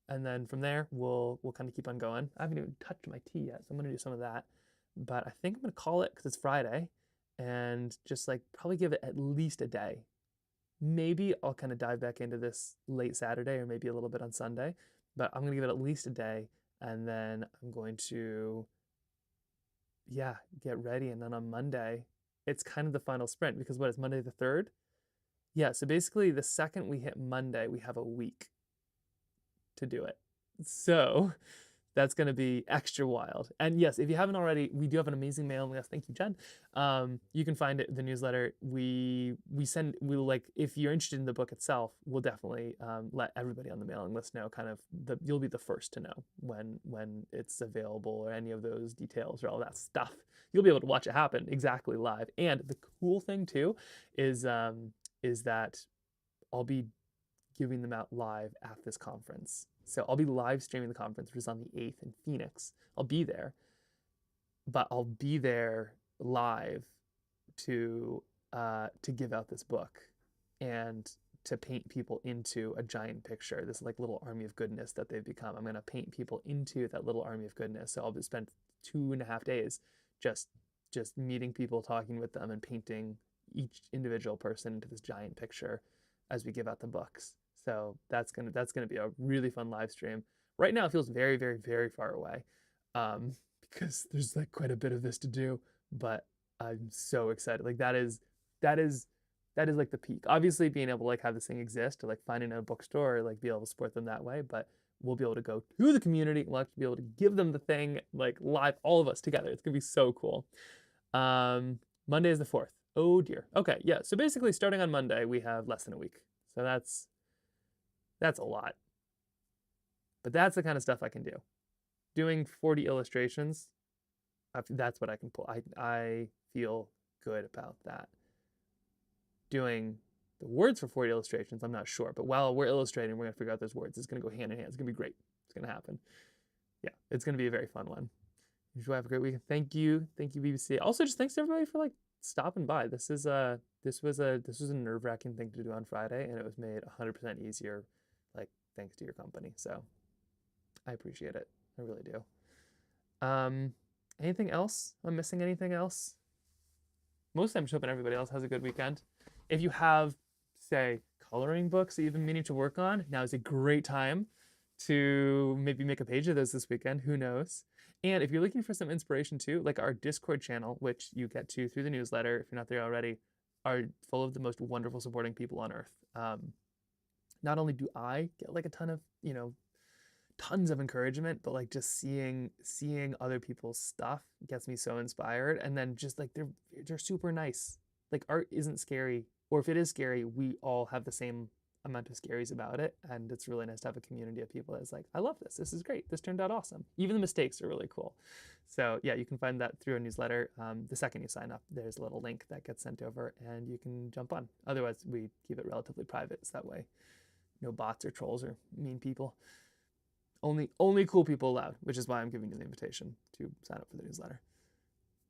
then from there we'll kind of keep on going. I haven't even touched my tea yet, so I'm gonna do some of that. But I think I'm gonna call it because it's Friday, and just like probably give it at least a day. Maybe I'll kind of dive back into this late Saturday or maybe a little bit on Sunday, but I'm gonna give it at least a day, and then I'm going to, yeah, get ready. And then on Monday, it's kind of the final sprint because what is Monday the 3rd? Yeah, so basically the second we hit Monday, we have a week to do it. So that's going to be extra wild. And yes, if you haven't already, we do have an amazing mailing list. Thank you, Jen. You can find it in the newsletter. We'll like, if you're interested in the book itself, we'll definitely let everybody on the mailing list know kind of you'll be the first to know when it's available or any of those details or all that stuff. You'll be able to watch it happen exactly live. And the cool thing too is that I'll be giving them out live at this conference. So I'll be live streaming the conference, which is on the 8th in Phoenix. I'll be there, but I'll be there live to give out this book and to paint people into a giant picture, this like little army of goodness that they've become. I'm gonna paint people into that little army of goodness. So I'll spend 2.5 days just meeting people, talking with them, and painting each individual person into this giant picture as we give out the books. So that's gonna be a really fun live stream. Right now it feels very, very, very far away because there's like quite a bit of this to do, but I'm so excited. Like that is like the peak. Obviously being able to like have this thing exist or like finding a bookstore or like be able to support them that way, but we'll be able to go to the community. We'll actually be able to give them the thing like live, all of us together. It's gonna be so cool. Monday is the 4th. Oh dear. Okay, yeah. So basically starting on Monday, we have less than a week. So that's a lot. But that's the kind of stuff I can do. Doing 40 illustrations, that's what I can pull. I feel good about that. Doing the words for 40 illustrations, I'm not sure. But while we're illustrating, we're going to figure out those words. It's going to go hand in hand. It's going to be great. It's going to happen. Yeah, it's going to be a very fun one. You should have a great weekend. Thank you, BBC. Also, just thanks to everybody for like stopping by. This was a nerve-wracking thing to do on Friday, and it was made 100% easier, like thanks to your company. So I appreciate it. I really do. Anything else? Am I missing anything else? Mostly I'm just hoping everybody else has a good weekend. If you have, say, coloring books that you've been meaning to work on, now is a great time to maybe make a page of those this weekend. Who knows? And if you're looking for some inspiration too, like our Discord channel, which you get to through the newsletter, if you're not there already, are full of the most wonderful supporting people on earth. Not only do I get like a ton of, tons of encouragement, but like just seeing other people's stuff gets me so inspired. And then just like they're super nice. Like art isn't scary, or if it is scary, we all have the same amount of scaries about it. And it's really nice to have a community of people that's like, I love this. This is great. This turned out awesome. Even the mistakes are really cool. So yeah, you can find that through a newsletter. The second you sign up, there's a little link that gets sent over and you can jump on. Otherwise, we keep it relatively private. So that way No bots or trolls or mean people. Only cool people allowed, which is why I'm giving you the invitation to sign up for the newsletter.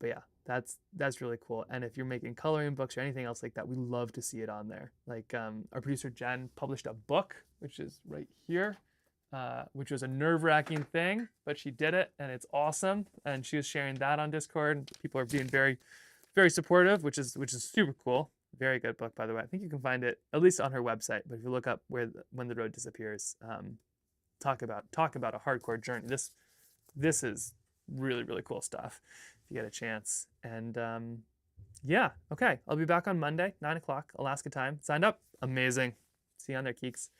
But yeah, that's really cool. And if you're making coloring books or anything else like that, we love to see it on there. Like our producer Jen published a book, which is right here, which was a nerve-wracking thing, but she did it and it's awesome. And she was sharing that on Discord. People are being very, very supportive, which is super cool. Very good book, by the way. I think you can find it at least on her website. But if you look up When the Road Disappears, talk about a hardcore journey. This is really, really cool stuff if you get a chance. And yeah, okay, I'll be back on Monday, 9 o'clock Alaska time. Signed up? Amazing. See you on there, Keeks.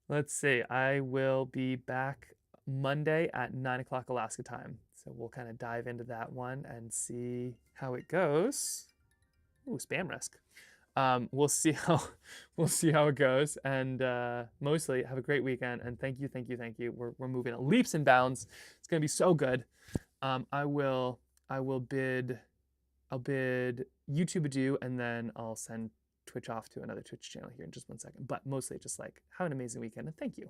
Let's see, I will be back Monday at 9 o'clock Alaska time. So we'll kind of dive into that one and see how it goes. Ooh, spam risk. We'll see how it goes, and mostly have a great weekend. And thank you. We're moving at leaps and bounds. It's gonna be so good. I'll bid YouTube adieu, and then I'll send Twitch off to another Twitch channel here in just 1 second. But mostly just like have an amazing weekend, and thank you.